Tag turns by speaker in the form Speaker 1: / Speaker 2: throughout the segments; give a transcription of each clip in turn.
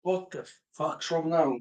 Speaker 1: What the fuck's wrong now?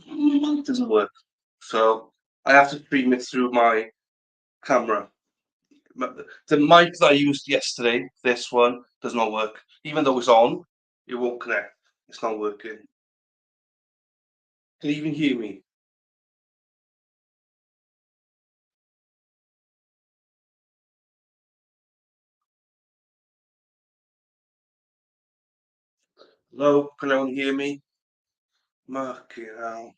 Speaker 1: It doesn't work. So I have to stream it through my camera. The mic that I used yesterday, this one, does not work. Even though it's on, it won't connect. It's not working. Can you even hear me? Hello? Can anyone hear me? Fucking hell.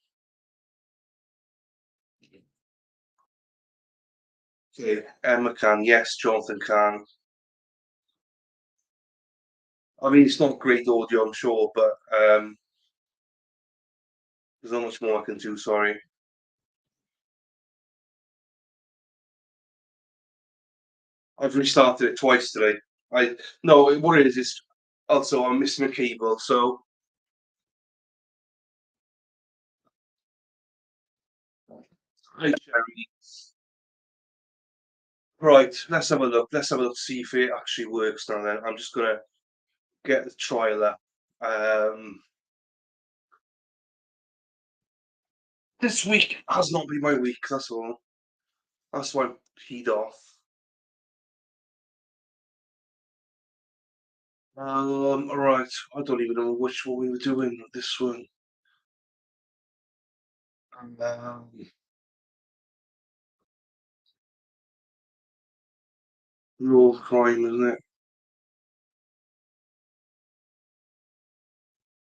Speaker 1: Okay, Emma can. Yes, Jonathan can. I mean, it's not great audio, I'm sure, but there's not much more I can do. Sorry. I've restarted it twice today. I no, what it is also I'm missing a cable. So hi, Jerry. Right, let's have a look. Let's have a look. See if it actually works now. Then I'm just gonna get the trial up. Um, this week has not been my week. That's all. That's why I'm peed off. All right. I don't even know which one we were doing. This one. Um, Raw crime, isn't it?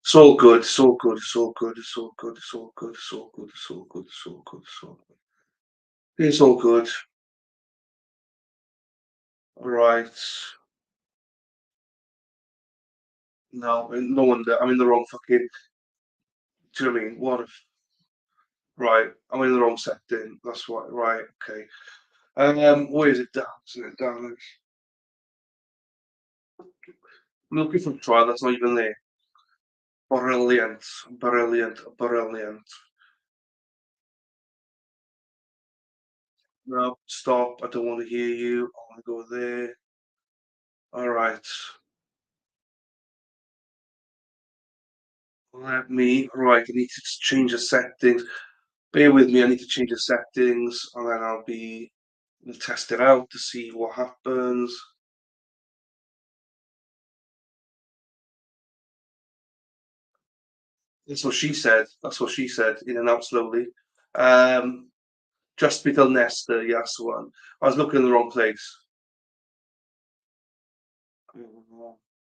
Speaker 1: It's all good. It's all good. It's all good. It's all good. It's all good. It's all good. It's all good. It's all good. It's all good. It's all good. All right. No, no wonder. I'm in the wrong fucking. Do you know what I mean? What if? Right. I'm in the wrong setting. That's why. Right. Okay. Where is it down? Isn't it down? I'm looking for a trial. That's not even there. Brilliant. Brilliant. Brilliant. No, stop. I don't want to hear you. I want to go there. All right. Let me. Right. I need to change the settings. Bear with me. I need to change the settings, and then we'll test it out to see what happens. That's what she said. That's what she said. In and out slowly. Um, just below Nestor. Yeah, that's the one. I was looking in the wrong place.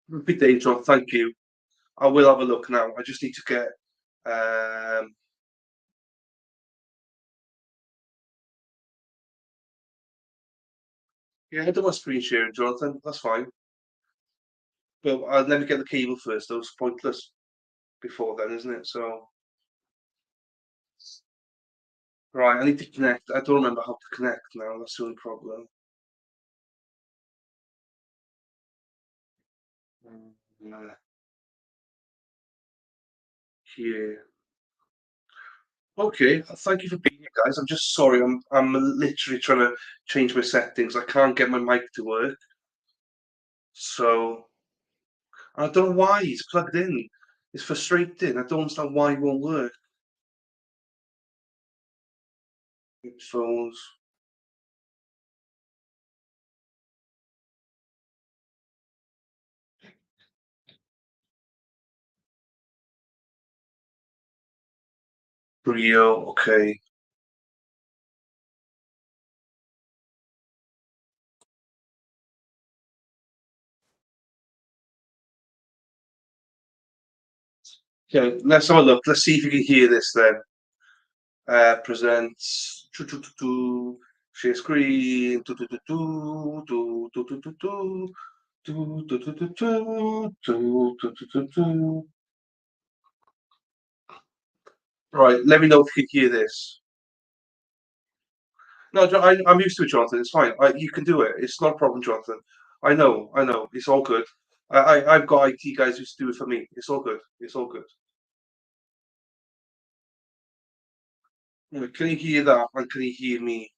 Speaker 1: Repeat the intro. Thank you. I will have a look now. I just need to get. Um, yeah, I do my screen sharing, Jonathan. That's fine. But I'll never get the cable first. Though it's pointless before then, isn't it? So right, I need to connect. I don't remember how to connect now. That's the only problem. Uh, Here. Okay, thank you for being here, guys. I'm just sorry. I'm literally trying to change my settings. I can't get my mic to work. So I don't know why it's plugged in. It's frustrating. I don't understand why it won't work. Headphones. Brio. Okay. Okay. Let's have a look. Let's see if you can hear this then. Presents. Share screen. Right. Let me know if you can hear this. No, I'm used to it, Jonathan. It's fine. You can do it. It's not a problem, Jonathan. I know. I know. It's all good. I've got IT guys who do it for me. It's all good. It's all good. Can you hear that? And can you hear me?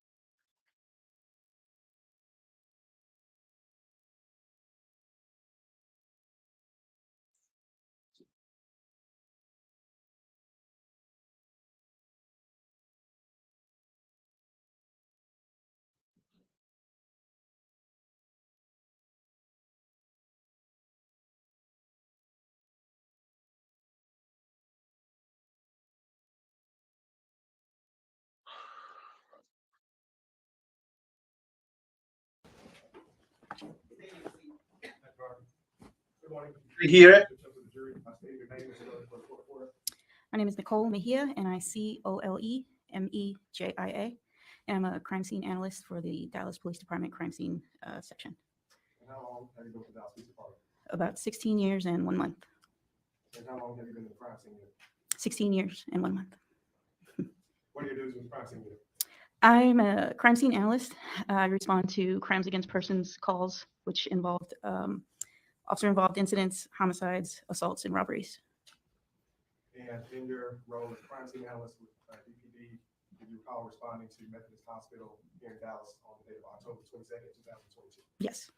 Speaker 1: You hear it?
Speaker 2: My name is Nicole Mejia, and Colemejia, and I'm a crime scene analyst for the Dallas Police Department crime scene section.
Speaker 3: And how long have you been with the Dallas Police Department?
Speaker 2: About 16 years and 1 month.
Speaker 3: And how long have you been in the crime scene unit?
Speaker 2: 16 years and 1 month.
Speaker 3: What are your duties with the crime scene unit?
Speaker 2: I'm a crime scene analyst. I respond to crimes against persons calls, which involved officer-involved incidents, homicides, assaults, and robberies.
Speaker 3: And in your role as crime scene analyst with DPD, did you recall responding to Methodist Hospital here in Dallas on the date of October 22nd, 2022?
Speaker 2: Yes.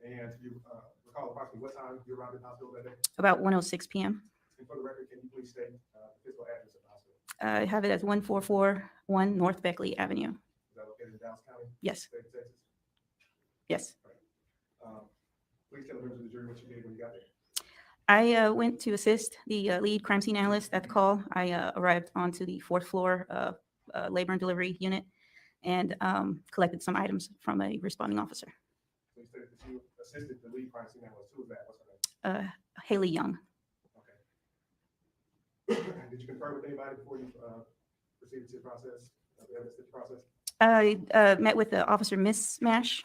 Speaker 3: And you recall approximately what time you arrived at the hospital that day?
Speaker 2: About 1:06 p.m.
Speaker 3: And for the record, can you please state the physical address of the hospital?
Speaker 2: I have it as 1441 North Beckley Avenue.
Speaker 3: Is that located in Dallas County?
Speaker 2: Yes.
Speaker 3: State of Texas?
Speaker 2: Yes.
Speaker 3: Please tell the members of the jury what you did when you got there.
Speaker 2: I went to assist the lead crime scene analyst at the call. I arrived onto the 4th floor labor and delivery unit and collected some items from a responding officer.
Speaker 3: So you said that you assisted the lead crime scene analyst. Who was that? What's her name?
Speaker 2: Haley Young.
Speaker 3: Okay. Did you confer with anybody before you proceeded to the process, the evidence process?
Speaker 2: I met with the officer Mismatch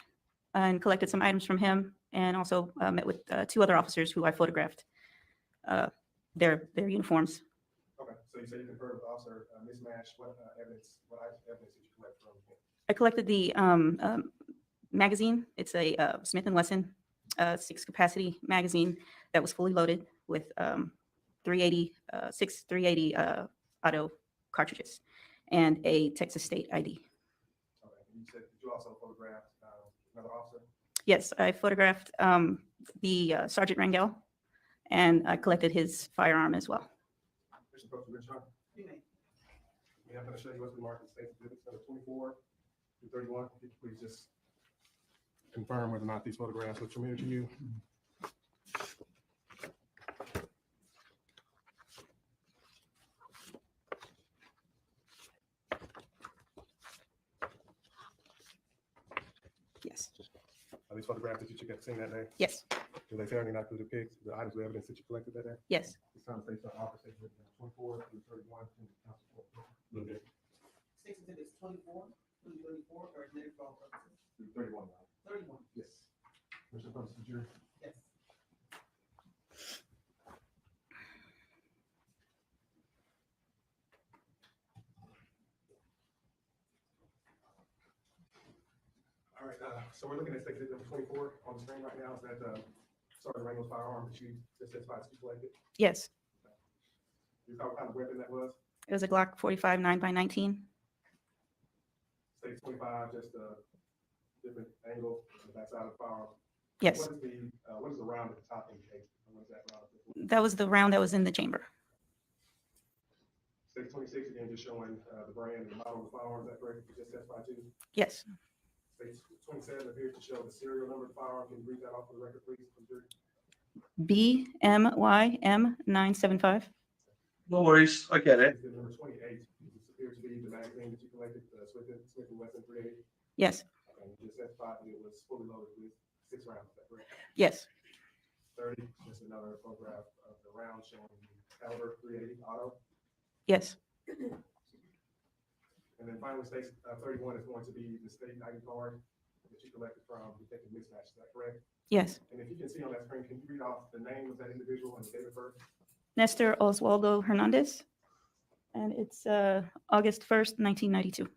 Speaker 2: and collected some items from him, and also met with 2 other officers who I photographed their uniforms.
Speaker 3: Okay, so you said you conferred with Officer Mismatch. What evidence? What evidence did you collect from him?
Speaker 2: I collected the magazine. It's a Smith & Wesson 6-capacity magazine that was fully loaded with 380 auto cartridges and a Texas State ID.
Speaker 3: Okay, and you said did you also photograph another officer?
Speaker 2: Yes, I photographed the Sergeant Rangel, and I collected his firearm as well.
Speaker 3: Mr. Coach, I'm going to show you what's been marked in State Exhibits number 24 through 31. If you could please just confirm whether or not these photographs are familiar to you.
Speaker 2: Yes.
Speaker 3: Are these photographs that you took at the scene that day?
Speaker 2: Yes.
Speaker 3: Do they fairly not depict the items of evidence that you collected that day?
Speaker 2: Yes.
Speaker 3: It's time to say so. Officer Exhibit 24 through 31. Okay.
Speaker 4: 6 exhibits 24 through 34 or exhibit for all purposes?
Speaker 3: Through 31.
Speaker 4: 31.
Speaker 3: Yes. Mr. Purpose of the jury.
Speaker 4: Yes.
Speaker 3: All right, so we're looking at exhibit number 24 on the screen right now. Is that Sergeant Rangel's firearm that you just testified that you collected?
Speaker 2: Yes.
Speaker 3: Do you recall what kind of weapon that was?
Speaker 2: It was a Glock 45 9x19.
Speaker 3: Say 25, just a different angle on the backside of the firearm.
Speaker 2: Yes.
Speaker 3: What is the round at the top indicate? What is that round?
Speaker 2: That was the round that was in the chamber.
Speaker 3: State 26 again, just showing the brand and the model of the firearm. Is that correct? You just testified to?
Speaker 2: Yes.
Speaker 3: State 27 appears to show the serial number of the firearm. Can you read that off for the record, please?
Speaker 2: BMYM 975.
Speaker 1: No worries, I get it.
Speaker 3: Exhibit number 28 appears to be the magazine that you collected, Smith & Wesson 380.
Speaker 2: Yes.
Speaker 3: Okay, you just testified that it was fully loaded with 6 rounds. Is that correct?
Speaker 2: Yes.
Speaker 3: 30, just another photograph of the round showing the caliber 380 auto.
Speaker 2: Yes.
Speaker 3: And then finally, state 31 is going to be the state ID card that you collected from Detective Mismatch. Is that correct?
Speaker 2: Yes.
Speaker 3: And if you can see on that screen, can you read off the name of that individual and the date of birth?
Speaker 2: Nestor Oswaldo Hernandez. And it's August 1st, 1992.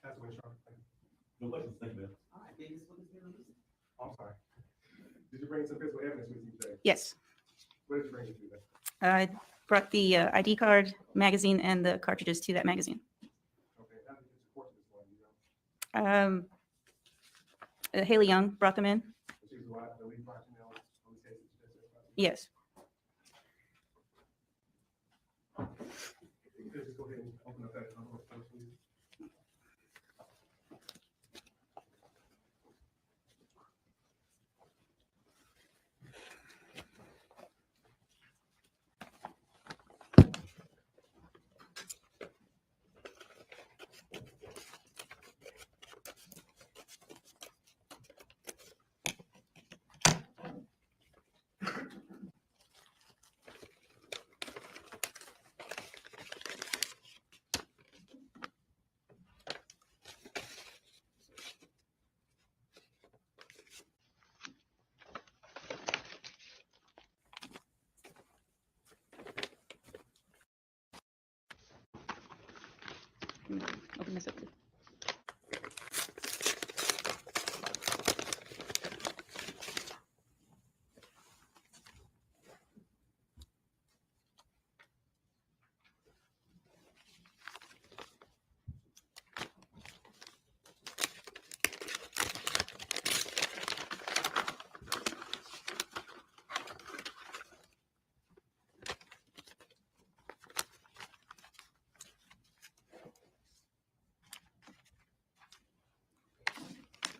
Speaker 3: That's the way it's from.
Speaker 5: No questions, thank you, man.
Speaker 4: All right, Davis, what is being released?
Speaker 3: I'm sorry. Did you bring some physical evidence with you today?
Speaker 2: Yes.
Speaker 3: What did you bring with you today?
Speaker 2: I brought the ID card, magazine, and the cartridges to that magazine.
Speaker 3: Okay, how did you get your court this morning? You know?
Speaker 2: Haley Young brought them in.
Speaker 3: She was the lead personnel on the case that you just testified to?
Speaker 2: Yes.
Speaker 3: You could just go ahead and open up that envelope first, please.
Speaker 2: Open this up.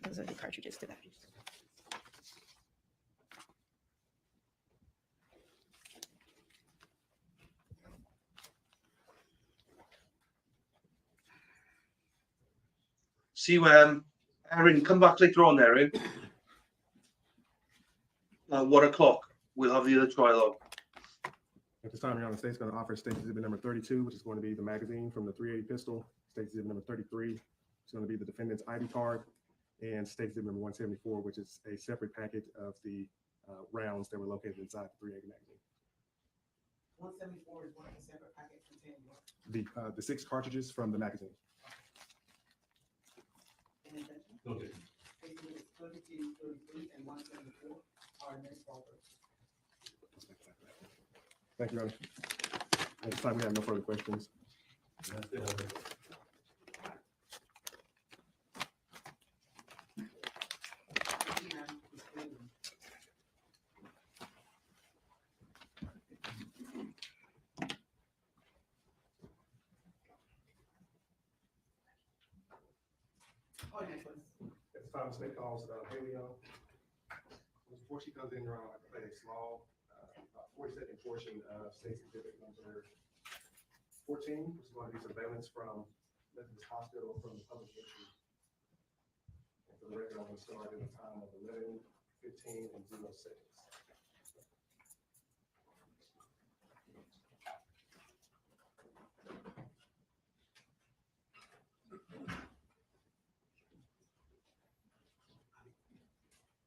Speaker 2: Those are the cartridges to that.
Speaker 1: See, Erin, come back later on, Erin. 1 o'clock, we'll have the other trial on.
Speaker 3: At this time, Your Honor, the state's going to offer state exhibit number 32, which is going to be the magazine from the .380 pistol. State exhibit number 33 is going to be the defendant's ID card, and state exhibit number 174, which is a separate package of the rounds that were located inside the .380 magazine.
Speaker 4: 174 is one of the separate packets containing what?
Speaker 3: The 6 cartridges from the magazine.
Speaker 4: And then
Speaker 5: Okay.
Speaker 4: exhibits 32, 33, and 174 are next forward.
Speaker 3: Thank you, Your Honor. At this time, we have no further questions.
Speaker 5: That's it, okay.
Speaker 4: Oh, next one.
Speaker 3: At this time, the state calls Haley on. Before she comes in, Your Honor, I'd like to play a small, about 40-second portion of state exhibit number 14, which is going to be surveillance from Methodist Hospital from the public entry. And for the record, I'm going to start at a time of 11:15 and 0 seconds.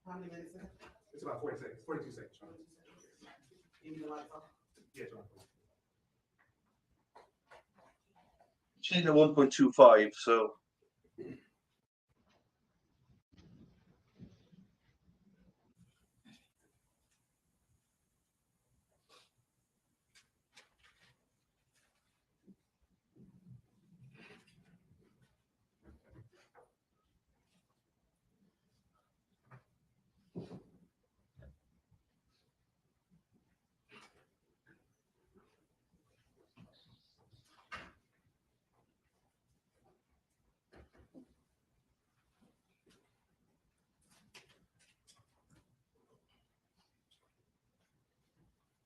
Speaker 4: How many minutes is it?
Speaker 3: It's about 40 seconds, 42 seconds. Your Honor.
Speaker 4: Give me the lights off.
Speaker 3: Yes, Your Honor.
Speaker 1: Change to 1.25, so.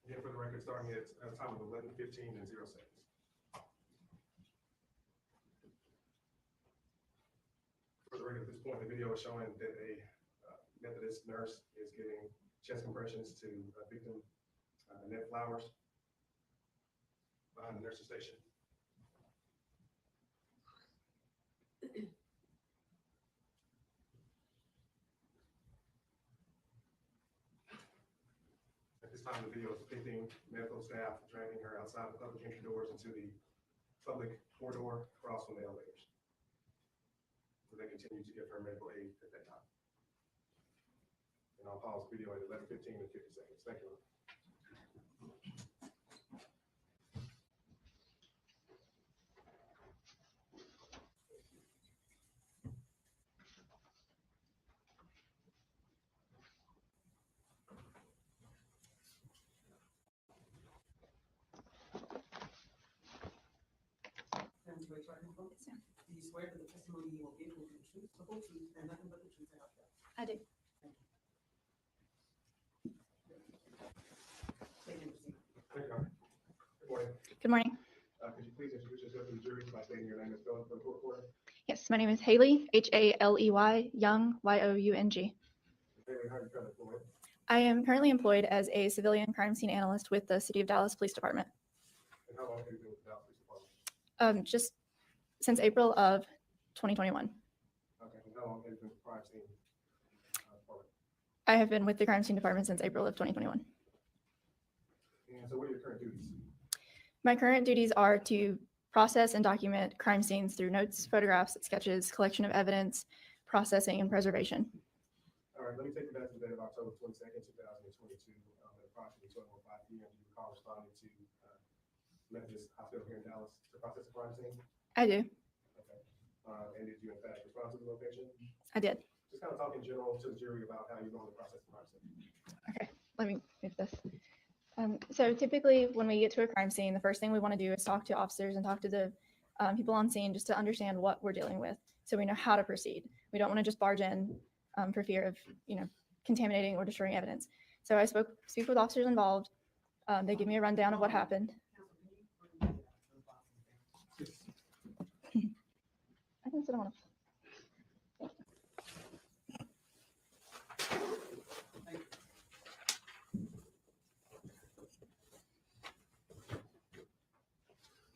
Speaker 3: Again, for the record, starting at a time of 11:15 and 0 seconds. For the record, at this point, the video is showing that a Methodist nurse is giving chest compressions to a victim, Annette Flowers, behind the nursing station. At this time, the video is depicting medical staff dragging her outside the public entry doors into the public corridor across from the elevators. So they continue to give her medical aid at that time. And I'll pause the video at 11:15 and 50 seconds. Thank you.
Speaker 4: Madam Clerk, right now, vote. Do you swear that the testimony you will give will be the truth, the whole truth, and nothing but the truth and nothing else?
Speaker 2: I do.
Speaker 4: Take it, proceed.
Speaker 3: Thank you, Your Honor. Good morning.
Speaker 6: Good morning.
Speaker 3: Could you please introduce yourself to the jury by stating your name and spelling for the court reporter?
Speaker 6: Yes, my name is Haley, Haley, Young, Young.
Speaker 3: Haley, how are you currently employed?
Speaker 6: I am currently employed as a civilian crime scene analyst with the City of Dallas Police Department.
Speaker 3: And how long have you been with the Dallas Police Department?
Speaker 6: Just since April of 2021.
Speaker 3: Okay, and how long have you been with the crime scene department?
Speaker 6: I have been with the crime scene department since April of 2021.
Speaker 3: And so what are your current duties?
Speaker 6: My current duties are to process and document crime scenes through notes, photographs, sketches, collection of evidence, processing, and preservation.
Speaker 3: All right, let me take you back to the date of October 22nd, 2022, at approximately 12:05 p.m. Do you recall responding to Methodist Hospital here in Dallas to process the crime scene?
Speaker 6: I do.
Speaker 3: Okay. And did you in fact respond to the location?
Speaker 6: I did.
Speaker 3: Just kind of talk in general to the jury about how you normally process the crime scene.
Speaker 6: Okay, let me move this. So typically when we get to a crime scene, the first thing we want to do is talk to officers and talk to the people on scene just to understand what we're dealing with so we know how to proceed. We don't want to just barge in for fear of, contaminating or destroying evidence. So I speak with officers involved. They give me a rundown of what happened. I can sit on a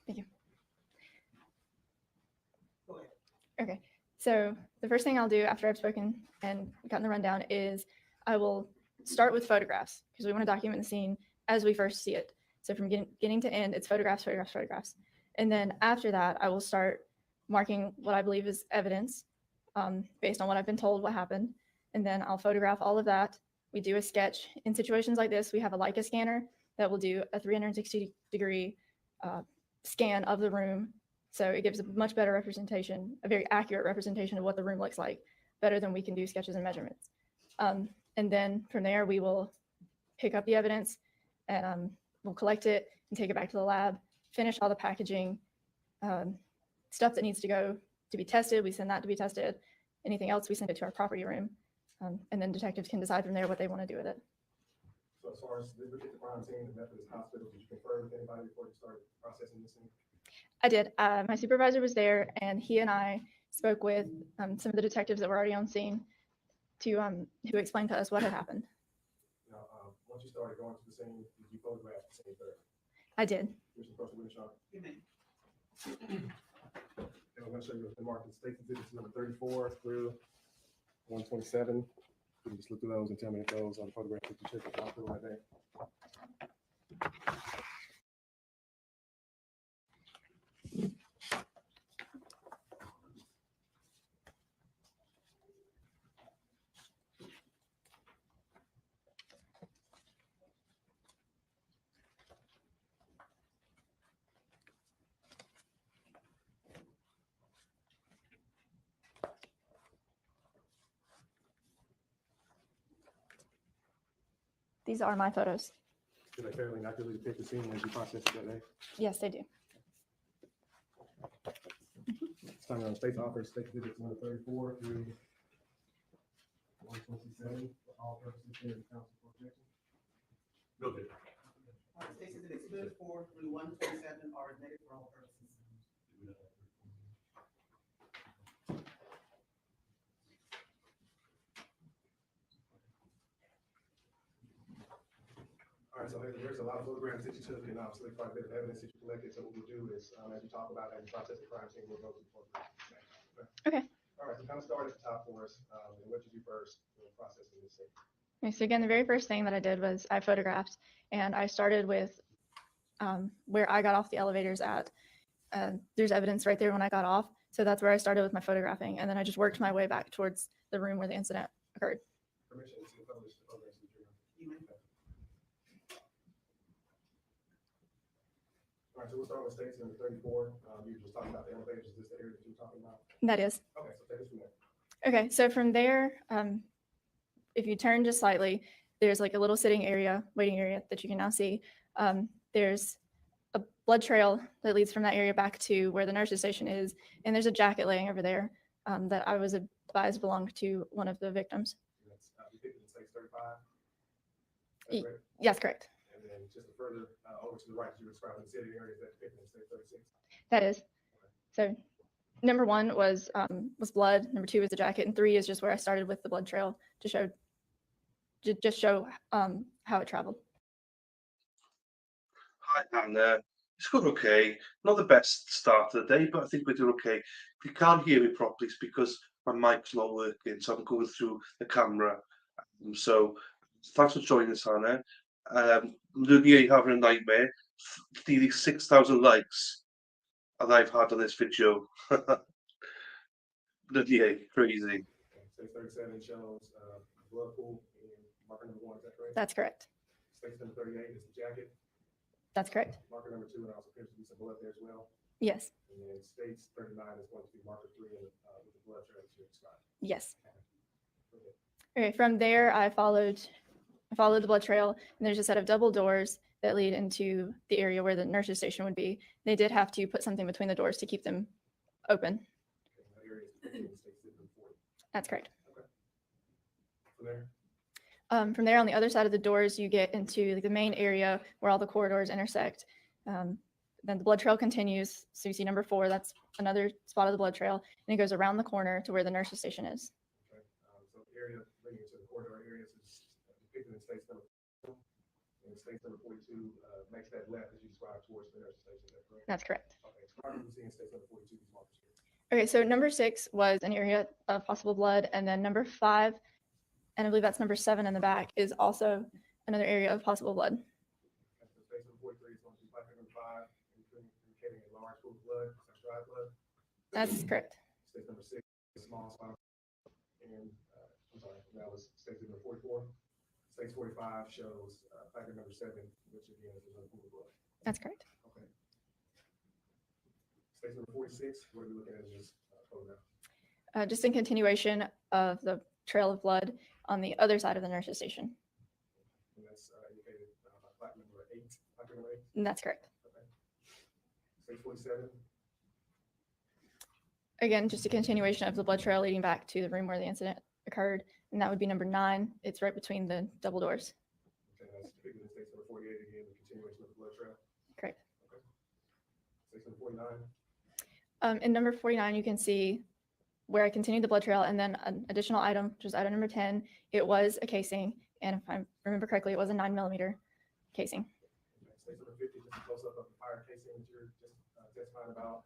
Speaker 6: Thank you.
Speaker 4: Go ahead.
Speaker 6: Okay, so the first thing I'll do after I've spoken and gotten the rundown is I will start with photographs because we want to document the scene as we first see it. So from beginning to end, it's photographs, photographs, photographs. And then after that, I will start marking what I believe is evidence based on what I've been told what happened. And then I'll photograph all of that. We do a sketch. In situations like this, we have a Leica scanner that will do a 360-degree scan of the room. So it gives a much better representation, a very accurate representation of what the room looks like, better than we can do sketches and measurements. And then from there, we will pick up the evidence and we'll collect it and take it back to the lab, finish all the packaging, stuff that needs to go to be tested, we send that to be tested. Anything else, we send it to our property room. And then detectives can decide from there what they want to do with it.
Speaker 3: So as far as the crime scene, the Methodist Hospital, did you confer with anybody before you started processing this scene?
Speaker 6: I did. My supervisor was there, and he and I spoke with some of the detectives that were already on scene to who explained to us what had happened.
Speaker 3: Now, once you started going to the scene, did you photograph the scene first?
Speaker 6: I did.
Speaker 3: Mr. Professor Winshaw?
Speaker 4: Your name.
Speaker 3: And I'm going to show you the marking state exhibits number 34 through 127. You can just look through those and tell me if those are the photographs that you took at the hospital that day.
Speaker 6: These are my photos.
Speaker 3: Do they fairly accurately depict the scene as you processed it that day?
Speaker 6: Yes, they do.
Speaker 3: It's time on the state's office, state exhibits number 34 through 127 for all purposes here in council for objection.
Speaker 5: Go ahead.
Speaker 4: States exhibits 4 through 127 are admitted for all purposes.
Speaker 3: All right, so there's a lot of photographs that you took and obviously quite a bit of evidence that you collected. So what we'll do is, as you talk about how you process the crime scene, we'll go through the photographs.
Speaker 6: Okay.
Speaker 3: All right, so kind of start at the top for us. And what did you first in processing this scene?
Speaker 6: Okay, so again, the very first thing that I did was I photographed, and I started with where I got off the elevators at. There's evidence right there when I got off. So that's where I started with my photographing. And then I just worked my way back towards the room where the incident occurred.
Speaker 3: Permission to publish the photographs that you're
Speaker 4: You may.
Speaker 3: All right, so we'll start with states number 34. You were just talking about the elevators. Is this the area that you were talking about?
Speaker 6: That is.
Speaker 3: Okay, so take us from there.
Speaker 6: Okay, so from there, if you turn just slightly, there's like a little sitting area, waiting area that you can now see. There's a blood trail that leads from that area back to where the nurse's station is. And there's a jacket laying over there that I was advised belonged to one of the victims.
Speaker 3: And that's depicted in states 35.
Speaker 6: Y-
Speaker 3: Correct?
Speaker 6: Yes, correct.
Speaker 3: And then just further over to the right, you were describing the sitting areas that depicted in state 36.
Speaker 6: That is. So number 1 was blood. Number 2 was the jacket. And 3 is just where I started with the blood trail to show how it traveled.
Speaker 1: Hi, Hannah. It's going okay. Not the best start of the day, but I think we're doing okay. If you can't hear me properly, it's because my mic's not working, so I'm going through the camera. So thanks for joining us, Hannah. Looking at you having a nightmare, nearly 6,000 likes. that I've had on this video. Bloody hell, crazy.
Speaker 3: Stage 37 shows blood pool in marker number 1, is that correct?
Speaker 6: That's correct.
Speaker 3: Stage number 38 is the jacket.
Speaker 6: That's correct.
Speaker 3: Marker number 2, and also appears to be some blood there as well.
Speaker 6: Yes.
Speaker 3: And then stage 39 is going to be marker 3 and with the blood trail that you described.
Speaker 6: Yes.
Speaker 3: Okay.
Speaker 6: Okay. From there, I followed the blood trail, and there's a set of double doors that lead into the area where the nurse's station would be. They did have to put something between the doors to keep them open.
Speaker 3: And that area is between stage 6 and 40.
Speaker 6: That's correct.
Speaker 3: From there,
Speaker 6: From there, on the other side of the doors, you get into the main area where all the corridors intersect. Then the blood trail continues. So you see number 4, that's another spot of the blood trail, and it goes around the corner to where the nurse's station is.
Speaker 3: okay. So the area leading to the corridor areas is depicted in stage number 4. And stage number 42 makes that left as you described towards the nurse's station. Is that correct?
Speaker 6: That's correct.
Speaker 3: Okay. So how do you see in stage number 42 these markers here?
Speaker 6: Okay, so number 6 was an area of possible blood, and then number 5, and I believe that's number 7 in the back, is also another area of possible blood.
Speaker 3: Okay, so stage number 43 is going to be marker number 5, indicating a large pool of blood, that's dried blood.
Speaker 6: That's correct.
Speaker 3: Stage number 6 is small spot. And I'm sorry, that was stage number 44. Stage 45 shows placard number 7, which again is another pool of blood.
Speaker 6: That's correct.
Speaker 3: Okay. Stage number 46, what are we looking at in this photograph?
Speaker 6: Just in continuation of the trail of blood on the other side of the nurse's station.
Speaker 3: And that's indicated by placard number 8. Placard number 8.
Speaker 6: And that's correct.
Speaker 3: Okay. Stage 47.
Speaker 6: Again, just a continuation of the blood trail leading back to the room where the incident occurred, and that would be number 9. It's right between the double doors.
Speaker 3: Okay, that's depicted in stage number 48 again, the continuation of the blood trail.
Speaker 6: Correct.
Speaker 3: Okay. Stage number 49.
Speaker 6: In number 49, you can see where I continued the blood trail, and then an additional item, which is item number 10. It was a casing, and if I remember correctly, it was a 9mm casing.
Speaker 3: Okay, stage number 50, just a close-up of the fire casing that you're just testifying about.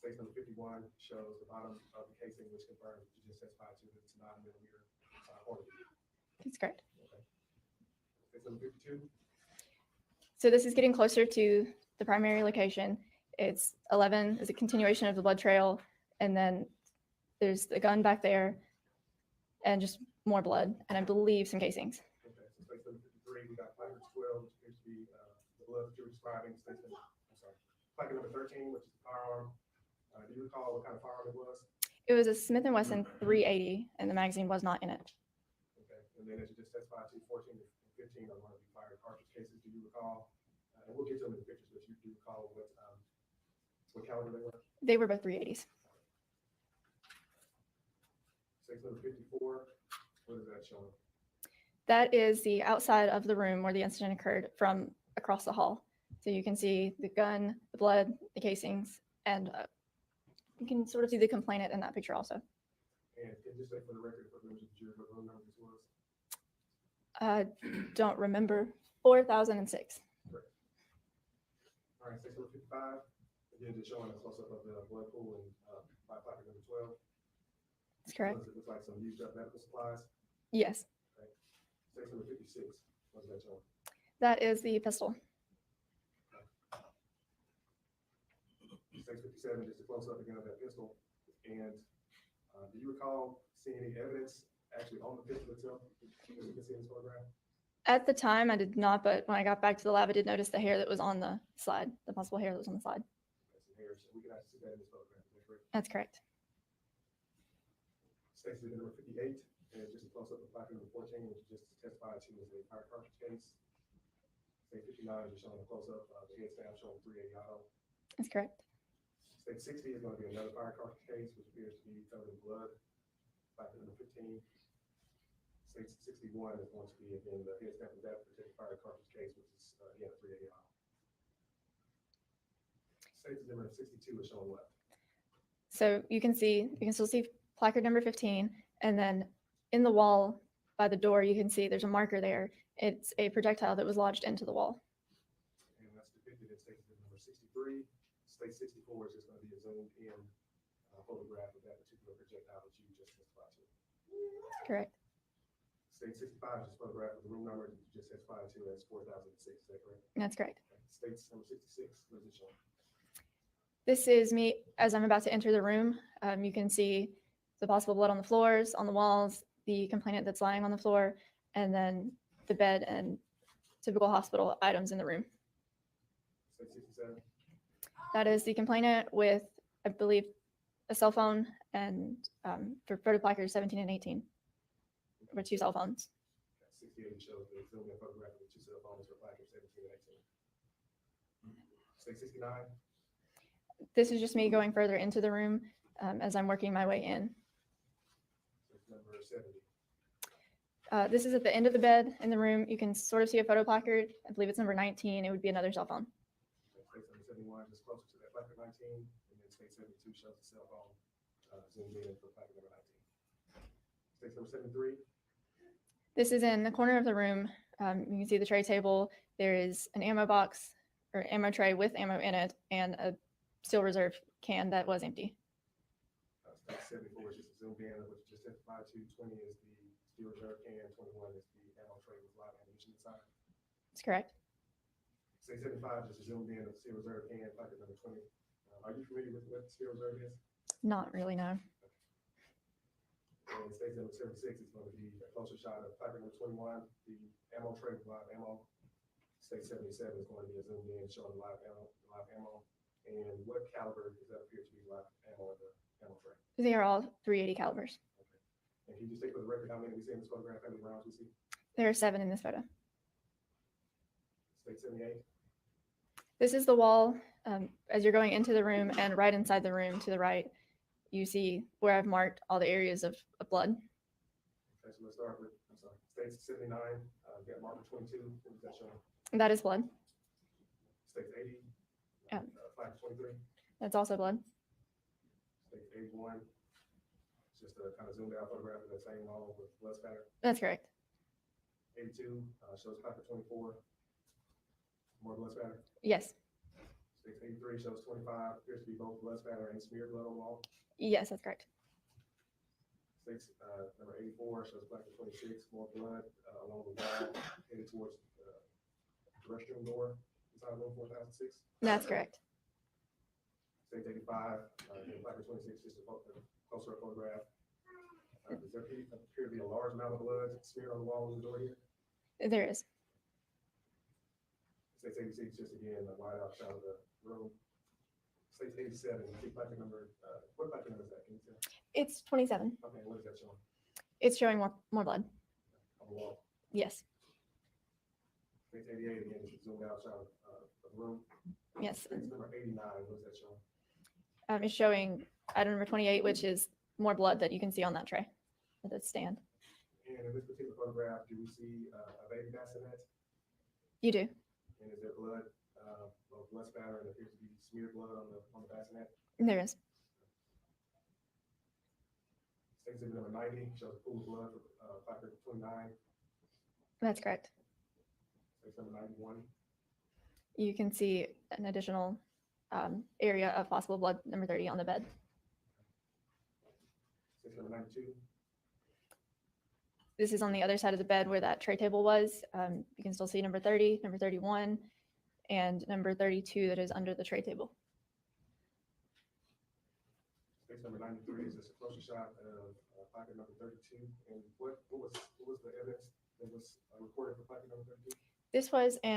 Speaker 3: Stage number 51 shows the bottom of the casing, which confirms what you just testified to, that it's 9mm quantity.
Speaker 6: That's correct.
Speaker 3: Okay. Stage number 52.
Speaker 6: So this is getting closer to the primary location. It's 11 is a continuation of the blood trail, and then there's the gun back there, and just more blood, and I believe some casings.
Speaker 3: Okay, so stage number 53, we got placard 12, which appears to be the blood that you're describing. Stage number, I'm sorry, placard number 13, which is the firearm. Do you recall what kind of firearm it was?
Speaker 6: It was a Smith & Wesson 380, and the magazine was not in it.
Speaker 3: Okay, and then as you just testified to, 14 and 15 are one of the fired cartridge cases. Do you recall? And we'll get to them in the pictures, but you do recall what caliber they were?
Speaker 6: They were both 380s.
Speaker 3: Stage number 54. What is that showing?
Speaker 6: That is the outside of the room where the incident occurred from across the hall. So you can see the gun, the blood, the casings, and you can sort of see the complainant in that picture also.
Speaker 3: And can you say for the record for members of the jury what room number this was?
Speaker 6: I don't remember. 4006.
Speaker 3: All right, stage number 55. Again, just showing a close-up of the blood pool and by placard number 12.
Speaker 6: That's correct.
Speaker 3: It looks like some used up medical supplies.
Speaker 6: Yes,
Speaker 3: Stage number 56. What is that showing?
Speaker 6: that is the pistol.
Speaker 3: Stage 57, just a close-up again of that pistol. And do you recall seeing any evidence actually on the pistol itself, as you can see in this photograph?
Speaker 6: At the time, I did not, but when I got back to the lab, I did notice the hair that was on the slide, the possible hair that was on the slide.
Speaker 3: That's some hairs. We can actually see that in this photograph. Is that correct?
Speaker 6: That's correct.
Speaker 3: Stage number 58, and just a close-up of placard number 14, which you just testified to as a fire cartridge case. Stage 59 is showing a close-up of the head stamp showing 380 auto.
Speaker 6: That's correct.
Speaker 3: Stage 60 is going to be another fire cartridge case, which appears to be covered in blood. Placard number 15. Stage 61 is going to be again the head stamp of that particular fire cartridge case, which is again a 380 auto. Stage number 62 is showing what?
Speaker 6: So you can still see placard number 15, and then in the wall by the door, you can see there's a marker there. It's a projectile that was lodged into the wall.
Speaker 3: And that's depicted in stage number 63. Stage 64 is just going to be a zoomed in photograph of that particular projectile that you just testified to.
Speaker 6: Correct.
Speaker 3: Stage 65 is just a photograph of the room number that you just testified to as 4006. Is that correct?
Speaker 6: That's correct.
Speaker 3: Okay. Stage number 66, what is it showing?
Speaker 6: This is me as I'm about to enter the room. You can see the possible blood on the floors, on the walls, the complainant that's lying on the floor, and then the bed and typical hospital items in the room.
Speaker 3: State 67.
Speaker 6: That is the complainant with, I believe, a cell phone and for photo placards 17 and 18 were 2 cell phones.
Speaker 3: 68 shows the zoom in photograph with 2 cell phones for placard 17 and 18. State 69.
Speaker 6: This is just me going further into the room as I'm working my way in.
Speaker 3: Number 70.
Speaker 6: This is at the end of the bed in the room. You can sort of see a photo placard. I believe it's number 19. It would be another cell phone.
Speaker 3: State number 71 just closer to that placard 19, and then state 72 shows the cell phone zoomed in for placard number 19. State number 73.
Speaker 6: This is in the corner of the room. You can see the tray table. There is an ammo box or ammo tray with ammo in it and a steel reserve can that was empty.
Speaker 3: State 74 is just zoomed in, which just testified to. 20 is the steel reserve can, 21 is the ammo tray with live ammunition inside.
Speaker 6: That's correct.
Speaker 3: State 75 just zoomed in, the steel reserve can, placard number 20. Are you familiar with what steel reserve is?
Speaker 6: Not really, no.
Speaker 3: And state number 76 is going to be a closer shot of placard number 21, the ammo tray with live ammo. State 77 is going to be a zoomed in showing live ammo. And what caliber does that appear to be live ammo in the ammo tray?
Speaker 6: They are all 380 calibers.
Speaker 3: And can you just take for the record how many we see in this photograph, how many rounds we see?
Speaker 6: There are 7 in this photo.
Speaker 3: State 78.
Speaker 6: This is the wall as you're going into the room, and right inside the room to the right, you see where I've marked all the areas of blood.
Speaker 3: Okay, so let's start with, state 79, we got marker 22, what is that showing?
Speaker 6: That is blood.
Speaker 3: State 80,
Speaker 6: Yeah.
Speaker 3: flag 23,
Speaker 6: That's also blood.
Speaker 3: state 81, it's just a kind of zoomed out photograph of that same wall with blood spatter.
Speaker 6: That's correct.
Speaker 3: 82 shows placard 24, more blood spatter.
Speaker 6: Yes.
Speaker 3: State 83 shows 25, appears to be both blood spatter and smeared blood on the wall.
Speaker 6: Yes, that's correct.
Speaker 3: State number 84 shows placard 26, more blood along the wall headed towards the restroom door inside room 4006.
Speaker 6: That's correct.
Speaker 3: State 85, again, placard 26, just a closer up photograph. Does there appear to be a large amount of blood smeared on the wall of the door here?
Speaker 6: There is.
Speaker 3: State 86, just again, a wide out shot of the room. State 87, you see placard number, what placard number is that? Can you tell?
Speaker 6: It's 27.
Speaker 3: Okay, what is that showing
Speaker 6: It's showing more blood.
Speaker 3: on the wall?
Speaker 6: Yes.
Speaker 3: State 88, again, just a zoomed out shot of the room.
Speaker 6: Yes.
Speaker 3: State number 89, what is that showing?
Speaker 6: It's showing item number 28, which is more blood that you can see on that tray, at that stand.
Speaker 3: And in this particular photograph, do we see a baby bassinet?
Speaker 6: You do.
Speaker 3: And is there blood, blood spatter, and appears to be smeared blood on the bassinet?
Speaker 6: There is.
Speaker 3: State exhibit number 90 shows a pool of blood for placard 29.
Speaker 6: That's correct.
Speaker 3: State number 91.
Speaker 6: You can see an additional area of possible blood, number 30, on the bed.
Speaker 3: State number 92.
Speaker 6: This is on the other side of the bed where that tray table was. You can still see number 30, number 31, and number 32 that is under the tray table.
Speaker 3: State number 93 is just a closer shot of placard number 32. And what was the evidence that was recorded for placard number 32?
Speaker 6: This was a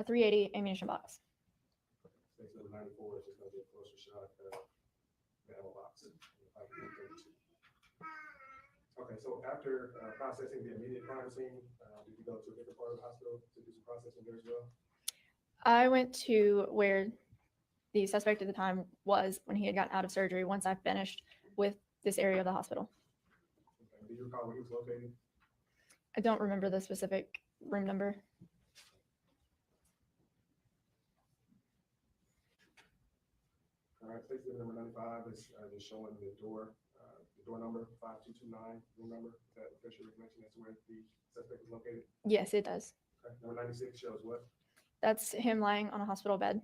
Speaker 6: 380 ammunition box.
Speaker 3: State number 94 is just going to be a closer shot of the ammo box. Placard number 32. Okay, so after processing the immediate crime scene, did you go to a different part of the hospital to do some processing there as well?
Speaker 6: I went to where the suspect at the time was when he had gotten out of surgery once I finished with this area of the hospital.
Speaker 3: Okay. Do you recall where he was located?
Speaker 6: I don't remember the specific room number.
Speaker 3: All right, state exhibit number 95 is just showing the door number 5229, room number. Is that official information as to where the suspect is located?
Speaker 6: Yes, it does.
Speaker 3: Okay. Number 96 shows what?
Speaker 6: That's him lying on a hospital bed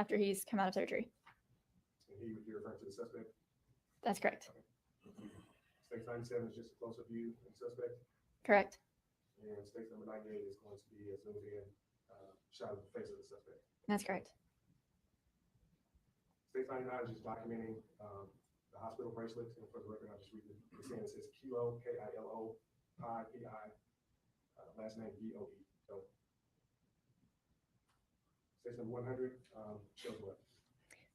Speaker 6: after he's come out of surgery.
Speaker 3: And you're referring to the suspect?
Speaker 6: That's correct.
Speaker 3: State 97 is just a closer view of the suspect.
Speaker 6: Correct.
Speaker 3: And state number 98 is going to be a zoomed in shot of the face of the suspect.
Speaker 6: That's correct.
Speaker 3: State 99 is just documenting the hospital bracelet, and for the record, I'll just read the saying. It says Kilo, Kilo, Pi, Pi, last name Boe. So, state number 100 shows what?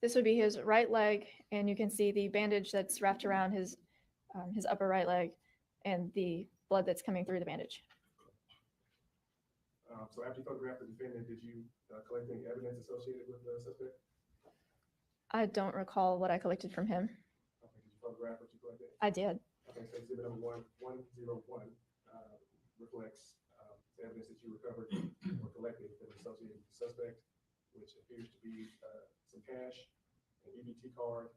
Speaker 6: This would be his right leg, and you can see the bandage that's wrapped around his upper right leg and the blood that's coming through the bandage.
Speaker 3: So after you photographed the defendant, did you collect any evidence associated with the suspect?
Speaker 6: I don't recall what I collected from him.
Speaker 3: Okay, did you photograph what you collected?
Speaker 6: I did.
Speaker 3: Okay, so exhibit number 101 reflects the evidence that you recovered or collected that was associated with the suspect, which appears to be some cash, an EBT card,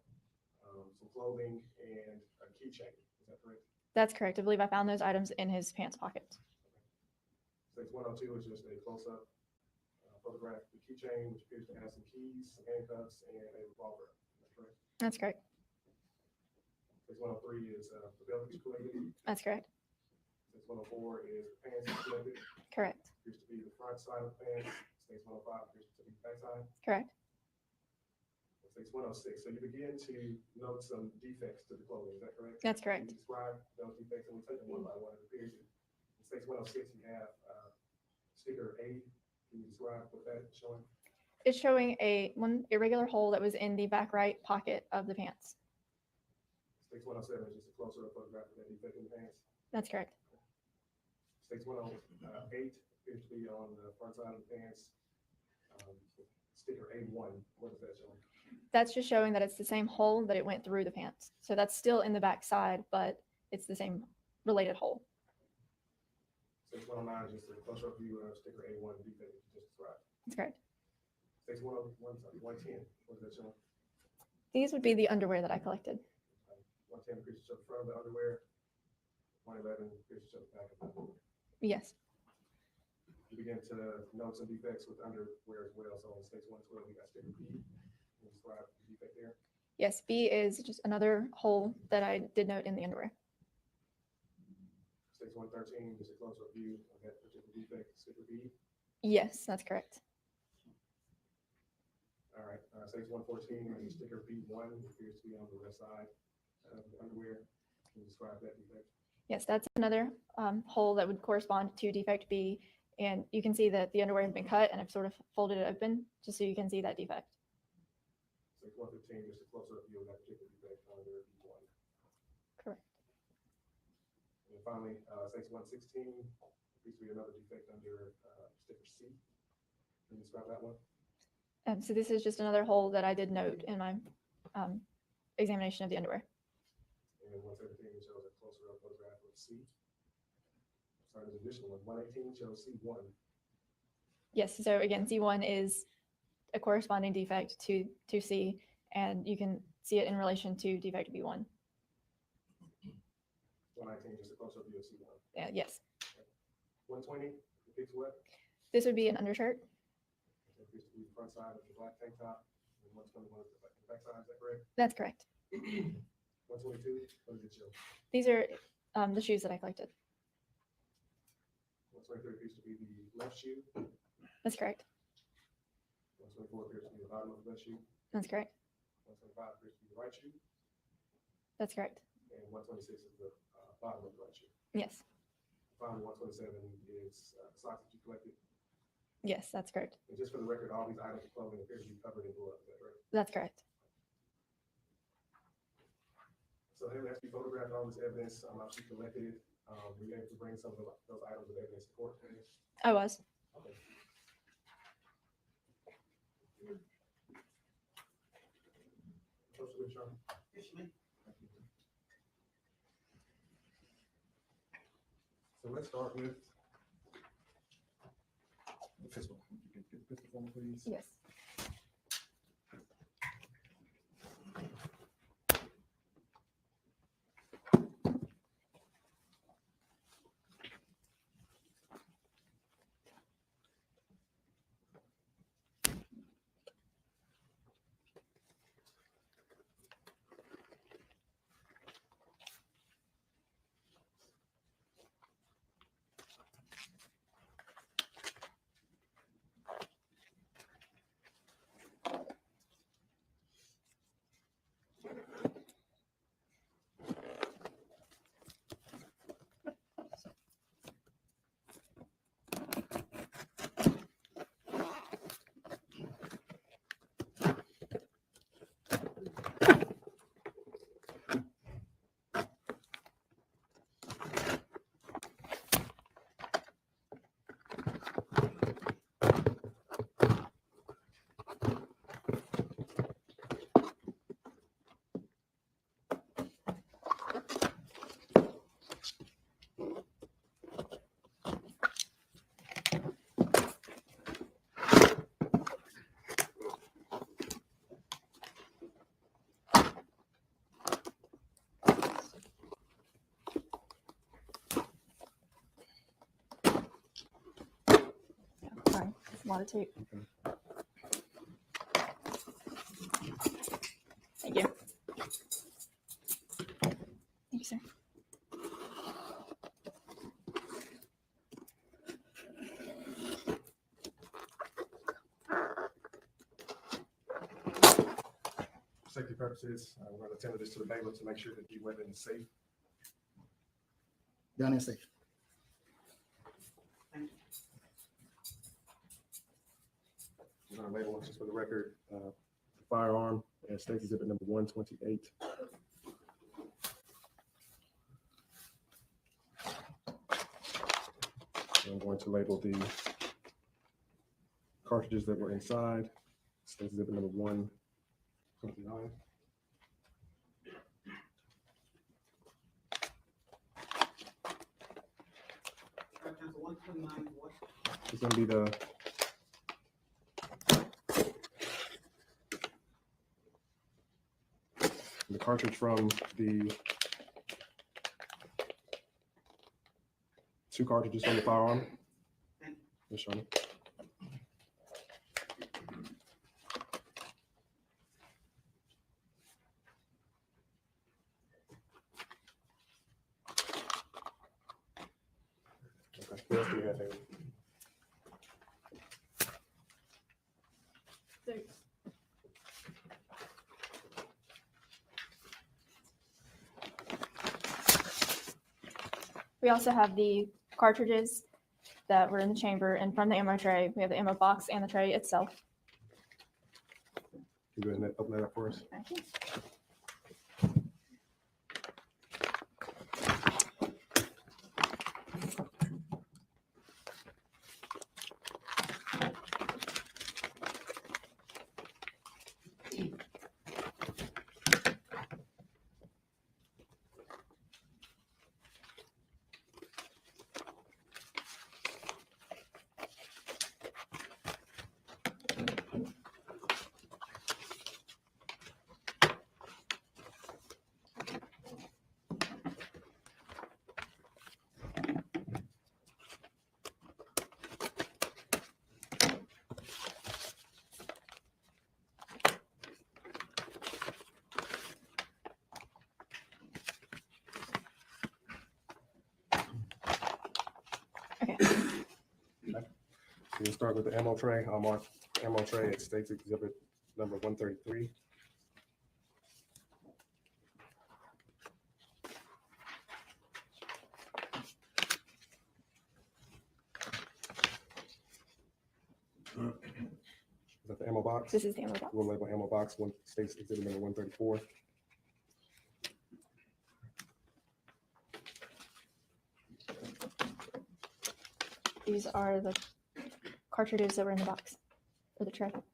Speaker 3: some clothing, and a keychain. Is that correct?
Speaker 6: That's correct. I believe I found those items in his pants pocket.
Speaker 3: State 102 is just a close-up photograph of the keychain, which appears to have some keys, some handcuffs, and a revolver. Is that correct?
Speaker 6: That's correct.
Speaker 3: State 103 is the belt that you collected.
Speaker 6: That's correct.
Speaker 3: State 104 is the pants that you collected.
Speaker 6: Correct.
Speaker 3: Appears to be the front side of the pants. State 105 appears to be the back side.
Speaker 6: Correct.
Speaker 3: State 106. So you begin to note some defects to the clothing. Is that correct?
Speaker 6: That's
Speaker 3: Can
Speaker 6: correct.
Speaker 3: you describe those defects, and we'll take them one by one. It appears in state 106 you have sticker A. Can you describe what that is showing?
Speaker 6: It's showing one irregular hole that was in the back right pocket of the pants.
Speaker 3: State 107 is just a closer up photograph of that defect in the pants.
Speaker 6: That's correct.
Speaker 3: State 108 appears to be on the front side of the pants. Sticker A1, what is that showing?
Speaker 6: That's just showing that it's the same hole that it went through the pants. So that's still in the back side, but it's the same related hole.
Speaker 3: State 109 is just a closer up view of sticker A1 defect that you just described.
Speaker 6: That's correct.
Speaker 3: State 110, what is that showing?
Speaker 6: These would be the underwear that I collected.
Speaker 3: 110 appears to show the front of the underwear. 111 appears to show the back of the underwear.
Speaker 6: Yes.
Speaker 3: You begin to note some defects with underwear as well. So on stage 112, we got sticker B. Can you describe the defect there?
Speaker 6: Yes. B is just another hole that I did note in the underwear.
Speaker 3: Stage 113 is a closer view of that particular defect, sticker B.
Speaker 6: Yes, that's correct.
Speaker 3: All right, stage 114 is sticker B1, appears to be on the left side of the underwear. Can you describe that defect?
Speaker 6: Yes, that's another hole that would correspond to defect B. And you can see that the underwear has been cut, and I've sort of folded it open just so you can see that defect.
Speaker 3: Stage 115 is a closer view of that particular defect under B1.
Speaker 6: Correct.
Speaker 3: And finally, stage 116 appears to be another defect under sticker C. Can you describe that one?
Speaker 6: So this is just another hole that I did note in my examination of the underwear.
Speaker 3: And then 117 shows a closer up photograph of C. Sorry, there's an additional one. 118 shows C1.
Speaker 6: Yes, so again, C1 is a corresponding defect to C, and you can see it in relation to defect B1.
Speaker 3: 119 just a closer view of C1.
Speaker 6: Yes.
Speaker 3: 120 depicts what?
Speaker 6: This would be an undershirt.
Speaker 3: It appears to be the front side of the black tank top. And 121 is the back side, is that correct?
Speaker 6: That's correct.
Speaker 3: 122, what does it show?
Speaker 6: These are the shoes that I collected.
Speaker 3: 123 appears to be the left shoe.
Speaker 6: That's correct.
Speaker 3: 124 appears to be the bottom of the left shoe.
Speaker 6: That's correct.
Speaker 3: 125 appears to be the right shoe.
Speaker 6: That's correct.
Speaker 3: And 126 is the bottom of the right shoe.
Speaker 6: Yes.
Speaker 3: Finally, 127 is the socks that you collected.
Speaker 6: Yes, that's correct.
Speaker 3: And just for the record, all these items of clothing appear to be covered in blood. Is that correct?
Speaker 6: That's correct.
Speaker 3: So Haley, after you photographed all this evidence, after you collected it, were you able to bring some of those items of evidence to court today?
Speaker 6: I was.
Speaker 3: Okay. Close to it, Sean. So let's start with the pistol. Get the pistol for me, please.
Speaker 6: Yes. a lot of tape. Thank you. Thank you, sir.
Speaker 3: For safety purposes, we're going to tender this to the bailiff to make sure that the weapon is safe.
Speaker 7: Down there safe.
Speaker 3: We're going to label it just for the record, the firearm as State's Exhibit number 128. I'm going to label the cartridges that were inside, State's Exhibit number 129.
Speaker 4: Council 129 what?
Speaker 3: It's going to be the cartridge from the two cartridges from the firearm. Yes, Shawna. Okay, what else do we have here?
Speaker 6: We also have the cartridges that were in the chamber, and from the ammo tray, we have the ammo box and the tray itself.
Speaker 3: Can you go ahead and open that up for us?
Speaker 6: Thank you.
Speaker 3: We'll start with the ammo tray. I'll mark ammo tray at State's Exhibit number 133. Is that the ammo box?
Speaker 6: This is the ammo box.
Speaker 3: We'll label ammo box one State's Exhibit number 134.
Speaker 6: These are the cartridges that were in the box, or the tray.
Speaker 3: Okay.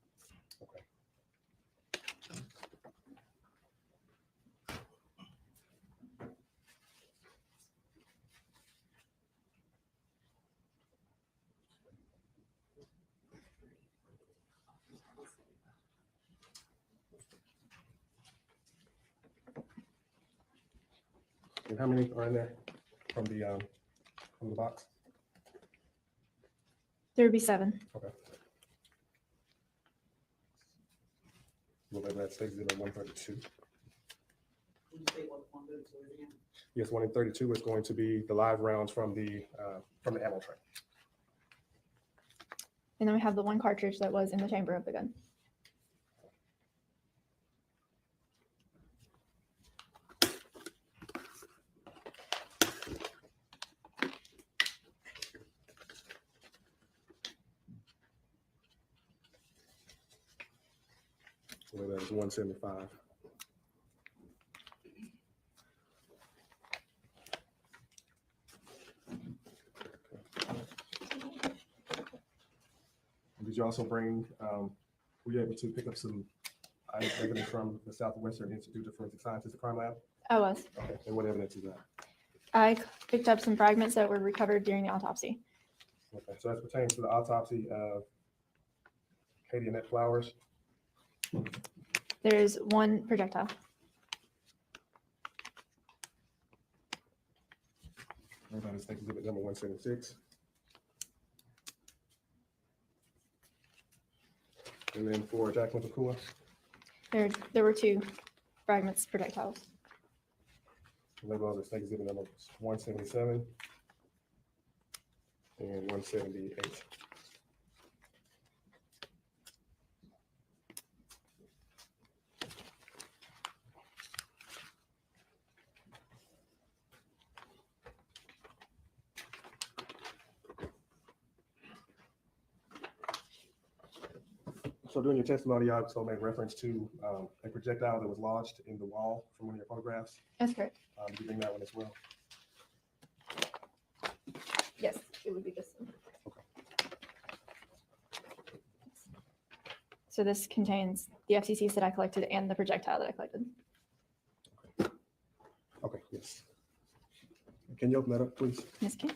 Speaker 3: And how many are in there from the box?
Speaker 6: There would be 7.
Speaker 3: Okay. We'll label that State's Exhibit 132.
Speaker 4: Can you say what 132 is again?
Speaker 3: Yes, 132 is going to be the live rounds from the ammo tray.
Speaker 6: And then we have the one cartridge that was in the chamber of the gun.
Speaker 3: So that is 175. Did you also bring, were you able to pick up some evidence from the Southwestern Institute of Forensic Sciences, the crime lab?
Speaker 6: I was.
Speaker 3: Okay, and what evidence is that?
Speaker 6: I picked up some fragments that were recovered during the autopsy.
Speaker 3: Okay, so that pertains to the autopsy of Katie Annette Flowers.
Speaker 6: There is one projectile.
Speaker 3: That is State Exhibit number 176. And then for Jack Mapakua,
Speaker 6: There were 2 fragments projectiles.
Speaker 3: labeled as snake exhibit number 177 and 178. So during your testimony, you also made reference to a projectile that was lodged in the wall from one of your photographs.
Speaker 6: That's correct.
Speaker 3: Did you bring that one as well?
Speaker 6: Yes, it would be this one. So this contains the FCCs that I collected and the projectile that I collected.
Speaker 3: Okay, yes. Can you open that up, please?
Speaker 6: Yes, Ken?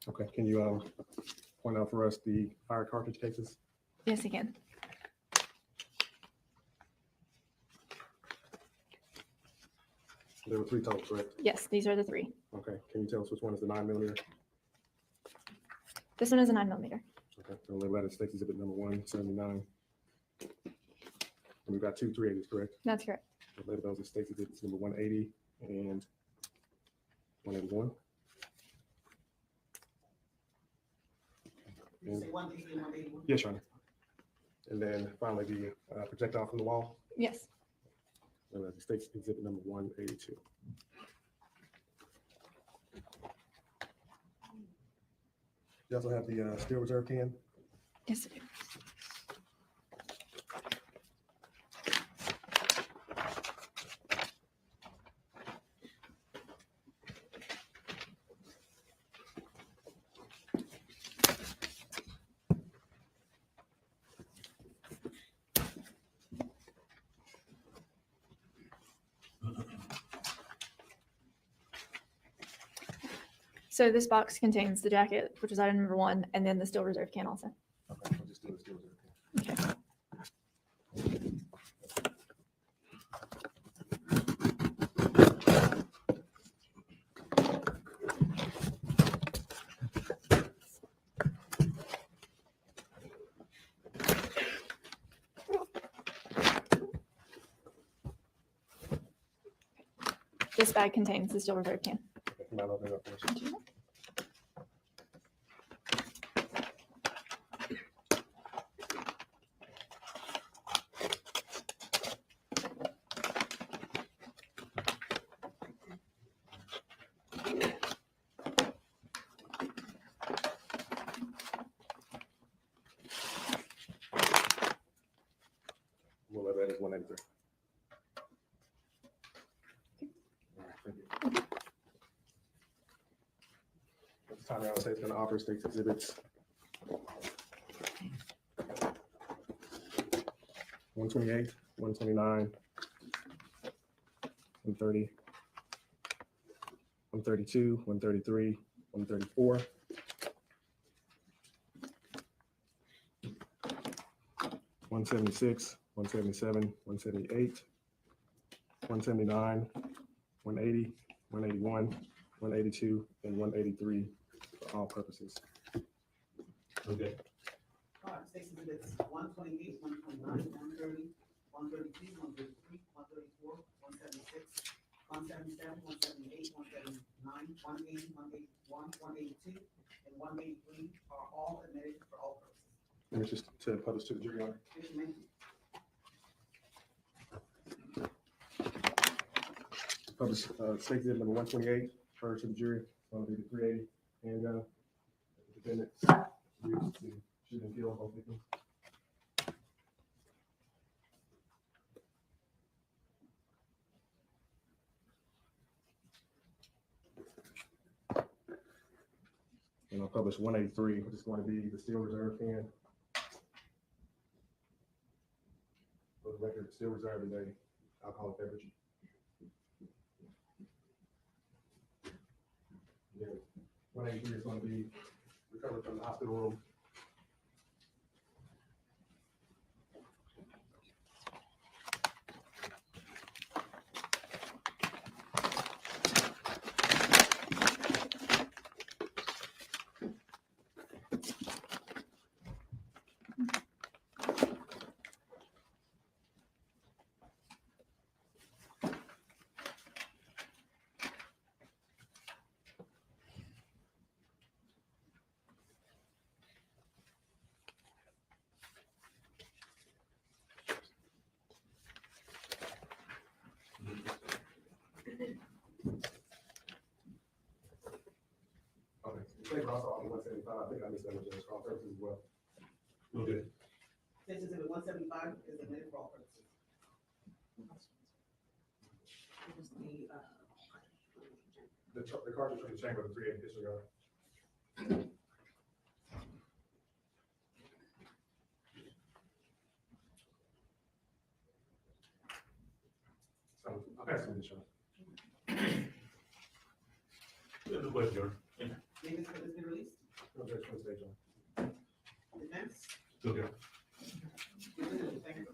Speaker 3: Okay, can you point out for us the fire cartridge cases?
Speaker 6: Yes, again.
Speaker 3: There were 3 total, correct?
Speaker 6: Yes, these are the 3.
Speaker 3: Okay, can you tell us which one is the 9mm?
Speaker 6: This one is a 9mm.
Speaker 3: Okay, so label that as state exhibit number 179. And we've got 2 380s, correct?
Speaker 6: That's correct.
Speaker 3: So label those as state exhibits number 180 and 181.
Speaker 4: You say 180 and 181?
Speaker 3: Yes, Your Honor. And then finally, the projectile from the wall,
Speaker 6: Yes.
Speaker 3: labeled as state exhibit number 182. You also have the steel reserve can.
Speaker 6: Yes, I do. So this box contains the jacket, which is item number 1, and then the steel reserve can also.
Speaker 3: Okay, we'll just do the steel reserve can.
Speaker 6: Okay. This bag contains the steel reserve can.
Speaker 3: Okay, come on, open it up for us. We'll let that as 183. All right, thank you. At this time, I would say it's going to offer states exhibits 128, 129, 130, 132, 133, 134. 176, 177, 178, 179, 180, 181, 182, and 183 for all purposes.
Speaker 5: Okay.
Speaker 4: All right, state exhibits 128, 129, 130, 132, 133, 134, 176, 177, 178, 179, 180, 181, 182, and 183 are all admitted for all purposes.
Speaker 3: And it's just to publish to the jury, Your Honor.
Speaker 4: Yes, ma'am.
Speaker 3: Publish state exhibit number 128, refer to the jury, going to be the 380 handgun that the defendant used to shoot and kill both victims. published 183, which is going to be the Steel Reserve can. For the record, Steel Reserve is a alcoholic beverage. Yeah, 183 is going to be recovered from the hospital room. Okay, the flavor also on 175. I think I missed that one, just for all purposes as well.
Speaker 5: Okay.
Speaker 4: Station Exhibit 175 is the minute for all purposes. It was
Speaker 3: The cartridge from the chamber of the 380 disregard. So I'll pass it to Sean.
Speaker 5: The question.
Speaker 4: Name has been released.
Speaker 3: No, Judge, from the stage, John.
Speaker 4: Defense.
Speaker 5: Okay.
Speaker 4: Thank you.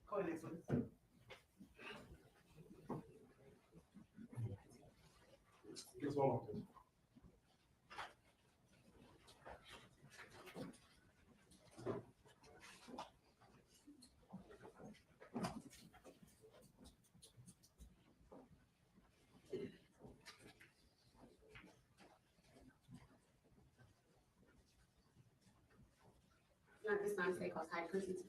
Speaker 4: Call the next one.
Speaker 3: Give us one more, please.
Speaker 7: Not this time, say calls Heidi Christensen.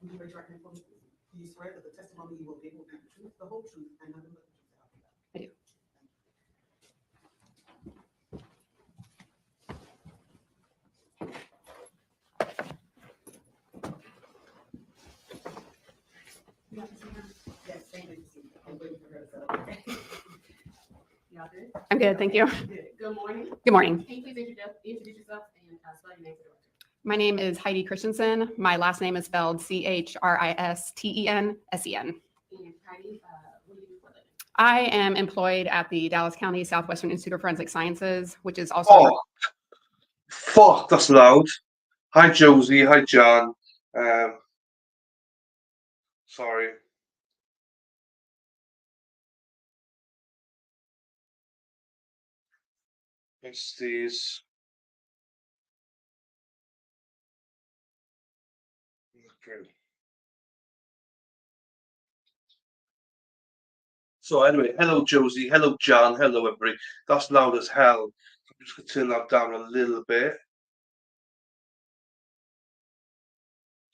Speaker 4: Would you raise your right hand for me? Do you swear that the testimony you will give will be the truth, the whole truth, and nothing but the truth?
Speaker 7: I do.
Speaker 4: Yes, thank you. I'm waiting for her to set up.
Speaker 7: Y'all good?
Speaker 8: I'm good, thank you.
Speaker 7: Good morning.
Speaker 8: Good morning.
Speaker 7: Can you please introduce yourself and spell your name for the record?
Speaker 8: My name is Heidi Christensen. My last name is spelled Christensen.
Speaker 7: And Heidi, what do you do for a living?
Speaker 8: I am employed at the Dallas County Southwestern Institute of Forensic Sciences, which is also
Speaker 1: Fuck, that's loud. Hi, Josie. Hi, John. Sorry. It's these. Okay. So anyway, hello Josie, hello John, hello everybody. That's loud as hell. I'm just gonna turn that down a little bit.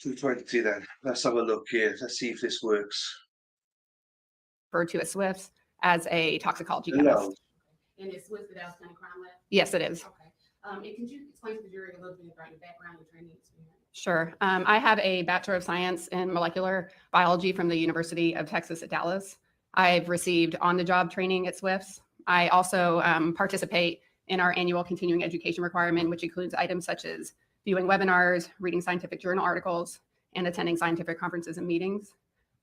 Speaker 1: 220 then. Let's have a look here. Let's see if this works.
Speaker 8: referred to as SWIFTs as a toxicology
Speaker 1: Hello.
Speaker 8: chemist.
Speaker 7: And it's with the Dallas County Crime Lab?
Speaker 8: Yes, it is.
Speaker 7: Okay. And can you explain to the jury a little bit about your background, your training experience?
Speaker 8: Sure. I have a Bachelor of Science in Molecular Biology from the University of Texas at Dallas. I've received on-the-job training at SWIFTs. I also participate in our annual continuing education requirement, which includes items such as viewing webinars, reading scientific journal articles, and attending scientific conferences and meetings.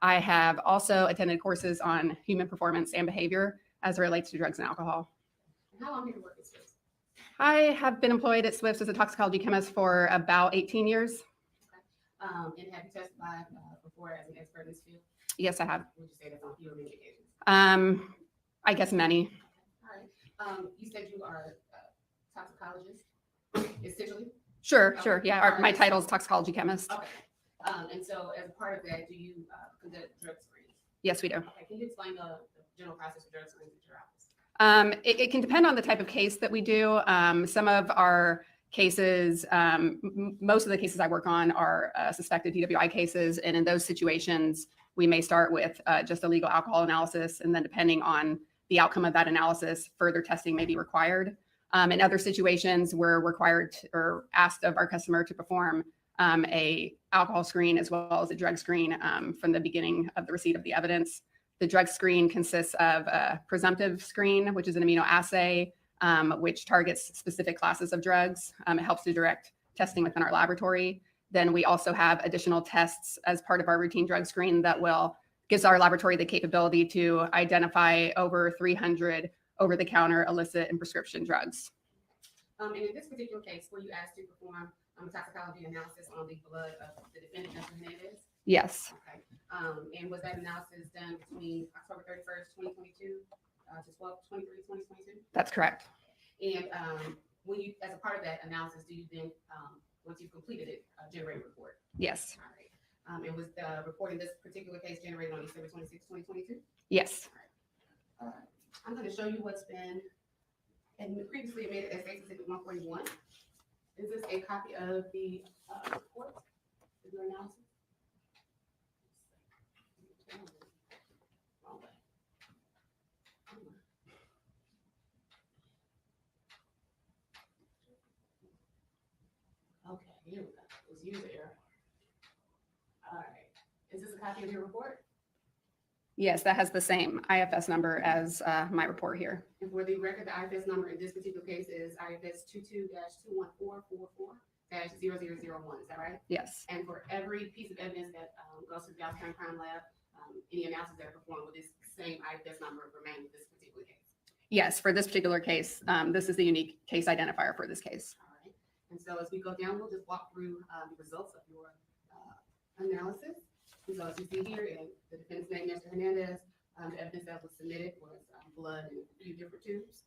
Speaker 8: I have also attended courses on human performance and behavior as it relates to drugs and alcohol.
Speaker 7: And how long have you worked at Swiss?
Speaker 8: I have been employed at SWIFTs as a toxicology chemist for about 18 years.
Speaker 7: And have you testified before as an expert in this field?
Speaker 8: Yes, I have.
Speaker 7: Would you say that's on few or many occasions?
Speaker 8: I guess many.
Speaker 7: All right. You said you are a toxicologist, essentially?
Speaker 8: Sure,
Speaker 7: Okay.
Speaker 8: sure. Yeah,
Speaker 7: All right.
Speaker 8: my title is toxicology chemist.
Speaker 7: Okay. And so as a part of that, do you conduct drug screens?
Speaker 8: Yes, we do.
Speaker 7: Okay. Can you explain the general process of drug screens at your office?
Speaker 8: It can depend on the type of case that we do. Some of our cases, most of the cases I work on are suspected DWI cases. And in those situations, we may start with just a legal alcohol analysis. And then depending on the outcome of that analysis, further testing may be required. In other situations, we're required or asked of our customer to perform a alcohol screen as well as a drug screen from the beginning of the receipt of the evidence. The drug screen consists of a presumptive screen, which is an immunoassay, which targets specific classes of drugs. It helps to direct testing within our laboratory. Then we also have additional tests as part of our routine drug screen that gives our laboratory the capability to identify over 300 over-the-counter illicit and prescription drugs.
Speaker 7: And in this particular case, were you asked to perform a toxicology analysis on the blood of the defendant, Nestor Hernandez?
Speaker 8: Yes.
Speaker 7: Okay. And was that analysis done between October 31st, 2022 to 12/23/2022?
Speaker 8: That's correct.
Speaker 7: And when you, as a part of that analysis, do you then, once you've completed it, generate a report?
Speaker 8: Yes.
Speaker 7: All right. And was the report in this particular case generated on December 26, 2022?
Speaker 8: Yes.
Speaker 7: All right. I'm going to show you what's been, and previously made as Exhibit 141. Is this a copy of the report? Is your analysis? Wrong way. Okay, here we go. It was user error. All right. Is this a copy of your report?
Speaker 8: Yes, that has the same IFS number as my report here.
Speaker 7: And for the record, the IFS number in this particular case is IFS 22-21444-0001. Is that right?
Speaker 8: Yes.
Speaker 7: And for every piece of evidence that goes to the Dallas County Crime Lab, any analysis that are performed with this same IFS number remain with this particular case.
Speaker 8: Yes, for this particular case, this is the unique case identifier for this case.
Speaker 7: All right. And so as we go down, we'll just walk through the results of your analysis. And so as you see here, in the defendant's name, Nestor Hernandez, the evidence that was submitted was blood in a few different tubes.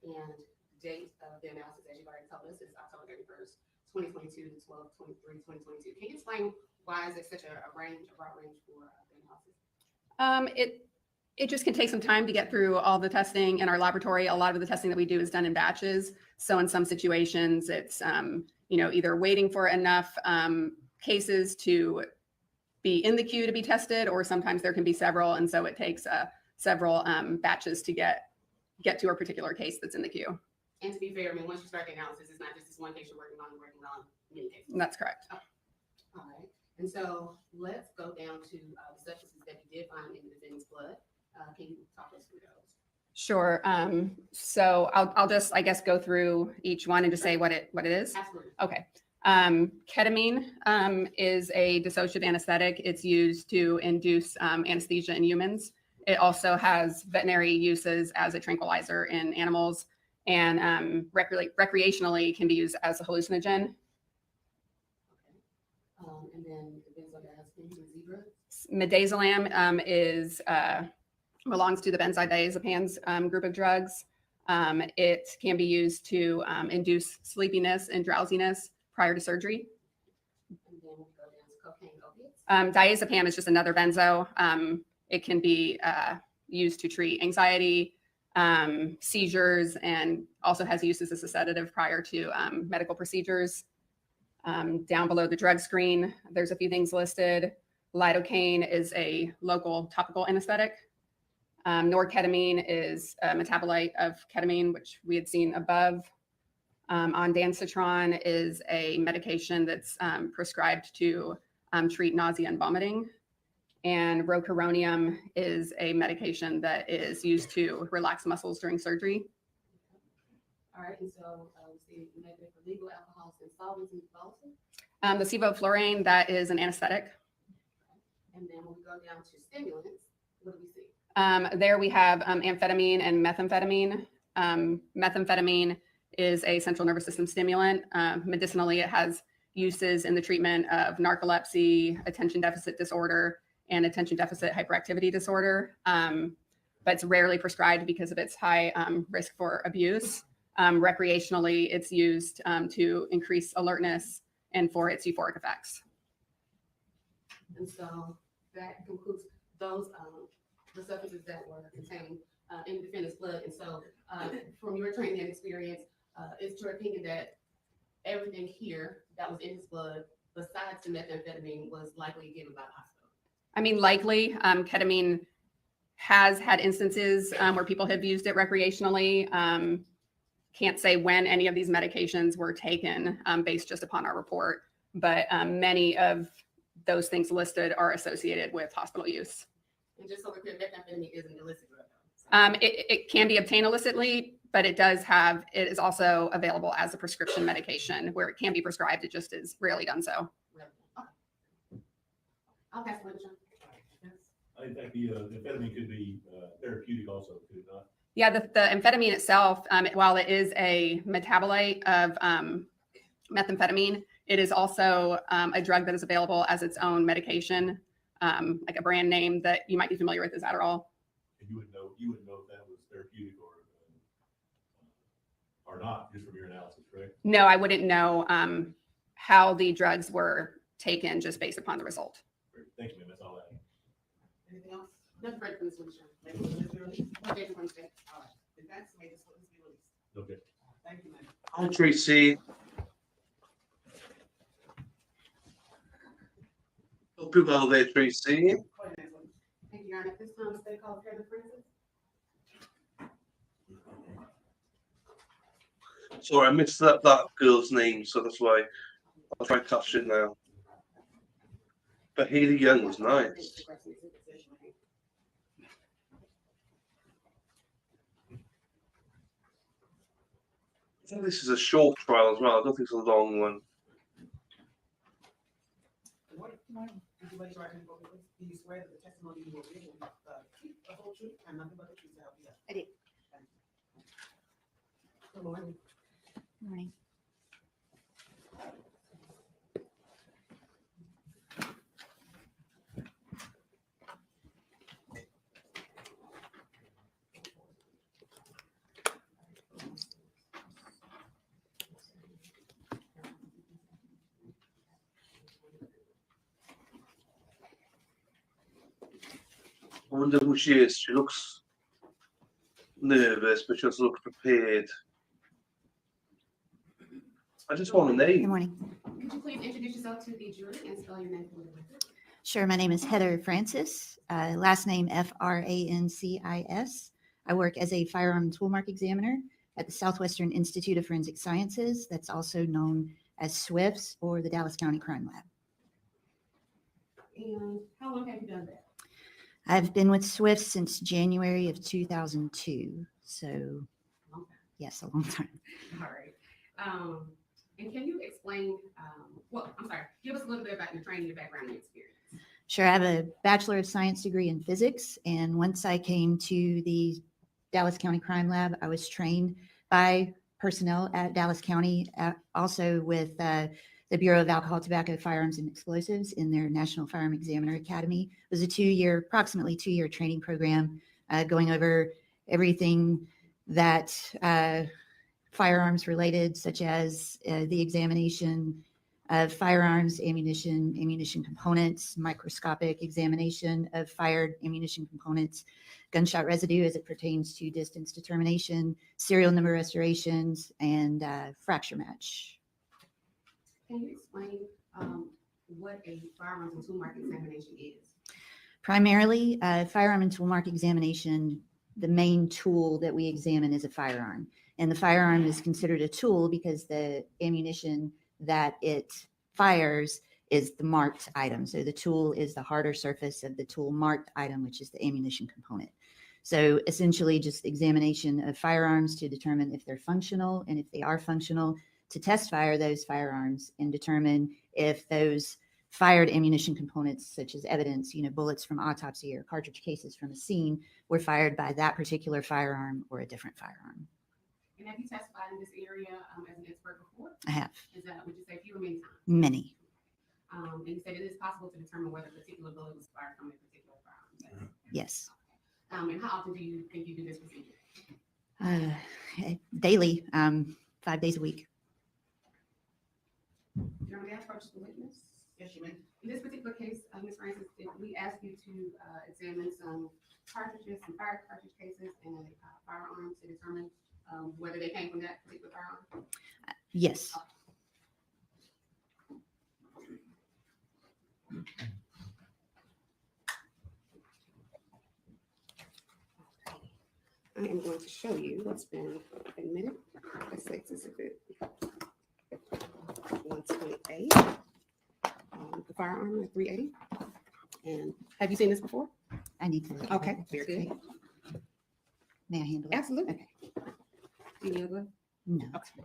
Speaker 7: And the date of the analysis, as you've already told us, is October 31st, 2022 to 12/23/2022. Can you explain why is it such a range, a broad range for the analysis?
Speaker 8: It just can take some time to get through all the testing in our laboratory. A lot of the testing that we do is done in batches. So in some situations, it's either waiting for enough cases to be in the queue to be tested, or sometimes there can be several, and so it takes several batches to get to a particular case that's in the queue.
Speaker 7: And to be fair, I mean, once you start the analysis, it's not just this one case you're working on many cases.
Speaker 8: That's correct.
Speaker 7: All right. And so let's go down to the substances that you did find in the defendant's blood. Can you talk us through those?
Speaker 8: Sure. So I'll just, I guess, go through each one and just say what it is.
Speaker 7: Absolutely.
Speaker 8: Okay. Ketamine is a dissociative anesthetic. It's used to induce anesthesia in humans. It also has veterinary uses as a tranquilizer in animals, and recreationally can be used as a hallucinogen.
Speaker 7: Okay. And then the benzodiazepines and zebra.
Speaker 8: Midazolam belongs to the benzodiazepines group of drugs. It can be used to induce sleepiness and drowsiness prior to surgery.
Speaker 7: And then we'll go down to cocaine opiates.
Speaker 8: Diazepam is just another benzo. It can be used to treat anxiety, seizures, and also has uses as a sedative prior to medical procedures. Down below the drug screen, there's a few things listed. Lidocaine is a local topical anesthetic. Norketamine is a metabolite of ketamine, which we had seen above. Ondansetron is a medication that's prescribed to treat nausea and vomiting. And rocuronium is a medication that is used to relax muscles during surgery.
Speaker 7: All right. And so we see negative for legal alcohols and solvents and bolus.
Speaker 8: The sevoflurane, that is an anesthetic.
Speaker 7: And then when we go down to stimulants, what do we see?
Speaker 8: There we have amphetamine and methamphetamine. Methamphetamine is a central nervous system stimulant. Medicinally, it has uses in the treatment of narcolepsy, attention deficit disorder, and attention deficit hyperactivity disorder. But it's rarely prescribed because of its high risk for abuse. Recreationally, it's used to increase alertness and for its euphoric effects.
Speaker 7: And so that concludes those the substances that were contained in the defendant's blood. And so from your training and experience, it's your opinion that everything here that was in his blood besides the methamphetamine was likely given by the hospital?
Speaker 8: I mean, likely, ketamine has had instances where people have used it recreationally. Can't say when any of these medications were taken based just upon our report, but many of those things listed are associated with hospital use.
Speaker 7: And just so we're clear, methamphetamine is an illicit drug, though. So-
Speaker 8: It can be obtained illicitly, but it is also available as a prescription medication where it can be prescribed. It just is rarely done so.
Speaker 7: Okay. I'll pass the John. Yes.
Speaker 5: I think the amphetamine could be therapeutic also, could it not?
Speaker 8: Yeah, the amphetamine itself, while it is a metabolite of methamphetamine, it is also a drug that is available as its own medication, like a brand name that you might be familiar with is Adderall.
Speaker 5: And you wouldn't know if that was therapeutic or not, just from your analysis, correct?
Speaker 8: No, I wouldn't know how the drugs were taken just based upon the result.
Speaker 5: Great. Thank you, ma'am. That's all I have.
Speaker 7: Anything else? Nothing further from this witness, John. Thank you. Mr. Release? Objection from the state. All right. Defense, may this witness be released?
Speaker 5: Okay.
Speaker 7: Thank you, ma'am.
Speaker 1: Hi, Tracy. Hope you're well there, Tracy.
Speaker 7: Go ahead, next witness. Thank you, Your Honor. At this time, the state call Heather Francis.
Speaker 1: Sorry, I missed that girl's name, so that's why I'll try and capture it now. But Haley Young was nice. I think this is a short trial as well. I don't think it's a long one.
Speaker 4: Would you raise your right hand for me, please? Do you swear that the testimony you will give will keep the whole truth and nothing but the truth to help you out?
Speaker 2: I do.
Speaker 4: Thank you. Good morning.
Speaker 2: Morning.
Speaker 1: I wonder who she is. She looks nervous, but she also looks prepared. I just want a
Speaker 9: Good
Speaker 1: name.
Speaker 9: morning.
Speaker 7: Could you please introduce yourself to the jury and spell your name for the record?
Speaker 9: Sure. My name is Heather Francis, last name Francis. I work as a firearm and tool mark examiner at the Southwestern Institute of Forensic Sciences. That's also known as SWIFS or the Dallas County Crime Lab.
Speaker 7: And how long have you done that?
Speaker 9: I've been with SWIFS since January of 2002. So
Speaker 7: Long time.
Speaker 9: yes, a long time.
Speaker 7: All right. And can you explain, give us a little bit about your training, your background, and experience.
Speaker 9: Sure. I have a Bachelor of Science degree in physics. And once I came to the Dallas County Crime Lab, I was trained by personnel at Dallas County, also with the Bureau of Alcohol, Tobacco, Firearms, and Explosives in their National Firearm Examiner Academy. It was a approximately two-year training program going over everything that firearms related, such as the examination of firearms, ammunition components, microscopic examination of fired ammunition components, gunshot residue as it pertains to distance determination, serial number restorations, and fracture match.
Speaker 7: Can you explain what a firearms and tool mark examination is?
Speaker 9: Primarily, firearm and tool mark examination, the main tool that we examine is a firearm. And the firearm is considered a tool because the ammunition that it fires is the marked item. So the tool is the harder surface of the tool marked item, which is the ammunition component. So essentially just examination of firearms to determine if they're functional, and if they are functional, to test fire those firearms and determine if those fired ammunition components, such as evidence, bullets from autopsy or cartridge cases from a scene, were fired by that particular firearm or a different firearm.
Speaker 7: And have you testified in this area as an expert before?
Speaker 9: I have
Speaker 7: Would you say few or many times?
Speaker 9: many.
Speaker 7: And you said it is possible to determine whether a particular bullet was fired from a particular firearm.
Speaker 9: Yes.
Speaker 7: And how often do you think you do this procedure?
Speaker 9: Daily, 5 days a week.
Speaker 7: Your Honor, may I approach the witness?
Speaker 4: Yes, you may.
Speaker 7: In this particular case, Ms. Francis, if we ask you to examine some cartridges, some fired cartridge cases, and a firearm to determine whether they came from that particular firearm?
Speaker 9: Yes.
Speaker 7: I am going to show you what's been admitted. Let's say exhibit 128, the firearm at 380. And have you seen this before?
Speaker 9: I need to look at
Speaker 7: Okay,
Speaker 9: it.
Speaker 7: very
Speaker 9: That's
Speaker 7: good.
Speaker 9: great. May I handle it?
Speaker 7: Absolutely.
Speaker 9: Okay.
Speaker 7: Any other?
Speaker 9: No.
Speaker 7: Okay.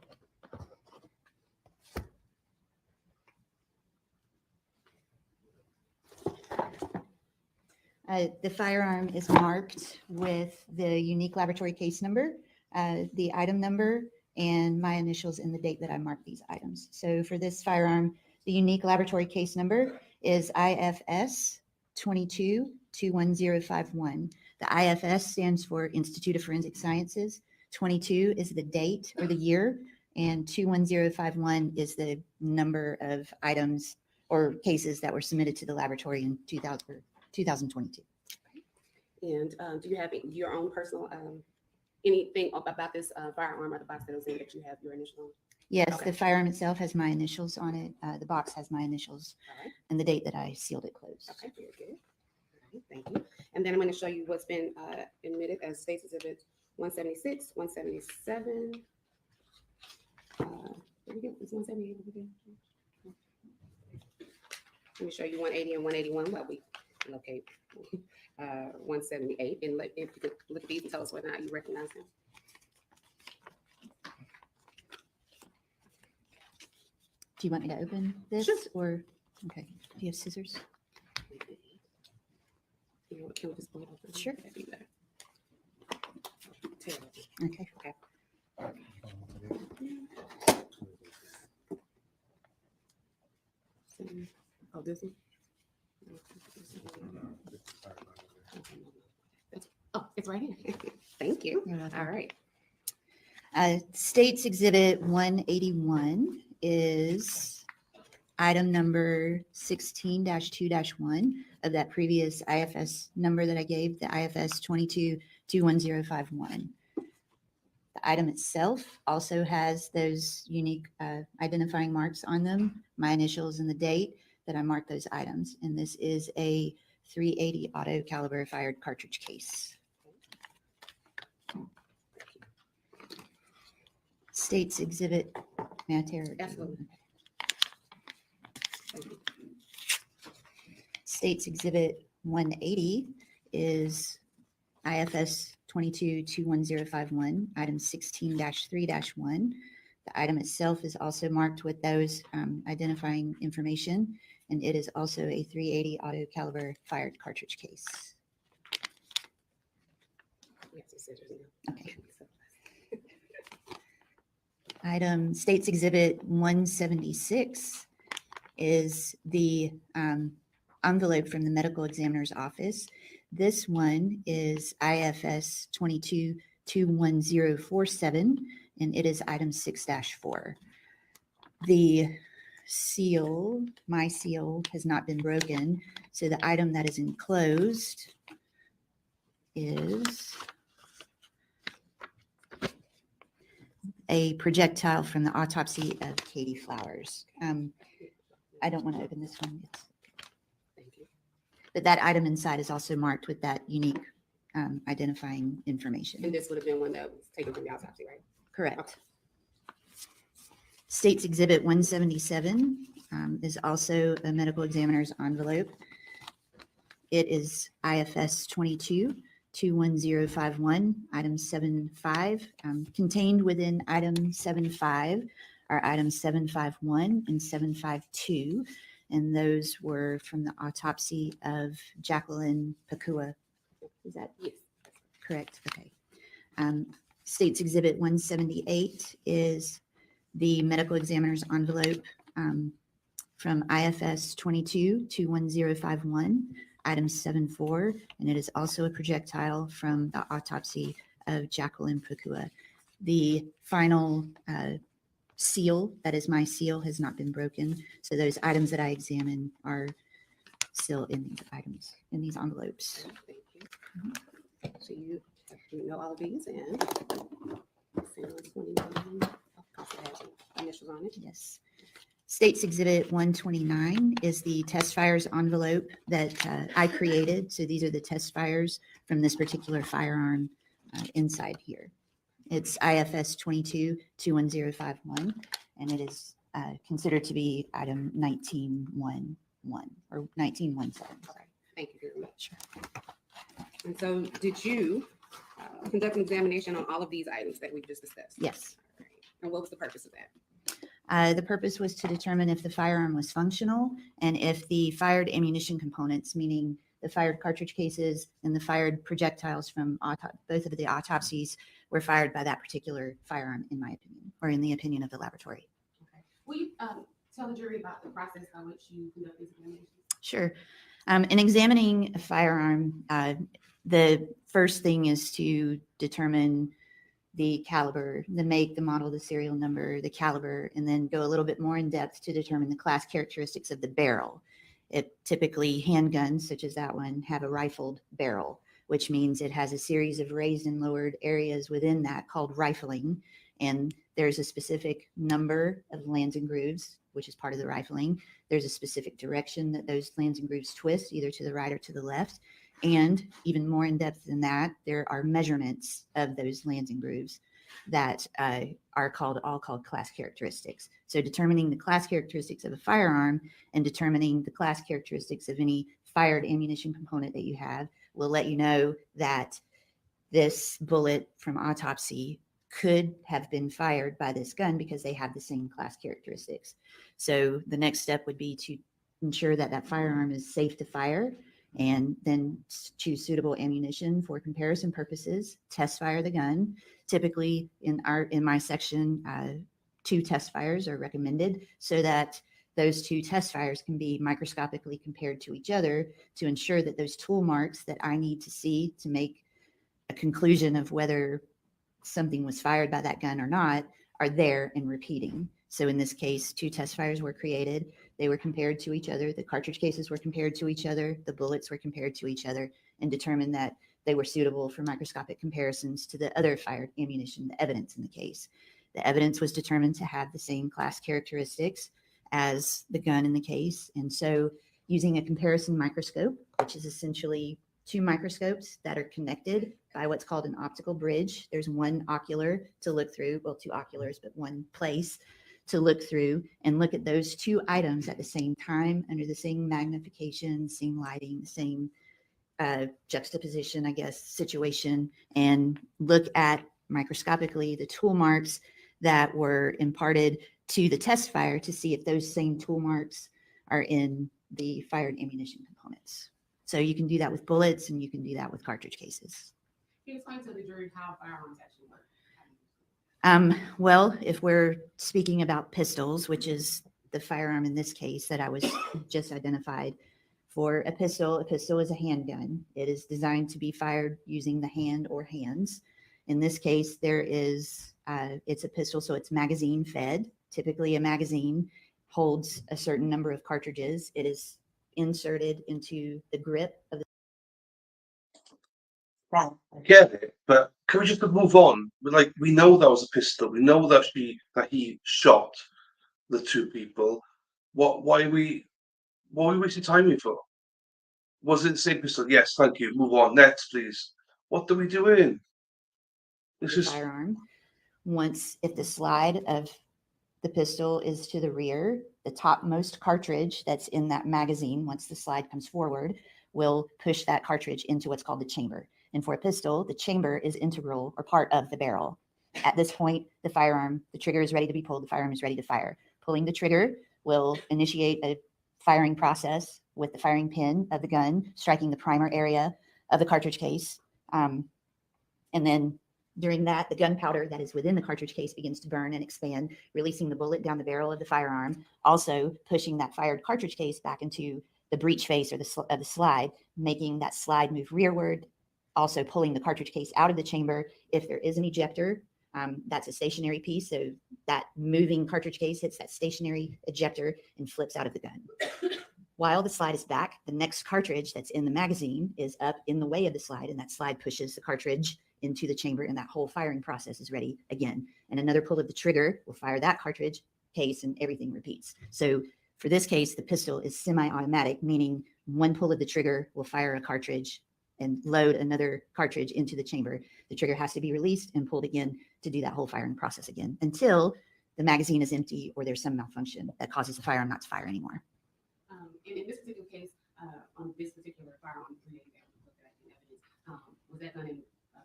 Speaker 9: The firearm is marked with the unique laboratory case number, the item number, and my initials and the date that I marked these items. So for this firearm, the unique laboratory case number is IFS 22-21051. The IFS stands for Institute of Forensic Sciences. 22 is the date or the year, and 21051 is the number of items or cases that were submitted to the laboratory in 2022.
Speaker 7: And do you have your own personal, anything about this firearm or the box that was in that you have your initial on?
Speaker 9: Yes,
Speaker 7: Okay.
Speaker 9: the firearm itself has my initials on it. The box has my initials
Speaker 7: All right.
Speaker 9: and the date that I sealed it closed.
Speaker 7: Okay, very good. All right, thank you. And then I'm going to show you what's been admitted as State's Exhibit 176, 177. Did we get, is 178 over there? Let me show you 180 and 181 while we locate 178. And if you could look at these and tell us whether or not you recognize them.
Speaker 9: Do you want me to open this
Speaker 7: Sure.
Speaker 9: or, okay, do you have scissors?
Speaker 7: You know what, can we just pull it open?
Speaker 9: Sure.
Speaker 7: That'd be better. Tear it open.
Speaker 9: Okay.
Speaker 7: Okay. Oh, this one? Oh, it's right here. Thank you.
Speaker 9: You're welcome.
Speaker 7: All right.
Speaker 9: States Exhibit 181 is item number 16-2-1 of that previous IFS number that I gave, the IFS 22-21051. The item itself also has those unique identifying marks on them, my initials and the date that I marked those items. And this is a 380 auto caliber fired cartridge case. States Exhibit, may I tear it?
Speaker 7: Absolutely.
Speaker 9: States Exhibit 180 is IFS 22-21051, item 16-3-1. The item itself is also marked with those identifying information, and it is also a 380 auto caliber fired cartridge case.
Speaker 7: We have some scissors now.
Speaker 9: Okay. Item States Exhibit 176 is the envelope from the medical examiner's office. This one is IFS 22-21047, and it is item 6-4. The seal, my seal, has not been broken, so the item that is enclosed is a projectile from the autopsy of Katie Flowers. I don't want to open this one.
Speaker 7: Thank you.
Speaker 9: But that item inside is also marked with that unique identifying
Speaker 7: And
Speaker 9: information.
Speaker 7: this would have been one that was taken from the autopsy, right?
Speaker 9: Correct. States Exhibit 177 is also a medical examiner's envelope. It is IFS 22-21051, item 75. Contained within item 75 are items 751 and 752. And those were from the autopsy of Jacqueline Pakua. Is that
Speaker 7: Yes.
Speaker 9: correct? Okay. States Exhibit 178 is the medical examiner's envelope from IFS 22-21051, item 74, and it is also a projectile from the autopsy of Jacqueline Pakua. The final seal, that is my seal, has not been broken. So those items that I examined are still in these items, in these envelopes.
Speaker 7: Thank you. So you know all of these and 29, also has initials on it.
Speaker 9: Yes. States Exhibit 129 is the test fires envelope that I created. So these are the test fires from this particular firearm inside here. It's IFS 22-21051, and it is considered to be item 1911 or 1917. Sorry.
Speaker 7: Thank you very much. And so did you conduct an examination on all of these items that we've just discussed?
Speaker 9: Yes.
Speaker 7: All right. And what was the purpose of that?
Speaker 9: The purpose was to determine if the firearm was functional and if the fired ammunition components, meaning the fired cartridge cases and the fired projectiles from both of the autopsies, were fired by that particular firearm, in my opinion, or in the opinion of the laboratory.
Speaker 7: Okay. Will you tell the jury about the process by which you conduct these examinations?
Speaker 9: Sure. In examining a firearm, the first thing is to determine the caliber, the make, the model, the serial number, the caliber, and then go a little bit more in depth to determine the class characteristics of the barrel. Typically handguns, such as that one, have a rifled barrel, which means it has a series of raised and lowered areas within that called rifling. And there's a specific number of lands and grooves, which is part of the rifling. There's a specific direction that those lands and grooves twist, either to the right or to the left. And even more in depth than that, there are measurements of those lands and grooves that are all called class characteristics. So determining the class characteristics of a firearm and determining the class characteristics of any fired ammunition component that you have will let you know that this bullet from autopsy could have been fired by this gun because they have the same class characteristics. So the next step would be to ensure that that firearm is safe to fire, and then choose suitable ammunition for comparison purposes, test fire the gun. Typically in my section, 2 test fires are recommended so that those 2 test fires can be microscopically compared to each other to ensure that those tool marks that I need to see to make a conclusion of whether something was fired by that gun or not are there and repeating. So in this case, 2 test fires were created. They were compared to each other. The cartridge cases were compared to each other. The bullets were compared to each other, and determined that they were suitable for microscopic comparisons to the other fired ammunition, the evidence in the case. The evidence was determined to have the same class characteristics as the gun in the case. And so using a comparison microscope, which is essentially 2 microscopes that are connected by what's called an optical bridge. There's one ocular to look through, well, 2 oculars, but one place to look through and look at those 2 items at the same time under the same magnification, same lighting, same juxtaposition, I guess, situation, and look at microscopically the tool marks that were imparted to the test fire to see if those same tool marks are in the fired ammunition components. So you can do that with bullets and you can do that with cartridge cases.
Speaker 7: Can you explain to the jury how firearms actually work?
Speaker 9: Well, if we're speaking about pistols, which is the firearm in this case that I was just identified, for a pistol is a handgun. It is designed to be fired using the hand or hands. In this case, it's a pistol, so it's magazine fed. Typically a magazine holds a certain number of cartridges. It is inserted into the grip of the
Speaker 1: I get it, but can we just move on? We know that was a pistol. We know that he shot the 2 people. Why are we wasting time here for? Was it the same pistol? Yes, thank you. Move on. Next, please. What are we doing? This is
Speaker 9: firearm. If the slide of the pistol is to the rear, the topmost cartridge that's in that magazine, once the slide comes forward, will push that cartridge into what's called the chamber. And for a pistol, the chamber is integral or part of the barrel. At this point, the trigger is ready to be pulled, the firearm is ready to fire. Pulling the trigger will initiate a firing process with the firing pin of the gun striking the primer area of the cartridge case. And then during that, the gunpowder that is within the cartridge case begins to burn and expand, releasing the bullet down the barrel of the firearm, also pushing that fired cartridge case back into the breech face or of the slide, making that slide move rearward, also pulling the cartridge case out of the chamber. If there is an ejector, that's a stationary piece, so that moving cartridge case hits that stationary ejector and flips out of the gun. While the slide is back, the next cartridge that's in the magazine is up in the way of the slide, and that slide pushes the cartridge into the chamber, and that whole firing process is ready again. And another pull of the trigger will fire that cartridge case and everything repeats. So for this case, the pistol is semi-automatic, meaning one pull of the trigger will fire a cartridge and load another cartridge into the chamber. The trigger has to be released and pulled again to do that whole firing process again until the magazine is empty or there's some malfunction that causes the firearm not to fire anymore.
Speaker 7: And in this particular case, on this particular firearm, 380 that we looked at in evidence, was that done in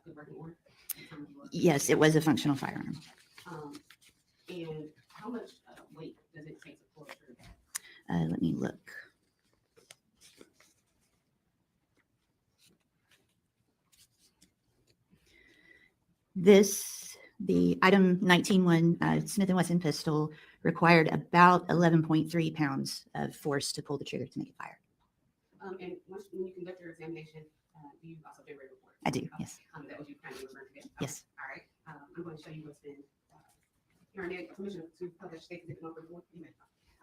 Speaker 7: good working order?
Speaker 9: Yes, it was a functional firearm.
Speaker 7: And how much weight does it take to pull the trigger?
Speaker 9: Let me look. The item 19-1 Smith & Wesson pistol required about 11.3 pounds of force to pull the trigger to make it fire.
Speaker 7: And when you conduct your examination, do you also generate a report?
Speaker 9: I do, yes.
Speaker 7: That was you kind of referred to.
Speaker 9: Yes.
Speaker 7: All right. I'm going to show you what's been, permission to publish State Exhibit 144.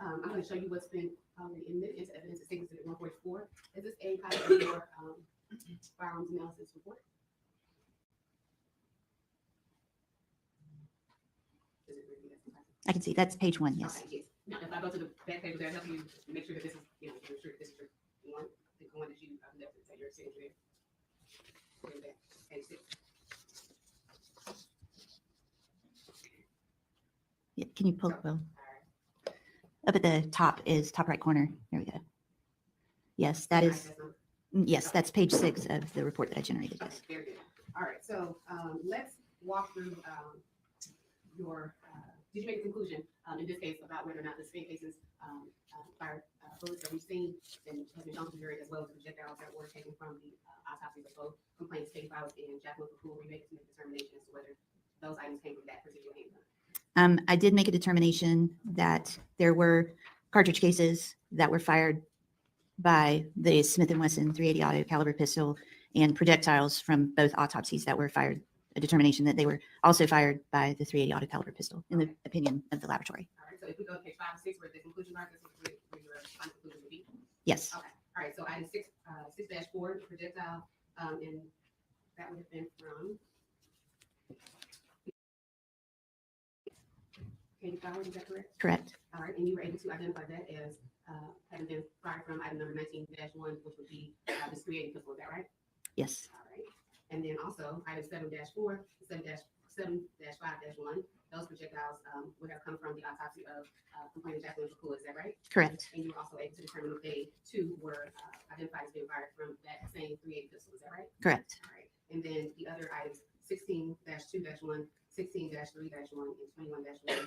Speaker 7: I'm going to show you what's been admitted into evidence of State Exhibit 144. Is this a copy of your firearms analysis report? Is it really that type?
Speaker 9: I can see that's page 1, yes.
Speaker 7: Okay, yes. Now, if I go to the back page, that'll help you make sure that this is, make sure that this is the one that you left at your signature. Page 6.
Speaker 9: Yeah, can you pull, well,
Speaker 7: All right.
Speaker 9: up at the top is top right corner. There we go. Yes, that is, yes, that's page 6 of the report that I generated.
Speaker 7: Okay,
Speaker 9: Yes.
Speaker 7: very good. All right, so let's walk through your, did you make a conclusion in this case about whether or not the state cases fired bullets that we've seen and has been shown to the jury, as well as projectiles that were taken from the autopsies of both complaints taken by and Jacqueline Kakul, we make a determination as to whether those items came from that particular handgun?
Speaker 9: I did make a determination that there were cartridge cases that were fired by the Smith & Wesson 380 auto caliber pistol and projectiles from both autopsies that were fired, a determination that they were also fired by the 380 auto caliber pistol in the opinion of the laboratory.
Speaker 7: All right, so if we go to page 5 and 6, where the conclusion are, this is where your final conclusion would be.
Speaker 9: Yes,
Speaker 7: Okay, all right, so item 6-4, projectile, and that would have been from Katie Flowers, is that correct?
Speaker 9: correct.
Speaker 7: All right, and you were able to identify that as having been fired from item number 19-1, which would be this 380 pistol, is that right?
Speaker 9: Yes,
Speaker 7: All right, and then also item 7-4, 7-5-1, those projectiles would have come from the autopsy of complainant Jacqueline Kakul, is that right?
Speaker 9: correct.
Speaker 7: And you were also able to determine if they too were identified as being fired from that same 380 pistol, is that right?
Speaker 9: Correct.
Speaker 7: All right, and then the other items, 16-2-1, 16-3-1, and 21-1-1.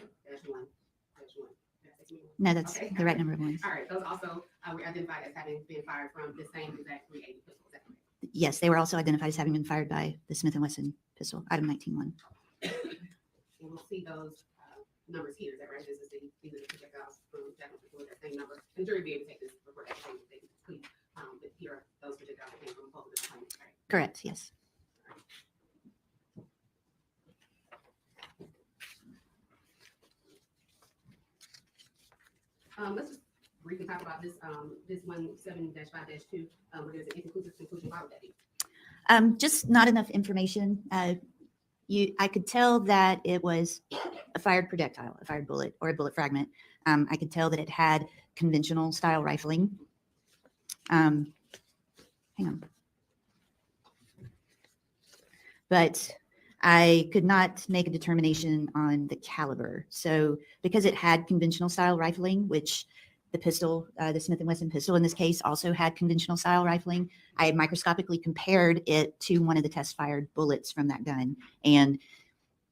Speaker 9: No, that's
Speaker 7: Okay.
Speaker 9: the right number of ones.
Speaker 7: All right, those also were identified as having been fired from the same exact 380 pistol, is that correct?
Speaker 9: Yes, they were also identified as having been fired by the Smith & Wesson pistol, item 19-1.
Speaker 7: And we'll see those numbers here, is that right? These are the projectiles from Jacqueline Kakul, that same number. And the jury will be able to take this report as they complete, but here are those projectiles that came from both of the complainants, right?
Speaker 9: Correct, yes.
Speaker 7: Let's just briefly talk about this, this 17-5-2, where there's an inconclusive conclusion. Why would that be?
Speaker 9: Just not enough information. I could tell that it was a fired projectile, a fired bullet, or a bullet fragment. I could tell that it had conventional style rifling. Hang on. But I could not make a determination on the caliber. So because it had conventional style rifling, which the pistol, the Smith & Wesson pistol in this case also had conventional style rifling, I microscopically compared it to one of the test fired bullets from that gun. And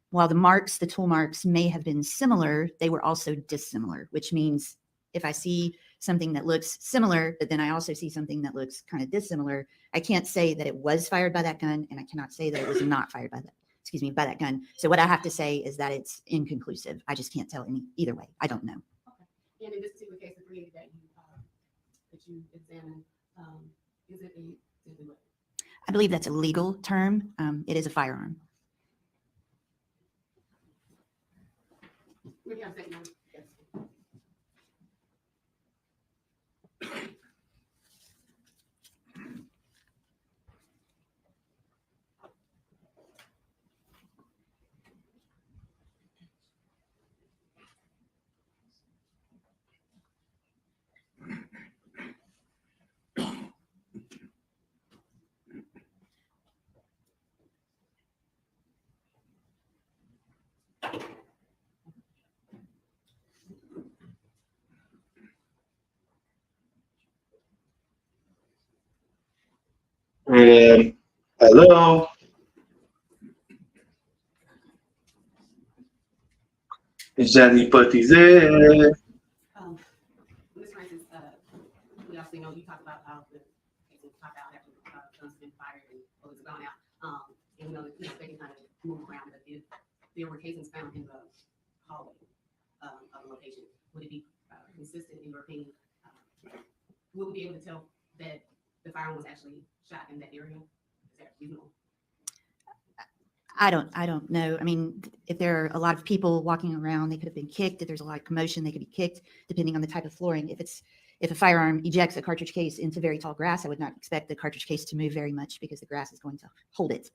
Speaker 9: while the marks, the tool marks may have been similar, they were also dissimilar, which means if I see something that looks similar, but then I also see something that looks kind of dissimilar, I can't say that it was fired by that gun, and I cannot say that it was not fired by that, by that gun. So what I have to say is that it's inconclusive. I just can't tell either way. I don't know.
Speaker 7: Okay. And in this particular case, the 380 that you examined, is it a deadly weapon?
Speaker 9: I believe that's a legal term. It is a firearm.
Speaker 7: We have a second one. Yes.
Speaker 1: Hello. Is anybody there?
Speaker 7: Ms. Francis, we also know you talked about how the cases pop out after guns been fired and bullets gone out. And we know that they can kind of move around, but if there were cases found in the hallway of the location, would it be consistent in your opinion? Will we be able to tell that the firearm was actually shot in that area? Is that reasonable?
Speaker 9: I don't know. I mean, if there are a lot of people walking around, they could have been kicked. If there's a lot of commotion, they could be kicked, depending on the type of flooring. If a firearm ejects a cartridge case into very tall grass, I would not expect the cartridge case to move very much because the grass is going to hold it.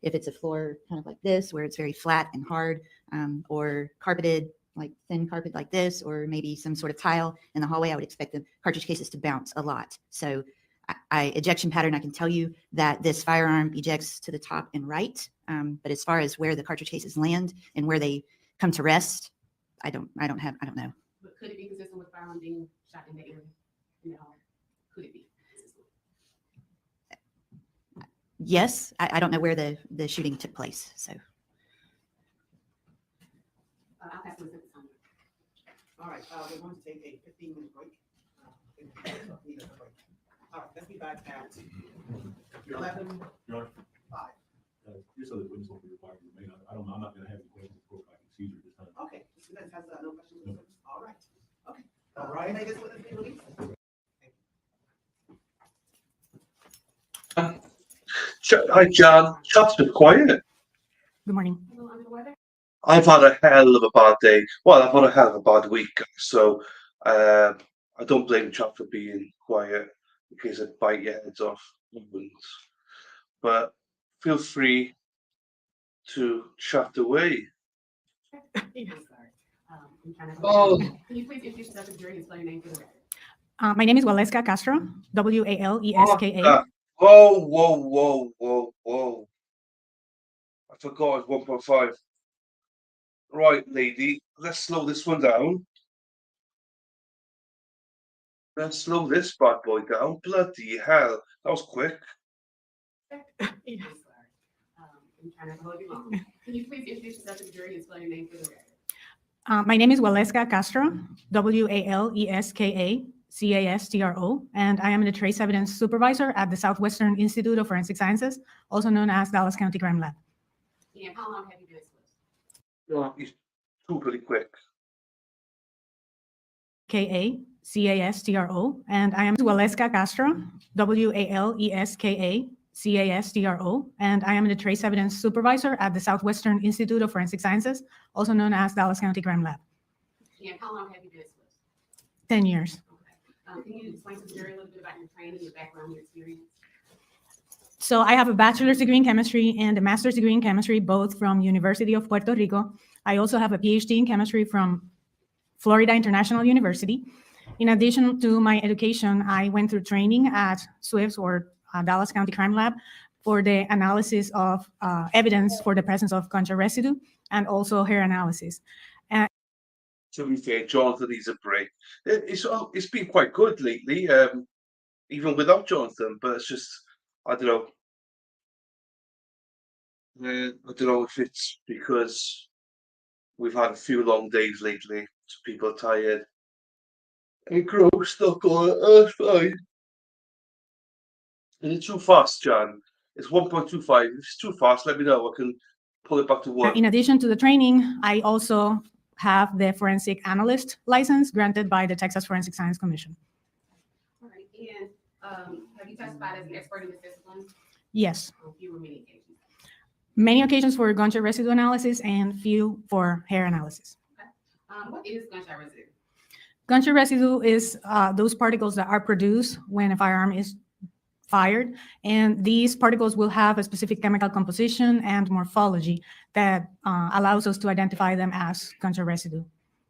Speaker 9: If it's a floor kind of like this, where it's very flat and hard, or carpeted, like thin carpet like this, or maybe some sort of tile in the hallway, I would expect the cartridge cases to bounce a lot. So ejection pattern, I can tell you that this firearm ejects to the top and right. But as far as where the cartridge cases land and where they come to rest, I don't know.
Speaker 7: But could it be consistent with firearm being shot in the area? In the home? Could it be consistent?
Speaker 9: Yes, I don't know where the shooting took place. So
Speaker 7: I'll pass this at the time.
Speaker 4: All right, we're going to take a 15-minute break. Need a break. All right, let's be back at 11:05.
Speaker 5: Your Honor, just so the witness will be required to remain, I'm not going to have any questions for like seizure this time.
Speaker 4: Okay, this has no questions.
Speaker 5: No.
Speaker 4: All right, okay. All right, may this witness be released?
Speaker 1: Hi, John. Chat's been quiet.
Speaker 2: Good morning.
Speaker 7: Hello, under the weather?
Speaker 1: I've had a hell of a bad day. Well, I've had a hell of a bad week. So I don't blame chat for being quiet in case I bite your heads off. But feel free to chat away.
Speaker 7: I'm sorry. I'm trying to.
Speaker 1: Oh.
Speaker 7: Can you please introduce yourself to the jury and spell your name for the record?
Speaker 2: My name is Waleska Castro, Waleska.
Speaker 1: Whoa. I forgot it's 1.5. Right, lady, let's slow this one down. Let's slow this bad boy down. Bloody hell, that was quick.
Speaker 7: I'm sorry. I'm trying to hold you long. Can you please introduce yourself to the jury and spell your name for the record?
Speaker 2: My name is Waleska Castro, Waleska Castro, and I am the Trace Evidence Supervisor at the Southwestern Institute of Forensic Sciences, also known as Dallas County Crime Lab.
Speaker 7: And how long have you been exposed?
Speaker 1: He's too bloody quick.
Speaker 2: Castro, and I am Waleska Castro, Waleska Castro, and I am the Trace Evidence Supervisor at the Southwestern Institute of Forensic Sciences, also known as Dallas County Crime Lab.
Speaker 7: And how long have you been exposed?
Speaker 2: 10 years.
Speaker 7: Okay. Can you explain to the jury a little bit about your training, your background, your experience?
Speaker 2: So I have a bachelor's degree in chemistry and a master's degree in chemistry, both from University of Puerto Rico. I also have a PhD in chemistry from Florida International University. In addition to my education, I went through training at SWIFT, or Dallas County Crime Lab, for the analysis of evidence for the presence of gunshot residue and also hair analysis.
Speaker 1: To be fair, Jonathan needs a break. It's been quite good lately, even without Jonathan, but it's just, I don't know. I don't know if it's because we've had a few long days lately, so people are tired. And Crow stuck on it, that's fine. Is it too fast, Jan? It's 1.25. If it's too fast, let me know. I can pull it back to 1.
Speaker 2: In addition to the training, I also have the forensic analyst license granted by the Texas Forensic Science Commission.
Speaker 7: All right. And have you testified as an expert in this discipline?
Speaker 2: Yes,
Speaker 7: On few or many occasions?
Speaker 2: many occasions for gunshot residue analysis and few for hair analysis.
Speaker 7: What is gunshot residue?
Speaker 2: Gunshot residue is those particles that are produced when a firearm is fired, and these particles will have a specific chemical composition and morphology that allows us to identify them as gunshot residue.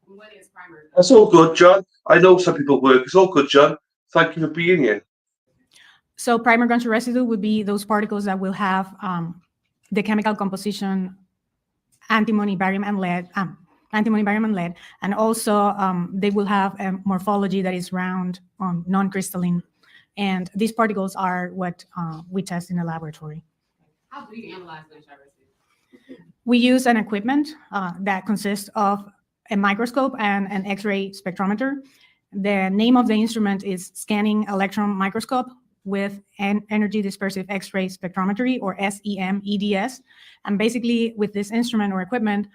Speaker 7: What is primary?
Speaker 1: That's all good, John. I know some people work. It's all good, John. Thank you for being here.
Speaker 2: So primer gunshot residue would be those particles that will have the chemical composition antimony, barium, and lead, and also they will have a morphology that is round, non-crystalline,
Speaker 10: And these particles are what we test in the laboratory.
Speaker 7: How do you analyze gunshot residue?
Speaker 10: We use an equipment that consists of a microscope and an X-ray spectrometer. The name of the instrument is scanning electron microscope with an energy dispersive X-ray spectrometry, or SEM-EDS. And basically with this instrument or equipment,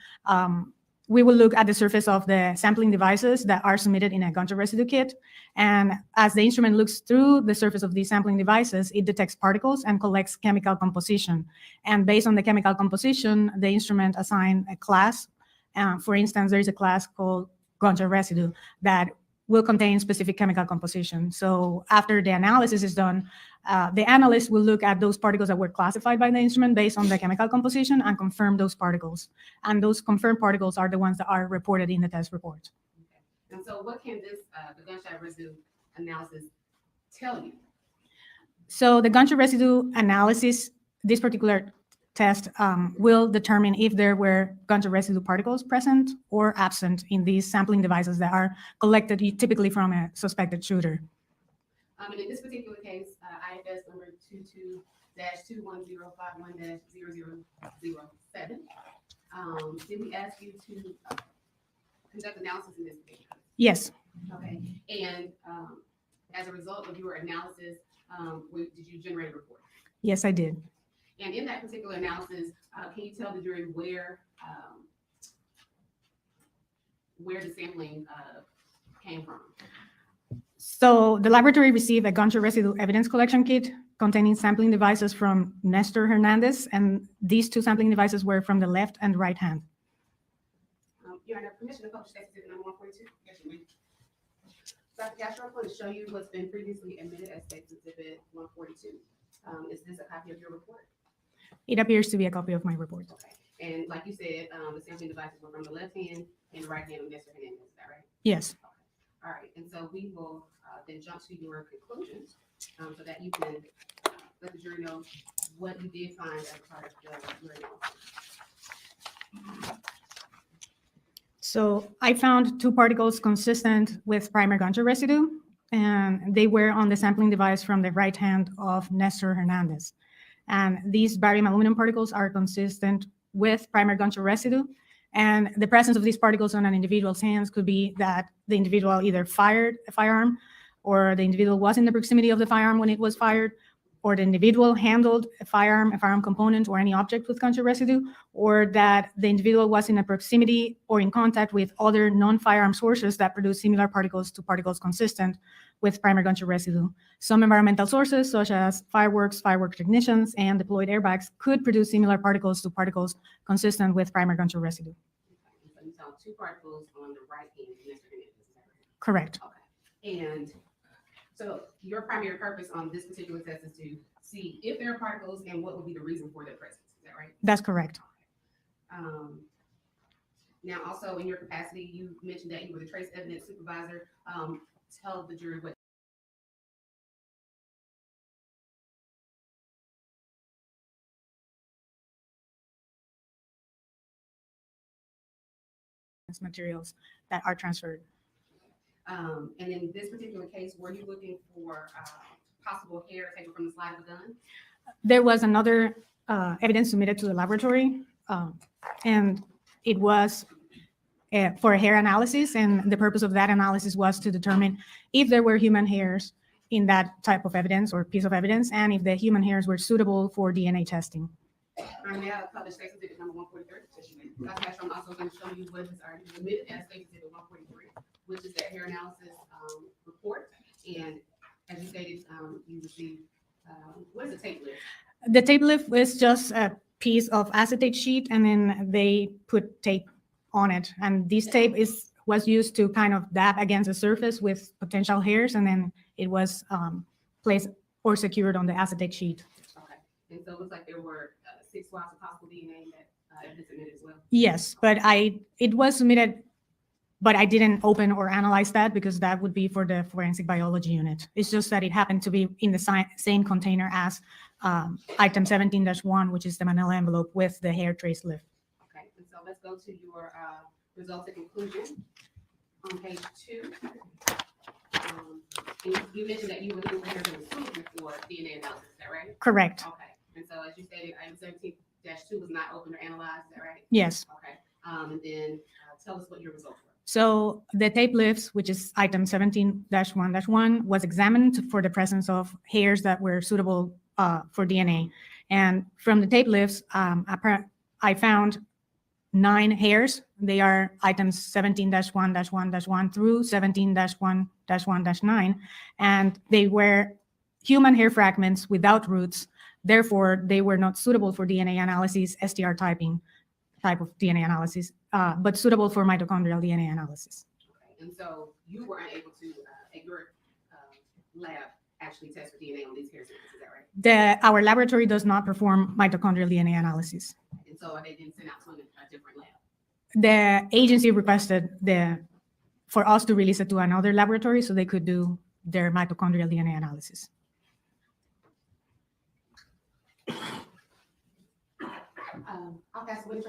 Speaker 10: we will look at the surface of the sampling devices that are submitted in a gunshot residue kit. And as the instrument looks through the surface of these sampling devices, it detects particles and collects chemical composition. And based on the chemical composition, the instrument assigns a class. For instance, there is a class called gunshot residue that will contain specific chemical composition. So after the analysis is done, the analyst will look at those particles that were classified by the instrument based on the chemical composition and confirm those particles. And those confirmed particles are the ones that are reported in the test report.
Speaker 7: Okay. And so what can this, the gunshot residue analysis tell you?
Speaker 10: So the gunshot residue analysis, this particular test will determine if there were gunshot residue particles present or absent in these sampling devices that are collected typically from a suspected shooter.
Speaker 7: And in this particular case, IFS number 22-21051-0007, did we ask you to conduct analysis in this case?
Speaker 10: Yes.
Speaker 7: Okay. And as a result of your analysis, did you generate a report?
Speaker 10: Yes, I did.
Speaker 7: And in that particular analysis, can you tell the jury where the sampling came from?
Speaker 10: So the laboratory received a gunshot residue evidence collection kit containing sampling devices from Nestor Hernandez, and these two sampling devices were from the left and right hand.
Speaker 7: You have permission to publish exhibit number 142? Yes, you may. Dr. Castro, I'm going to show you what's been previously admitted as exhibit 142. Is this a copy of your report?
Speaker 10: It appears to be a copy of my report.
Speaker 7: Okay. And like you said, the sampling devices were from the left hand and the right hand of Nestor Hernandez. Is that right?
Speaker 10: Yes.
Speaker 7: Okay. All right. And so we will then jump to your conclusions so that you can let the jury know what you did find as part of your analysis.
Speaker 10: So I found two particles consistent with primer gunshot residue, and they were on the sampling device from the right hand of Nestor Hernandez. And these barium aluminum particles are consistent with primer gunshot residue. And the presence of these particles on an individual's hands could be that the individual either fired a firearm, or the individual was in the proximity of the firearm when it was fired, or the individual handled a firearm component, or any object with gunshot residue, or that the individual was in a proximity or in contact with other non-firearm sources that produce similar particles to particles consistent with primer gunshot residue. Some environmental sources, such as fireworks technicians, and deployed airbags, could produce similar particles to particles consistent with primer gunshot residue.
Speaker 7: Okay. So you saw two particles on the right hand of Nestor Hernandez. Is that right?
Speaker 10: Correct.
Speaker 7: Okay. And so your primary purpose on this particular test is to see if there are particles and what would be the reason for their presence. Is that right?
Speaker 10: That's correct.
Speaker 7: Now, also in your capacity, you mentioned that you were the trace evidence supervisor. Tell the jury what.
Speaker 10: Materials that are transferred.
Speaker 7: And in this particular case, were you looking for possible hair taken from the slide of the gun?
Speaker 10: There was another evidence submitted to the laboratory, and it was for a hair analysis. And the purpose of that analysis was to determine if there were human hairs in that type of evidence or piece of evidence, and if the human hairs were suitable for DNA testing.
Speaker 7: May I publish State Exhibit number 143? Dr. Castro, I'm also going to show you what is already submitted as State Exhibit 143, which is that hair analysis report. And as you stated, you received, what is the tape lift?
Speaker 10: The tape lift is just a piece of acetate sheet, and then they put tape on it. And this tape was used to kind of dab against the surface with potential hairs, and then it was placed or secured on the acetate sheet.
Speaker 7: Okay. And so it looks like there were 6 swabs of possible DNA that have been submitted as well.
Speaker 10: Yes, but it was submitted, but I didn't open or analyze that because that would be for the forensic biology unit. It's just that it happened to be in the same container as item 17-1, which is the manila envelope with the hair trace lift.
Speaker 7: Okay, and so let's go to your results and conclusion on page 2. And you mentioned that you were looking for hairs that were suitable for DNA analysis, is that right?
Speaker 10: Correct.
Speaker 7: Okay, and so as you stated, item 17-2 was not opened or analyzed, is that right?
Speaker 10: Yes.
Speaker 7: Okay, and then tell us what your results were.
Speaker 10: So the tape lifts, which is item 17-1-1, was examined for the presence of hairs that were suitable for DNA. And from the tape lifts, I found 9 hairs. They are items 17-1-1-1 through 17-1-1-9. And they were human hair fragments without roots. Therefore, they were not suitable for DNA analysis, STR type of DNA analysis, but suitable for mitochondrial DNA analysis.
Speaker 7: Okay, and so you were unable to, at your lab, actually test for DNA on these hair samples, is that right?
Speaker 10: Our laboratory does not perform mitochondrial DNA analysis.
Speaker 7: And so they didn't send out to a different lab?
Speaker 10: The agency requested for us to release it to another laboratory so they could do their mitochondrial DNA analysis.
Speaker 7: I'll pass the witness.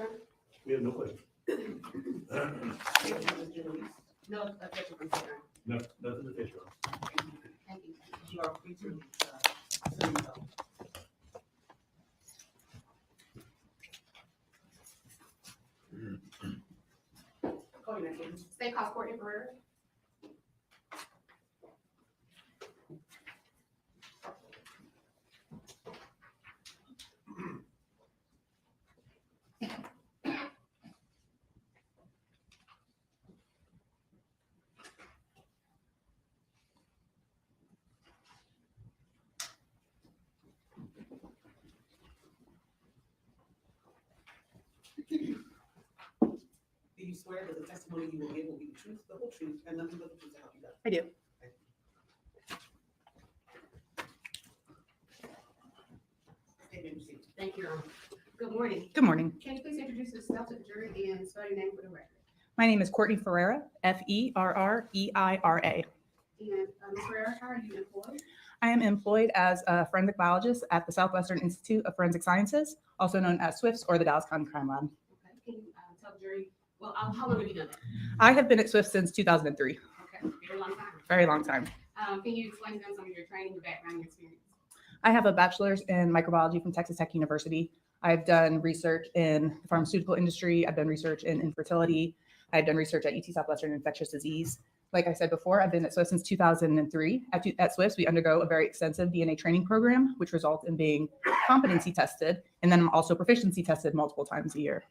Speaker 5: We have no questions.
Speaker 7: No objection from Mr. Brown.
Speaker 5: No, nothing official.
Speaker 7: Thank you.
Speaker 4: You are free to, send it out.
Speaker 7: Go ahead, Mr. State Cost Court Emperor.
Speaker 4: Do you swear that the testimony you will give will be the truth, the whole truth, and nothing but the truth to help you God?
Speaker 8: I do.
Speaker 4: Okay, ma'am, proceed.
Speaker 7: Thank you, Your Honor. Good morning.
Speaker 11: Good morning.
Speaker 7: Can you please introduce yourself to the jury and spell your name for the record?
Speaker 11: My name is Courtney Ferreira, Ferreira.
Speaker 7: And Ms. Ferrer, how are you employed?
Speaker 11: I am employed as a forensic biologist at the Southwestern Institute of Forensic Sciences, also known as SWIFS or the Dallas County Crime Lab.
Speaker 7: Okay, can you tell the jury, well, how long have you done that?
Speaker 11: I have been at SWIFS since 2003,
Speaker 7: Okay, very long time.
Speaker 11: very long time.
Speaker 7: Can you explain to them some of your training, your background, your experience?
Speaker 11: I have a bachelor's in microbiology from Texas Tech University. I've done research in the pharmaceutical industry. I've done research in infertility. I've done research at UT Southwestern Infectious Disease. Like I said before, I've been at SWIFS since 2003. At SWIFS, we undergo a very extensive DNA training program, which results in being competency tested. And then I'm also proficiency tested multiple times a year.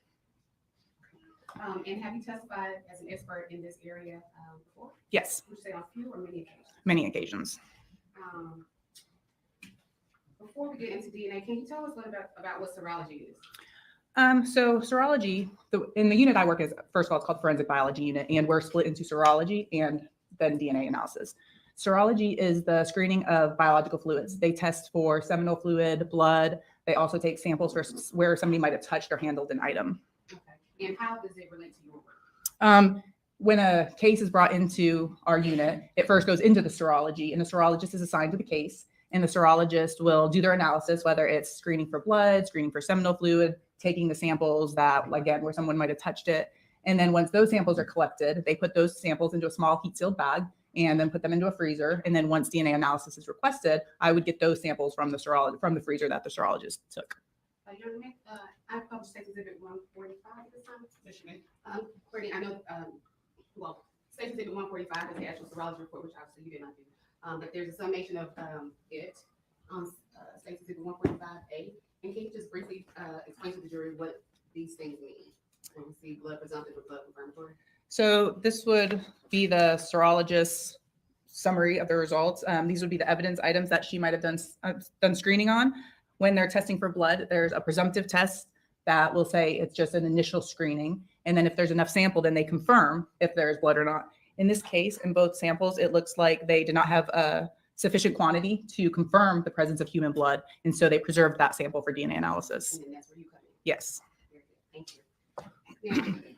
Speaker 7: And have you testified as an expert in this area before?
Speaker 11: Yes,
Speaker 7: Would you say on a few or many occasions?
Speaker 11: many occasions.
Speaker 7: Before we get into DNA, can you tell us a little bit about what serology is?
Speaker 11: So serology, in the unit I work as, first of all, it's called Forensic Biology Unit, and we're split into serology and then DNA analysis. Serology is the screening of biological fluids. They test for seminal fluid, blood. They also take samples for where somebody might have touched or handled an item.
Speaker 7: Okay, and how does it relate to your work?
Speaker 11: When a case is brought into our unit, it first goes into the serology, and the serologist is assigned to the case, and the serologist will do their analysis, whether it's screening for blood, screening for seminal fluid, taking the samples that, again, where someone might have touched it. And then once those samples are collected, they put those samples into a small heat sealed bag and then put them into a freezer. And then once DNA analysis is requested, I would get those samples from the freezer that the serologist took.
Speaker 7: I published State Exhibit 145 this time. Courtney, I know, well, State Exhibit 145 is the actual serology report, which obviously you did not do. But there's a summation of it on State Exhibit 145A. And can you just briefly explain to the jury what these things mean? When we see blood presumptive or blood confirmatory.
Speaker 11: So this would be the serologist's summary of the results. These would be the evidence items that she might have done screening on. When they're testing for blood, there's a presumptive test that will say it's just an initial screening. And then if there's enough sample, then they confirm if there's blood or not. In this case, in both samples, it looks like they did not have a sufficient quantity to confirm the presence of human blood. And so they preserved that sample for DNA analysis.
Speaker 7: And then that's where you come in.
Speaker 11: Yes.
Speaker 7: Very good. Thank you.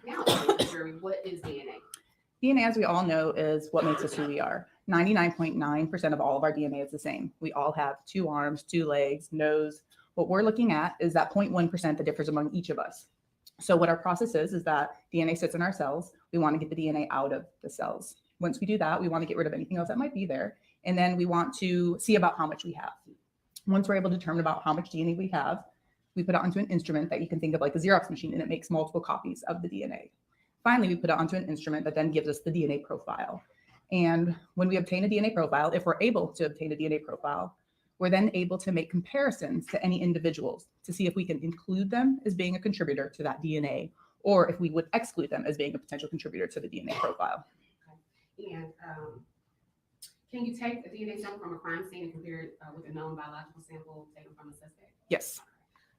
Speaker 7: Now, jury, what is DNA?
Speaker 11: DNA, as we all know, is what makes us who we are. 99.9% of all of our DNA is the same. We all have 2 arms, 2 legs, nose. What we're looking at is that 0.1% that differs among each of us. So what our process is that DNA sits in our cells. We want to get the DNA out of the cells. Once we do that, we want to get rid of anything else that might be there. And then we want to see about how much we have. Once we're able to determine about how much DNA we have, we put it onto an instrument that you can think of like a Xerox machine, and it makes multiple copies of the DNA. Finally, we put it onto an instrument that then gives us the DNA profile. And when we obtain a DNA profile, if we're able to obtain a DNA profile, we're then able to make comparisons to any individuals to see if we can include them as being a contributor to that DNA, or if we would exclude them as being a potential contributor to the DNA profile.
Speaker 7: And can you take a DNA sample from a crime scene and compare it with a known biological sample taken from a suspect?
Speaker 11: Yes.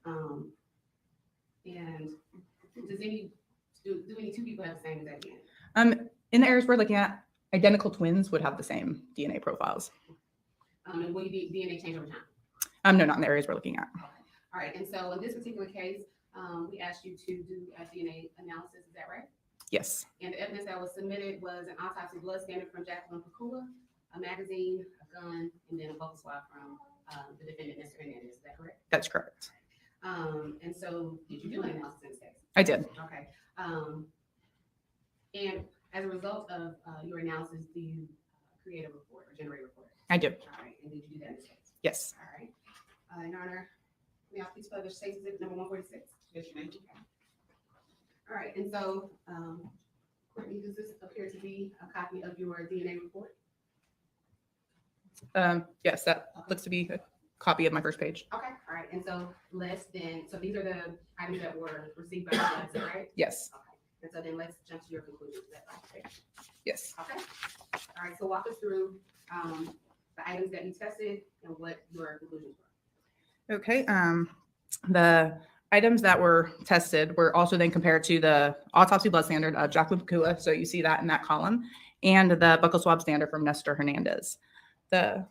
Speaker 7: And do any two people have the same exact DNA?
Speaker 11: In the areas we're looking at, identical twins would have the same DNA profiles.
Speaker 7: And will you be DNA change over time?
Speaker 11: No, not in the areas we're looking at.
Speaker 7: All right, and so in this particular case, we asked you to do a DNA analysis, is that right?
Speaker 11: Yes.
Speaker 7: And the evidence that was submitted was an autopsy blood standard from Jacqueline Pakula, a magazine, a gun, and then a buccal swab from the defendant, Nestor Hernandez, is that correct?
Speaker 11: That's correct.
Speaker 7: And so did you do an analysis in this case?
Speaker 11: I did.
Speaker 7: Okay. And as a result of your analysis, do you create a report or generate a report?
Speaker 11: I do.
Speaker 7: All right, and did you do that in this case?
Speaker 11: Yes.
Speaker 7: All right. Your Honor, may I please publish State Exhibit number 146? Yes, you may. All right, and so, Courtney, does this appear to be a copy of your DNA report?
Speaker 11: Yes, that looks to be a copy of my first page.
Speaker 7: Okay, all right, and so so these are the items that were received by the labs, right?
Speaker 11: Yes.
Speaker 7: Okay, and so then let's jump to your conclusions. Is that right?
Speaker 11: Yes.
Speaker 7: Okay, all right, so walk us through the items that you tested and what your conclusions were.
Speaker 11: Okay. The items that were tested were also then compared to the autopsy blood standard of Jacqueline Pakula. So you see that in that column, and the buccal swab standard from Nestor Hernandez. The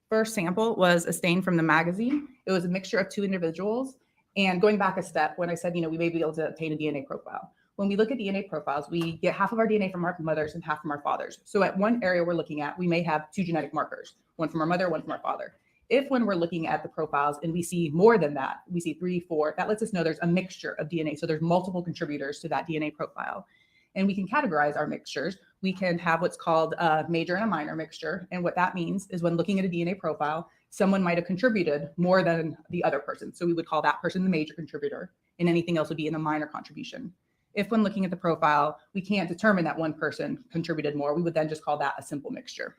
Speaker 11: first sample was a stain from the magazine. It was a mixture of two individuals. And going back a step, when I said, we may be able to obtain a DNA profile. When we look at DNA profiles, we get half of our DNA from our mothers and half from our fathers. So at one area we're looking at, we may have two genetic markers, one from our mother, one from our father. If when we're looking at the profiles and we see more than that, we see 3, 4, that lets us know there's a mixture of DNA. So there's multiple contributors to that DNA profile. And we can categorize our mixtures. We can have what's called a major and a minor mixture. And what that means is when looking at a DNA profile, someone might have contributed more than the other person. So we would call that person the major contributor, and anything else would be in a minor contribution. If when looking at the profile, we can't determine that one person contributed more, we would then just call that a simple mixture.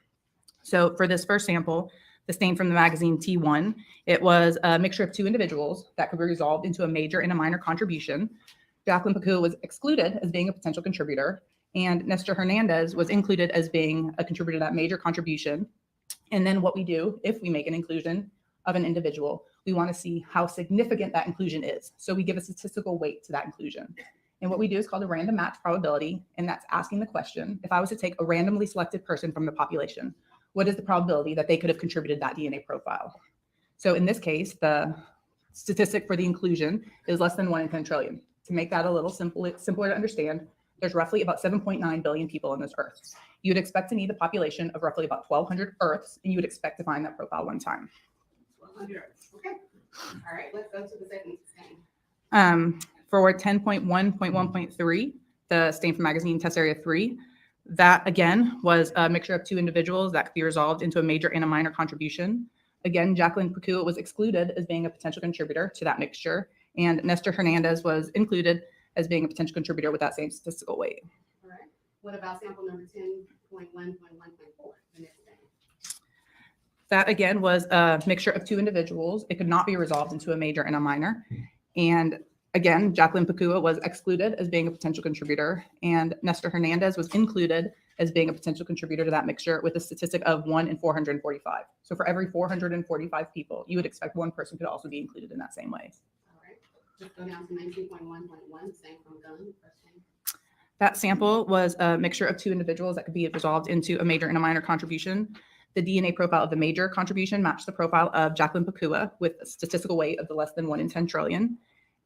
Speaker 11: So for this first sample, the stain from the magazine T1, it was a mixture of two individuals that could be resolved into a major and a minor contribution. Jacqueline Pakula was excluded as being a potential contributor, and Nestor Hernandez was included as being a contributor to that major contribution. And then what we do, if we make an inclusion of an individual, we want to see how significant that inclusion is. So we give a statistical weight to that inclusion. And what we do is called a random match probability, and that's asking the question, if I was to take a randomly selected person from the population, what is the probability that they could have contributed that DNA profile? So in this case, the statistic for the inclusion is less than 1 in 10 trillion. To make that a little simpler to understand, there's roughly about 7.9 billion people on this earth. You would expect to need a population of roughly about 1,200 Earths, and you would expect to find that profile one time.
Speaker 7: 1,200 Earths, okay. All right, let's go to the second stain.
Speaker 11: For 10.1.1.3, the stain from magazine test area 3, that again was a mixture of two individuals that could be resolved into a major and a minor contribution. Again, Jacqueline Pakula was excluded as being a potential contributor to that mixture, and Nestor Hernandez was included as being a potential contributor with that same statistical weight.
Speaker 7: All right. What about sample number 10.1.1.4, the next stain?
Speaker 11: That again was a mixture of two individuals. It could not be resolved into a major and a minor. And again, Jacqueline Pakula was excluded as being a potential contributor, and Nestor Hernandez was included as being a potential contributor to that mixture with a statistic of 1 in 445. So for every 445 people, you would expect one person could also be included in that same way.
Speaker 7: All right. Just go down to 19.1.1, same from gun.
Speaker 11: That sample was a mixture of two individuals that could be resolved into a major and a minor contribution. The DNA profile of the major contribution matched the profile of Jacqueline Pakula with a statistical weight of the less than 1 in 10 trillion.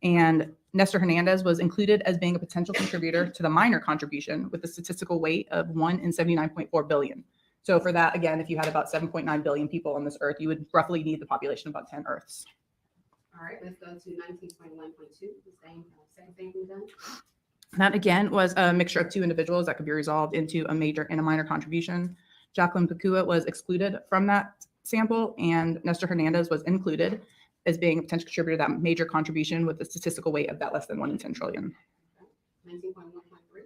Speaker 11: And Nestor Hernandez was included as being a potential contributor to the minor contribution with a statistical weight of 1 in 79.4 billion. So for that, again, if you had about 7.9 billion people on this earth, you would roughly need the population of about 10 Earths.
Speaker 7: All right, let's go to 19.1.2, the same thing from gun.
Speaker 11: That again was a mixture of two individuals that could be resolved into a major and a minor contribution. Jacqueline Pakua was excluded from that sample, and Nestor Hernandez was included as being a potential contributor to that major contribution with a statistical weight of that less than 1 in 10 trillion.
Speaker 7: 19.1.3.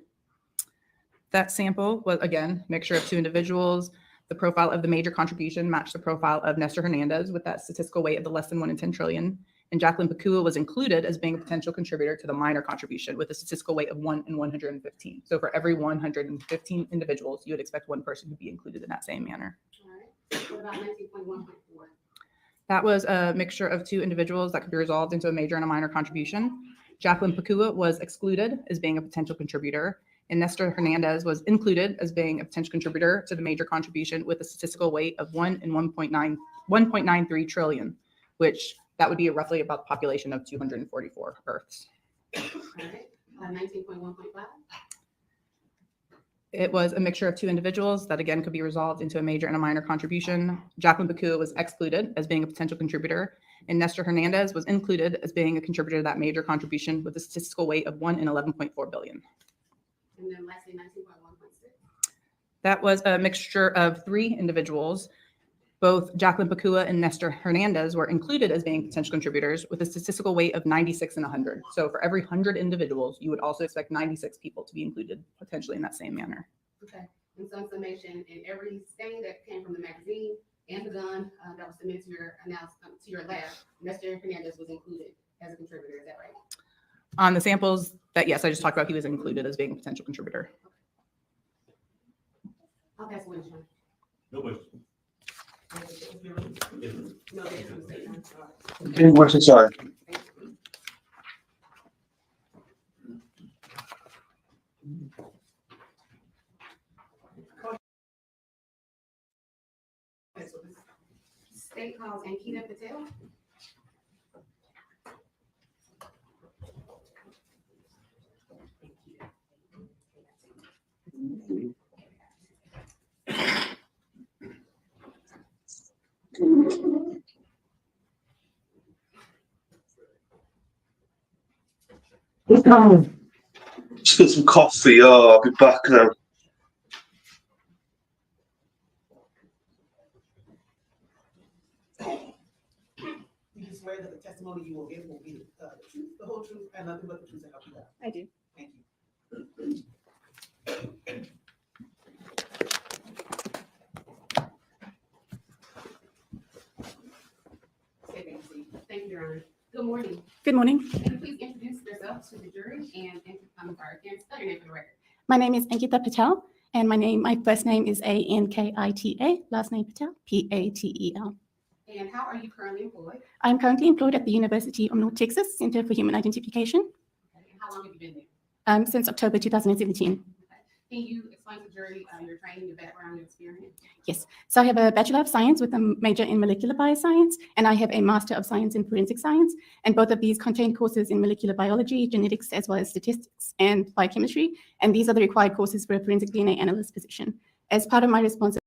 Speaker 11: That sample was, again, mixture of two individuals. The profile of the major contribution matched the profile of Nestor Hernandez with that statistical weight of the less than 1 in 10 trillion. And Jacqueline Pakua was included as being a potential contributor to the minor contribution with a statistical weight of 1 in 115. So for every 115 individuals, you would expect one person to be included in that same manner.
Speaker 7: All right. What about 19.1.4?
Speaker 11: That was a mixture of two individuals that could be resolved into a major and a minor contribution. Jacqueline Pakua was excluded as being a potential contributor, and Nestor Hernandez was included as being a potential contributor to the major contribution with a statistical weight of 1 in 1.93 trillion, which that would be roughly about the population of 244 Earths.
Speaker 7: All right. 19.1.5.
Speaker 11: It was a mixture of two individuals that again could be resolved into a major and a minor contribution. Jacqueline Pakua was excluded as being a potential contributor, and Nestor Hernandez was included as being a contributor to that major contribution with a statistical weight of 1 in 11.4 billion.
Speaker 7: And then lastly, 19.1.6.
Speaker 11: That was a mixture of three individuals. Both Jacqueline Pakua and Nestor Hernandez were included as being potential contributors with a statistical weight of 96 and 100. So for every 100 individuals, you would also expect 96 people to be included potentially in that same manner.
Speaker 7: Okay. And some summation, in every stain that came from the magazine and the gun that was submitted to your to your lab, Nestor Hernandez was included as a contributor. Is that right?
Speaker 11: On the samples that, yes, I just talked about, he was included as being a potential contributor.
Speaker 7: I'll pass the witness.
Speaker 5: No question.
Speaker 7: No, there's no statement. All right.
Speaker 1: Okay, what's inside?
Speaker 7: Thank you. Okay, so this state calls Ankita Patel.
Speaker 1: Just get some coffee. Oh, I'll be back now.
Speaker 4: You can swear that the testimony you will give will be the truth, the whole truth, and nothing but the truth to help you God.
Speaker 6: I do.
Speaker 4: Thank you.
Speaker 7: Stay back, please. Thank you, Your Honor. Good morning.
Speaker 12: Good morning.
Speaker 7: Can you please introduce yourself to the jury and I'm sorry, and spell your name for the record.
Speaker 12: My name is Ankita Patel, and my first name is Ankita, last name Patel, Patel.
Speaker 7: And how are you currently employed?
Speaker 12: I'm currently employed at the University of North Texas Center for Human Identification
Speaker 7: Okay, and how long have you been there?
Speaker 12: since October 2017.
Speaker 7: Okay. Can you explain to the jury your training, your background, your experience?
Speaker 12: Yes. So I have a Bachelor of Science with a major in molecular bioscience, and I have a Master of Science in forensic science. And both of these contain courses in molecular biology, genetics, as well as statistics and biochemistry. And these are the required courses for a forensic DNA analyst position. As part of my responsibility,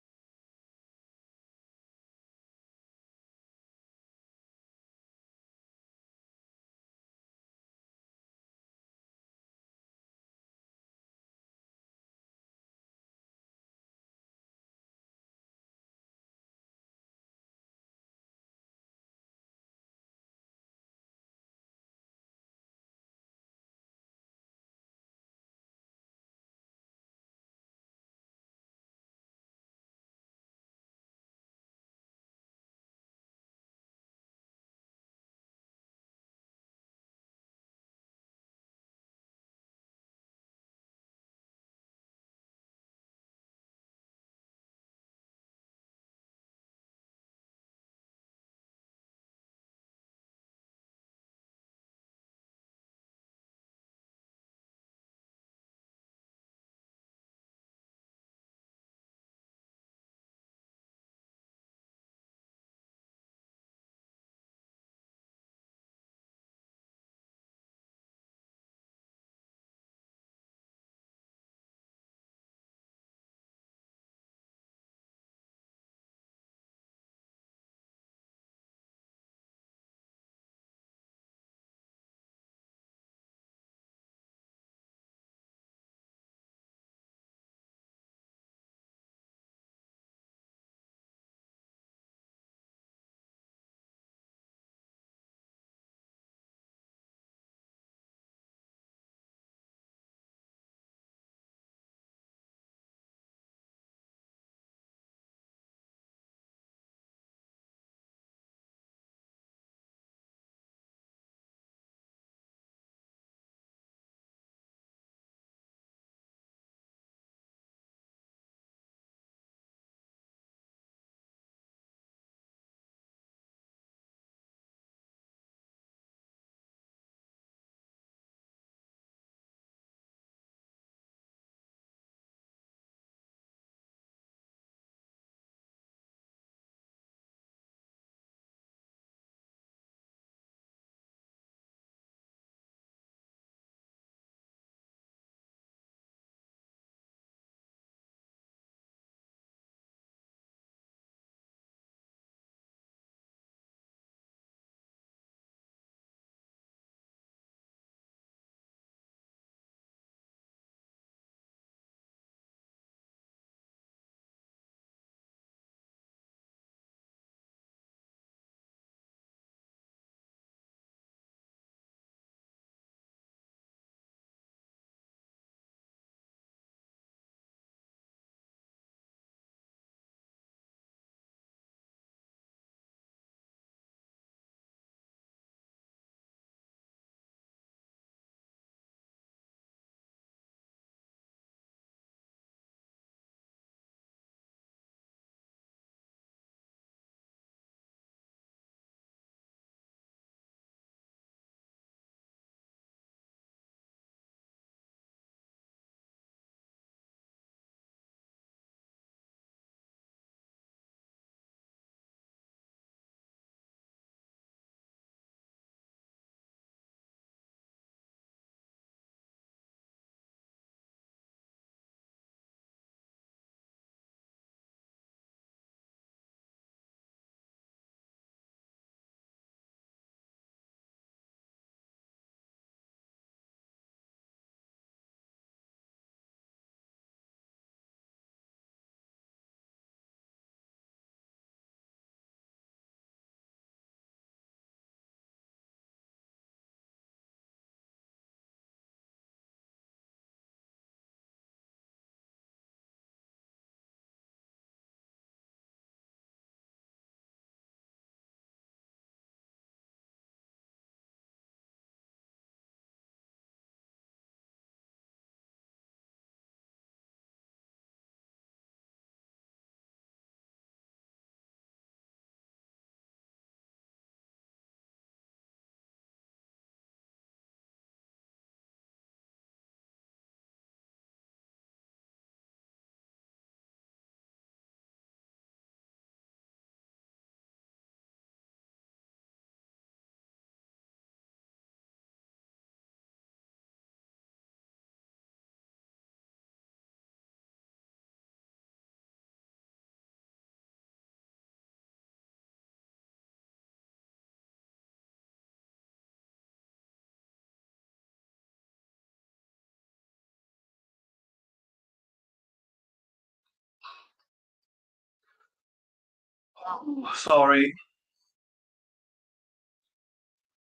Speaker 1: Oh, sorry.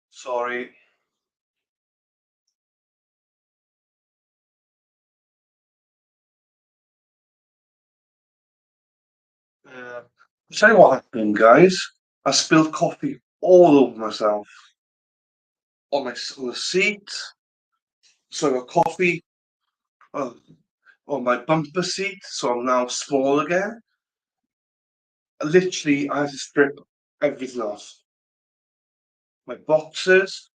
Speaker 1: Sorry. I'll tell you what happened, guys. I spilled coffee all over myself. On the seat. So I got coffee on my bumper seat, so I'm now small again. Literally, I had to strip everything off. My boxers.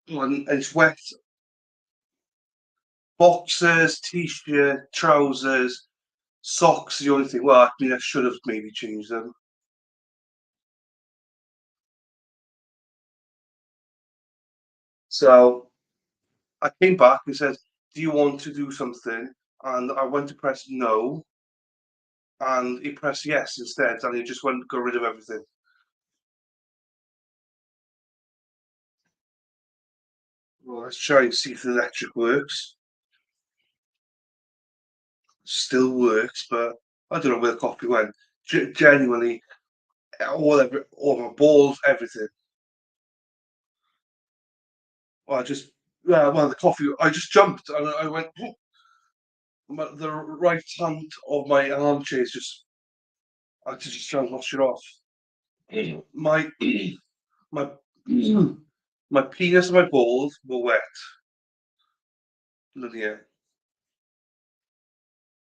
Speaker 1: And it's wet. Boxers, t-shirt, trousers, socks. The only thing. Well, I mean, I should have maybe changed them. So I came back and said, "Do you want to do something?" And I went to press no, and he pressed yes instead, and he just went got rid of everything. Well, let's try and see if the electric works. Still works, but I don't know where the coffee went. Genuinely, all my balls, everything. Well, the coffee. I just jumped and I went. The right hand of my armchair is just. I had to just try and wash it off. My my my penis and my balls were wet. Bloody hell.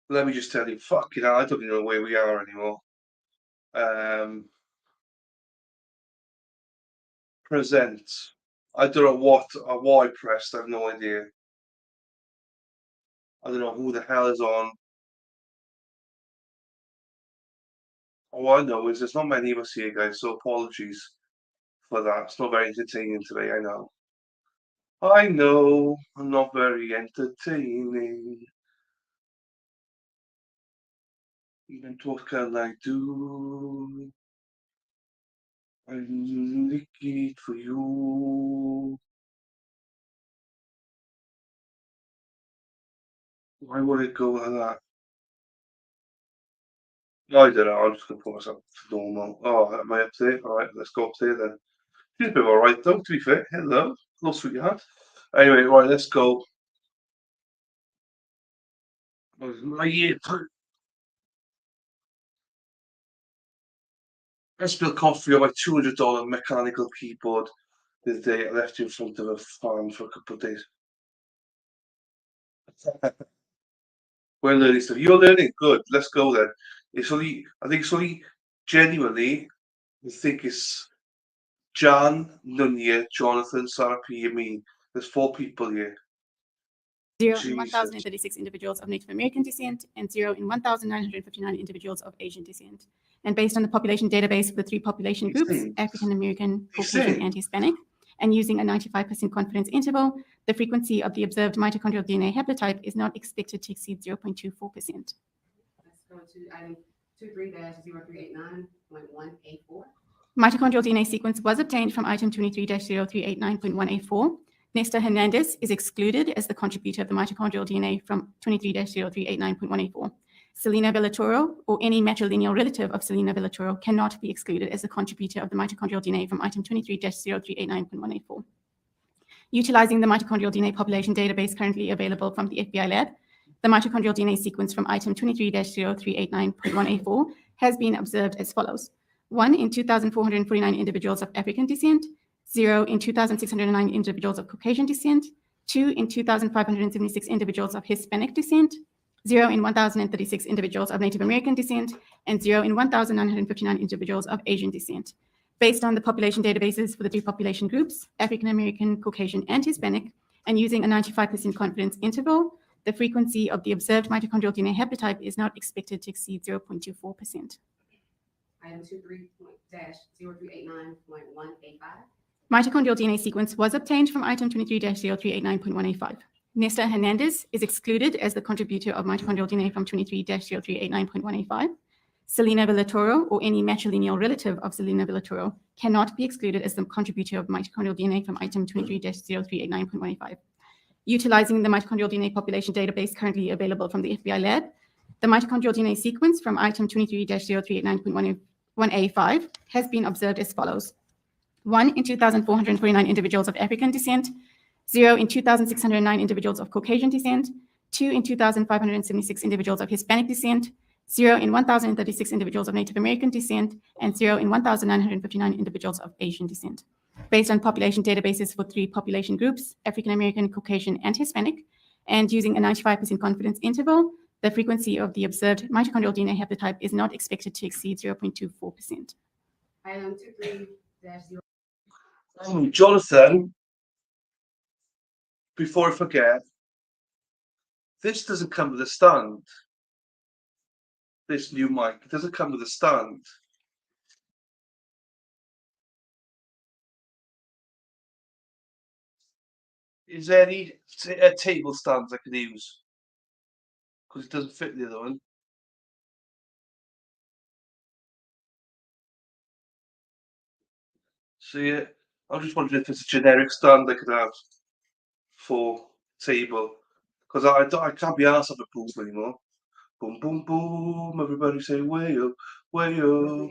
Speaker 1: Let me just tell you, fucking hell, I don't even know where we are anymore. Present. I don't know what I pressed. I have no idea. I don't know who the hell is on. All I know is there's not many of us here, guys, so apologies for that. It's not very entertaining today, I know. I know, I'm not very entertaining. Even what can I do? I'm liquid for you. Why would it go like that? I don't know. I'm just gonna put myself to normal. Oh, am I up there? All right, let's go up there then. She's been all right though. To be fair, hello, sweetheart. Anyway, right, let's go. My ear. I spilled coffee on my $200 mechanical keyboard the day I left in front of a farm for a couple of days. We're learning stuff. You're learning. Good. Let's go then. I think it's only genuinely, I think it's Jan, Nunya, Jonathan, Sarah P, and me. There's 4 people here.
Speaker 12: 0 in
Speaker 1: Jesus.
Speaker 12: 1,036 individuals of Native American descent, and 0 in 1,959 individuals of Asian descent. And based on the population database for the 3 population groups, African American, Caucasian, and Hispanic, and using a 95% confidence interval, the frequency of the observed mitochondrial DNA haplotype is not expected to exceed 0.24%.
Speaker 7: Let's go to item 23-0389.184.
Speaker 12: Mitochondrial DNA sequence was obtained from item 23-0389.184. Nestor Hernandez is excluded as the contributor of the mitochondrial DNA from 23-0389.184. Selena Villatoro, or any matrilineal relative of Selena Villatoro, cannot be excluded as the contributor of the mitochondrial DNA from item 23-0389.184. Utilizing the mitochondrial DNA population database currently available from the FBI lab, the mitochondrial DNA sequence from item 23-0389.184 has been observed as follows. 1 in 2,449 individuals of African descent, 0 in 2,609 individuals of Caucasian descent, 2 in 2,576 individuals of Hispanic descent, 0 in 1,036 individuals of Native American descent, and 0 in 1,959 individuals of Asian descent. Based on the population databases for the 3 population groups, African American, Caucasian, and Hispanic, and using a 95% confidence interval, the frequency of the observed mitochondrial DNA haplotype is not expected to exceed 0.24%.
Speaker 7: Item 23-0389.185.
Speaker 12: Mitochondrial DNA sequence was obtained from item 23-0389.185. Nestor Hernandez is excluded as the contributor of mitochondrial DNA from 23-0389.185. Selena Villatoro, or any matrilineal relative of Selena Villatoro, cannot be excluded as the contributor of mitochondrial DNA from item 23-0389.185. Utilizing the mitochondrial DNA population database currently available from the FBI lab, The mitochondrial DNA sequence from item 23-0389.1A5 has been observed as follows. 1 in 2,449 individuals of African descent, 0 in 2,609 individuals of Caucasian descent, 2 in 2,576 individuals of Hispanic descent, 0 in 1,036 individuals of Native American descent, and 0 in 1,959 individuals of Asian descent. Based on population databases for 3 population groups, African American, Caucasian, and Hispanic, and using a 95% confidence interval, the frequency of the observed mitochondrial DNA haplotype is not expected to exceed 0.24%.
Speaker 7: Item 23-0.
Speaker 1: Jonathan, before I forget, this doesn't come with a stand. This new mic, it doesn't come with a stand. Is there any table stands I could use? Because it doesn't fit the other one. So yeah, I was just wondering if it's a generic stand I could have for table. Because I can't be arsed of a boom anymore. Boom, boom, boom. Everybody say way up, way up. Boom,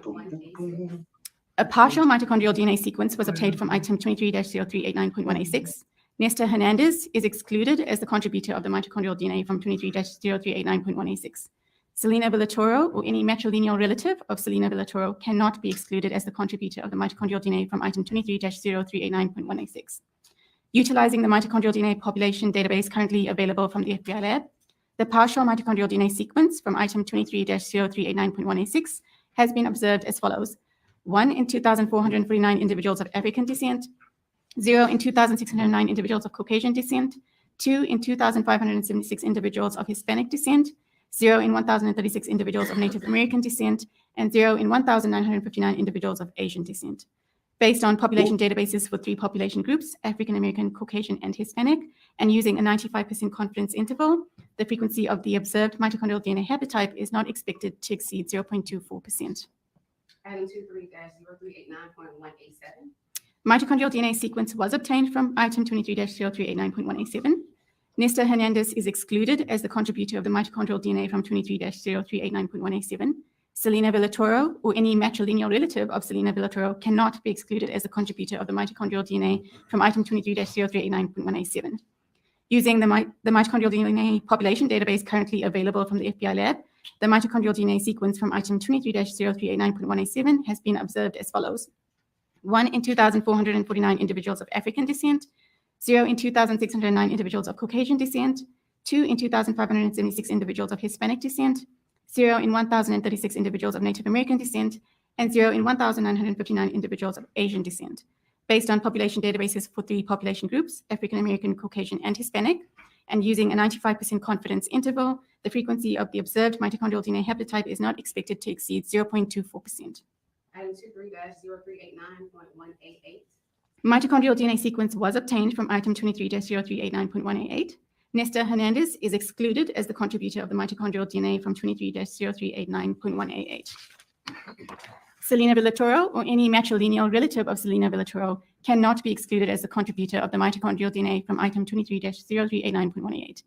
Speaker 1: boom, boom.
Speaker 12: A partial mitochondrial DNA sequence was obtained from item 23-0389.186. Nestor Hernandez is excluded as the contributor of the mitochondrial DNA from 23-0389.186. Selena Villatoro or any matrilineal relative of Selena Villatoro cannot be excluded as the contributor of the mitochondrial DNA from item 23-0389.186. Utilizing the mitochondrial DNA population database currently available from the FBI lab, the partial mitochondrial DNA sequence from item 23-0389.186 has been observed as follows. 1 in 2,449 individuals of African descent, 0 in 2,609 individuals of Caucasian descent, 2 in 2,576 individuals of Hispanic descent, 0 in 1,036 individuals of Native American descent, and 0 in 1,959 individuals of Asian descent. Based on population databases for 3 population groups, African American, Caucasian, and Hispanic, and using a 95% confidence interval, the frequency of the observed mitochondrial DNA haplotype is not expected to exceed 0.24%.
Speaker 7: Item 23-0389.187.
Speaker 12: Mitochondrial DNA sequence was obtained from item 23-0389.187. Nestor Hernandez is excluded as the contributor of the mitochondrial DNA from 23-0389.187. Selena Villatoro or any matrilineal relative of Selena Villatoro cannot be excluded as the contributor of the mitochondrial DNA from item 23-0389.187. Using the mitochondrial DNA population database currently available from the FBI lab, the mitochondrial DNA sequence from item 23-0389.187 has been observed as follows. 1 in 2,449 individuals of African descent, 0 in 2,609 individuals of Caucasian descent, 2 in 2,576 individuals of Hispanic descent, 0 in 1,036 individuals of Native American descent, and 0 in 1,959 individuals of Asian descent. Based on population databases for 3 population groups, African American, Caucasian, and Hispanic, and using a 95% confidence interval, the frequency of the observed mitochondrial DNA haplotype is not expected to exceed 0.24%.
Speaker 7: Item 23-0389.188.
Speaker 12: Mitochondrial DNA sequence was obtained from item 23-0389.188. Nestor Hernandez is excluded as the contributor of the mitochondrial DNA from 23-0389.188. Selena Villatoro or any matrilineal relative of Selena Villatoro cannot be excluded as the contributor of the mitochondrial DNA from item 23-0389.188.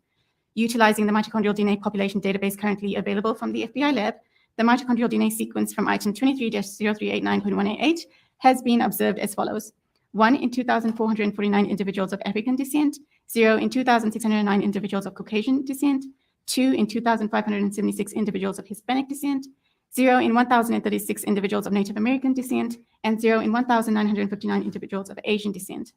Speaker 12: Utilizing the mitochondrial DNA population database currently available from the FBI lab, the mitochondrial DNA sequence from item 23-0389.188 has been observed as follows. 1 in 2,449 individuals of African descent, 0 in 2,609 individuals of Caucasian descent, 2 in 2,576 individuals of Hispanic descent, 0 in 1,036 individuals of Native American descent, and 0 in 1,959 individuals of Asian descent.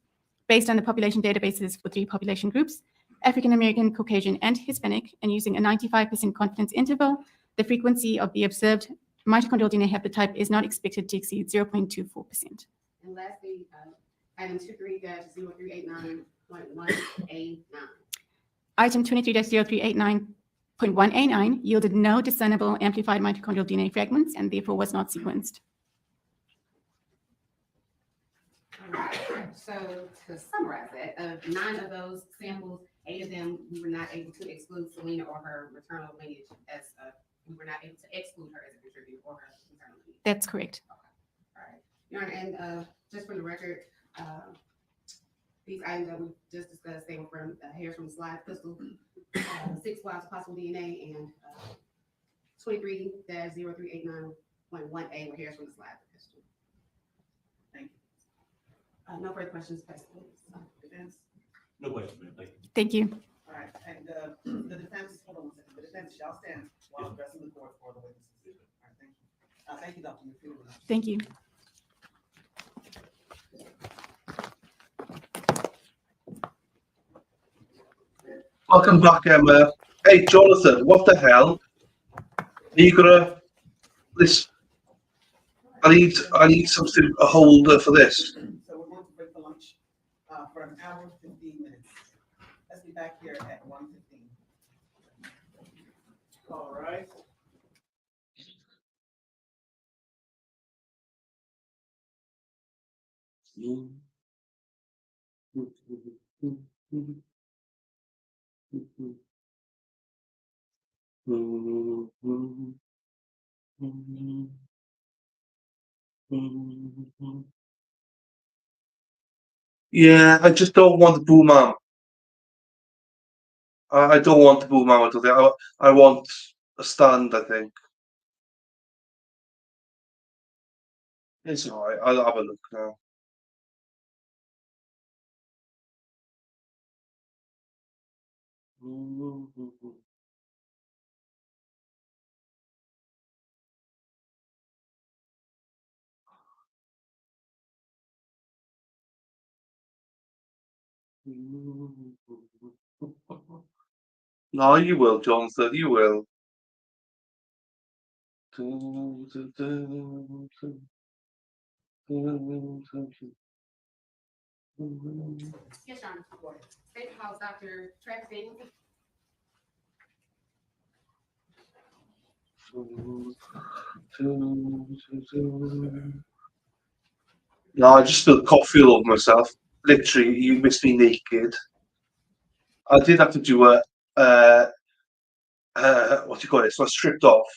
Speaker 12: Based on the population databases for 3 population groups, African American, Caucasian, and Hispanic, and using a 95% confidence interval, the frequency of the observed mitochondrial DNA haplotype is not expected to exceed 0.24%.
Speaker 7: And lastly, item 23-0389.1A9.
Speaker 12: Item 23-0389.1A9 yielded no discernible amplified mitochondrial DNA fragments and therefore was not sequenced.
Speaker 7: So to summarize that, of 9 of those samples, 8 of them, we were not able to exclude Selena or her maternal lineage as we were not able to exclude her as a contributor or her maternal lineage.
Speaker 12: That's correct.
Speaker 7: All right. Your Honor, and just for the record, These items that we just discussed, they were from hairs from the slide pistol, 6 swabs of possible DNA, and 23-0389.1A were hairs from the slide pistol.
Speaker 4: Thank you.
Speaker 7: No further questions, President.
Speaker 4: Defense?
Speaker 5: No questions, ma'am. Thank you.
Speaker 12: Thank you.
Speaker 4: All right, and the defense, hold on one second, the defense shall stand while addressing the court for the witnesses. All right, thank you. Thank you, Dr. McPhee.
Speaker 12: Thank you.
Speaker 1: Welcome back, Emma. Hey, Jonathan, what the hell? Are you gonna this? I need something, a holder for this.
Speaker 4: So we're going to break for lunch for an hour and 15 minutes. Let's be back here at 1:15. All right.
Speaker 1: Yeah, I just don't want the boom arm. I don't want the boom arm. I want a stand, I think. It's alright. I'll have a look now. No, you will, Jonathan. You will.
Speaker 7: Yes, Your Honor. State House, Dr. Travis Danielson.
Speaker 1: No, I just spilled coffee all over myself. Literally, you missed me naked. I did have to do a what do you call it? So I stripped off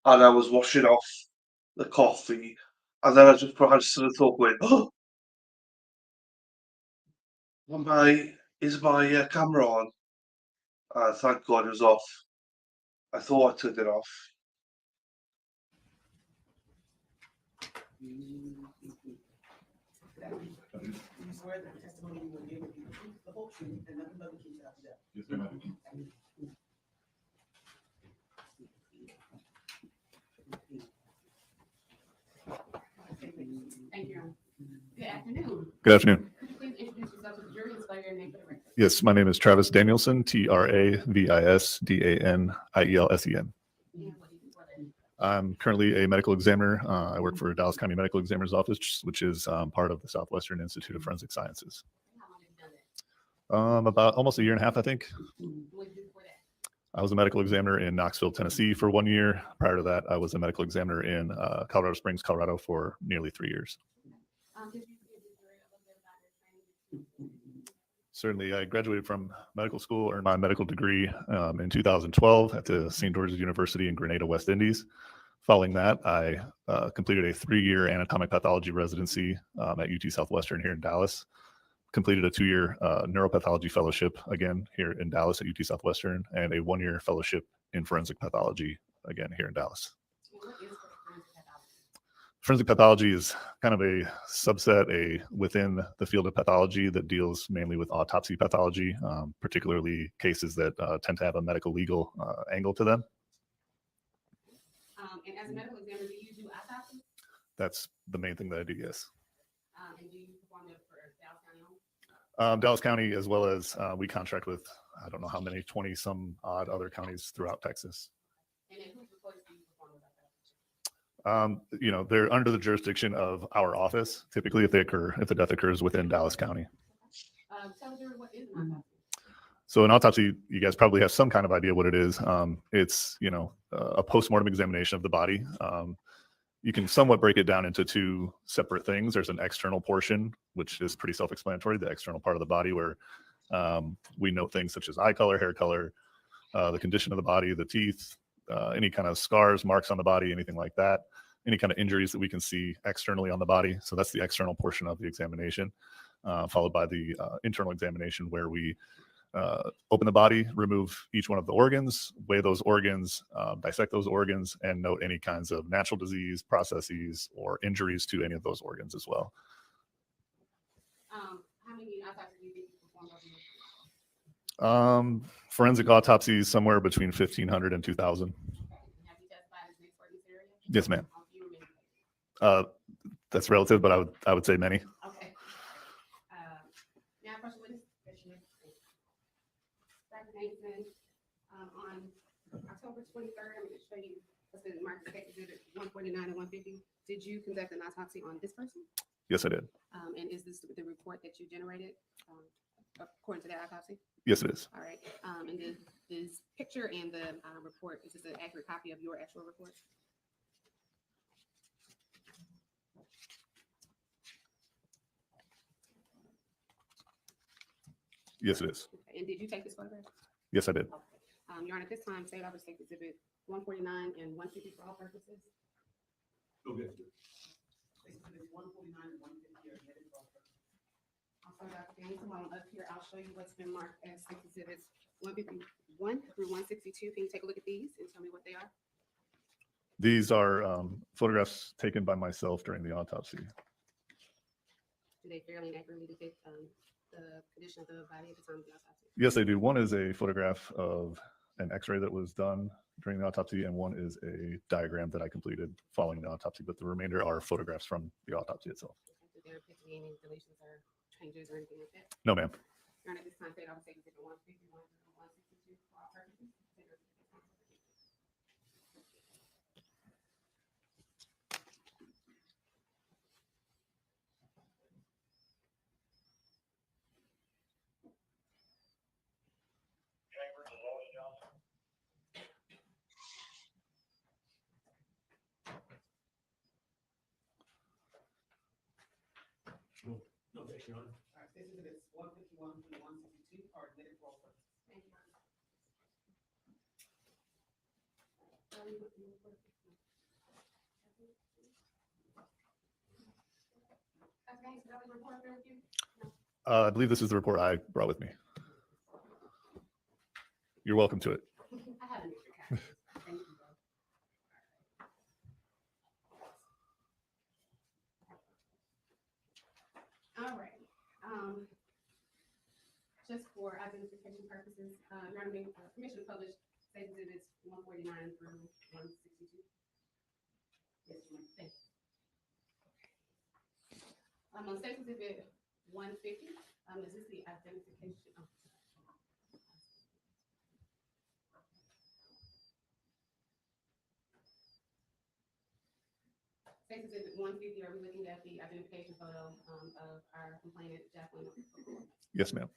Speaker 1: and I was washing off the coffee, and then I just sort of thought, going, oh, is my camera on? Thank God it was off. I thought I turned it off.
Speaker 4: Do you swear that the testimony you will give will be the truth, the whole truth, and nothing but the truth after that?
Speaker 5: Yes, ma'am. I do.
Speaker 7: Thank you, Your Honor. Good afternoon.
Speaker 13: Good afternoon.
Speaker 7: Could you please introduce yourself to the jury and spell your name for the record?
Speaker 13: Yes, my name is Travis Danielson, TravisDanielsen.
Speaker 7: And what do you do for that?
Speaker 13: I'm currently a medical examiner. I work for Dallas County Medical Examiner's Office, which is part of the Southwestern Institute of Forensic Sciences.
Speaker 7: How long have you done that?
Speaker 13: About almost a year and a half, I think.
Speaker 7: What did you do before that?
Speaker 13: I was a medical examiner in Knoxville, Tennessee for 1 year. Prior to that, I was a medical examiner in Colorado Springs, Colorado for nearly 3 years.
Speaker 7: Could you give the jury a little bit about your training?
Speaker 13: Certainly, I graduated from medical school, earned my medical degree in 2012 at the St. George's University in Grenada, West Indies. Following that, I completed a 3-year anatomic pathology residency at UT Southwestern here in Dallas. Completed a 2-year neuropathology fellowship again here in Dallas at UT Southwestern, and a 1-year fellowship in forensic pathology again here in Dallas.
Speaker 7: And what is forensic pathology?
Speaker 13: Forensic pathology is kind of a subset within the field of pathology that deals mainly with autopsy pathology, particularly cases that tend to have a medical legal angle to them.
Speaker 7: And as a medical examiner, do you do autopsies?
Speaker 13: That's the main thing that I do, yes.
Speaker 7: And do you perform it for Dallas County only?
Speaker 13: Dallas County, as well as we contract with, I don't know how many, 20 some odd other counties throughout Texas.
Speaker 7: And then whose reports do you perform with autopsies?
Speaker 13: They're under the jurisdiction of our office, typically if the death occurs within Dallas County.
Speaker 7: Tell the jury what is an autopsy?
Speaker 13: So an autopsy, you guys probably have some kind of idea what it is. It's, a postmortem examination of the body. You can somewhat break it down into 2 separate things. There's an external portion, which is pretty self-explanatory, the external part of the body where we note things such as eye color, hair color, the condition of the body, the teeth, any kind of scars, marks on the body, anything like that. any kind of injuries that we can see externally on the body. So that's the external portion of the examination, followed by the internal examination where we open the body, remove each one of the organs, weigh those organs, dissect those organs, and note any kinds of natural disease processes or injuries to any of those organs as well.
Speaker 7: How many autopsies do you think you performed over the years?
Speaker 13: Forensic autopsies somewhere between 1,500 and 2,000.
Speaker 7: Have you testified as an expert in this area?
Speaker 13: Yes, ma'am.
Speaker 7: Few or many cases?
Speaker 13: That's relative, but I would say many.
Speaker 7: Okay. Now, first witness, Dr. Davidson, on October 23rd, I'm going to show you what's been marked as exhibit 149 and 150. Did you conduct an autopsy on this person?
Speaker 13: Yes, I did.
Speaker 7: And is this the report that you generated according to that autopsy?
Speaker 13: Yes, it is.
Speaker 7: All right. And this picture and the report, is this an accurate copy of your actual report?
Speaker 13: Yes, it is.
Speaker 7: Okay. And did you take this photograph?
Speaker 13: Yes, I did.
Speaker 7: Okay. Your Honor, at this time, State Office Take Exhibit 149 and 150 for all purposes.
Speaker 5: Okay.
Speaker 4: Exhibits 149 and 150 are admitted for all purposes.
Speaker 7: Also, Dr. Danielson, while I'm up here, I'll show you what's been marked as State Exhibits 151 through 162. Can you take a look at these and tell me what they are?
Speaker 13: These are photographs taken by myself during the autopsy.
Speaker 7: Do they fairly and accurately depict the condition of the body at the time of the autopsy?
Speaker 13: Yes, they do. One is a photograph of an x-ray that was done during the autopsy, and one is a diagram that I completed following the autopsy, but the remainder are photographs from the autopsy itself.
Speaker 7: Did there appear to be any deletions or changes or anything like that?
Speaker 13: No, ma'am.
Speaker 7: Your Honor, at this time, State Office Take Exhibit 151 through 162 for all purposes.
Speaker 5: No, thank you, Your Honor.
Speaker 4: All right, State Exhibits 151 through 162 are admitted for all purposes.
Speaker 7: Thank you, Your Honor. Dr. Gaines, do you have a report up there with you?
Speaker 13: I believe this is the report I brought with me. You're welcome to it.
Speaker 7: I have an extra copy. Thank you, bro. All right. Just for identification purposes, Your Honor, permission to publish State Exhibits 149 through 162. Yes, Your Honor. Thank you. On State Exhibit 150, is this the identification? Oh, State Exhibit 150, are we looking at the identification photo of our complainant, Jacqueline?
Speaker 13: Yes, ma'am.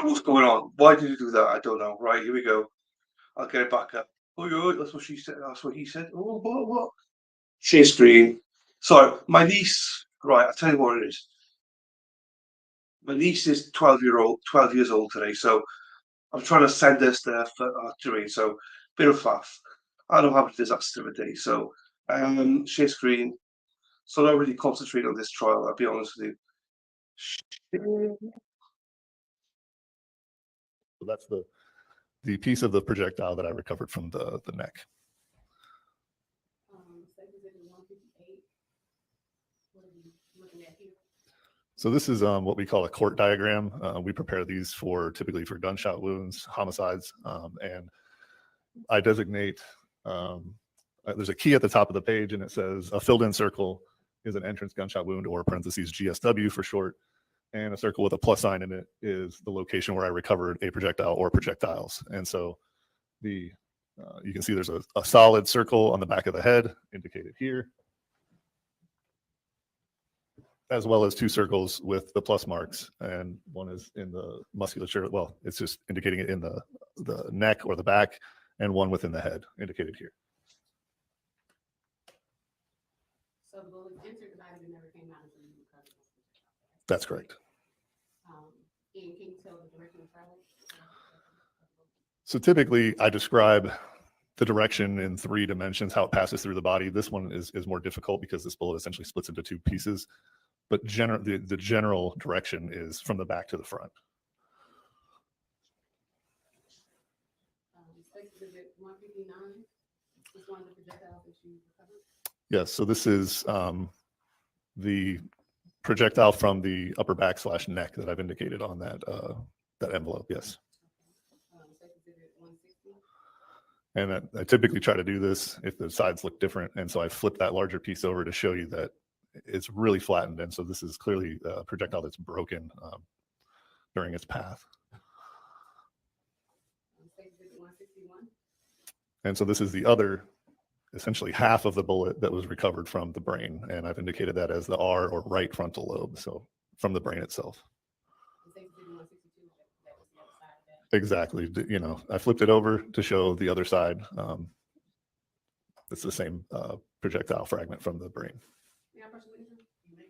Speaker 1: What's going on? Why did you do that? I don't know. Right, here we go. I'll get it back up. Oh, that's what she said. That's what he said. Oh, what? Share screen. Sorry, my niece. Right, I'll tell you what it is. My niece is 12 years old today, so I'm trying to send her stuff to me. So bit of faff. I don't have a disaster of a day, so share screen. So I don't really concentrate on this trial. I'll be honest with you.
Speaker 13: So that's the piece of the projectile that I recovered from the neck.
Speaker 7: State Exhibit 158. What are we looking at here?
Speaker 13: So this is what we call a court diagram. We prepare these typically for gunshot wounds, homicides, and I designate, there's a key at the top of the page and it says a filled in circle is an entrance gunshot wound, or parentheses GSW for short. And a circle with a plus sign in it is the location where I recovered a projectile or projectiles. And so you can see there's a solid circle on the back of the head indicated here, as well as two circles with the plus marks, and one is in the musculature. Well, it's just indicating it in the neck or the back, and one within the head indicated here.
Speaker 7: So the bullet entered the body and never came out until you recovered.
Speaker 13: That's correct.
Speaker 7: And can you tell the direction of travel?
Speaker 13: So typically I describe the direction in 3 dimensions, how it passes through the body. This one is more difficult because this bullet essentially splits into 2 pieces, but the general direction is from the back to the front.
Speaker 7: State Exhibit 159 is one of the projectiles that you recovered.
Speaker 13: Yes, so this is the projectile from the upper back / neck that I've indicated on that envelope. Yes.
Speaker 7: State Exhibit 160.
Speaker 13: And I typically try to do this if the sides look different. And so I flip that larger piece over to show you that it's really flattened. And so this is clearly a projectile that's broken during its path.
Speaker 7: State Exhibit 161.
Speaker 13: And so this is the other, essentially half of the bullet that was recovered from the brain. And I've indicated that as the R, or right frontal lobe. So from the brain itself.
Speaker 7: State Exhibit 162, that was the other side of that.
Speaker 13: Exactly. I flipped it over to show the other side. It's the same projectile fragment from the brain.
Speaker 7: May I approach the witness? You may.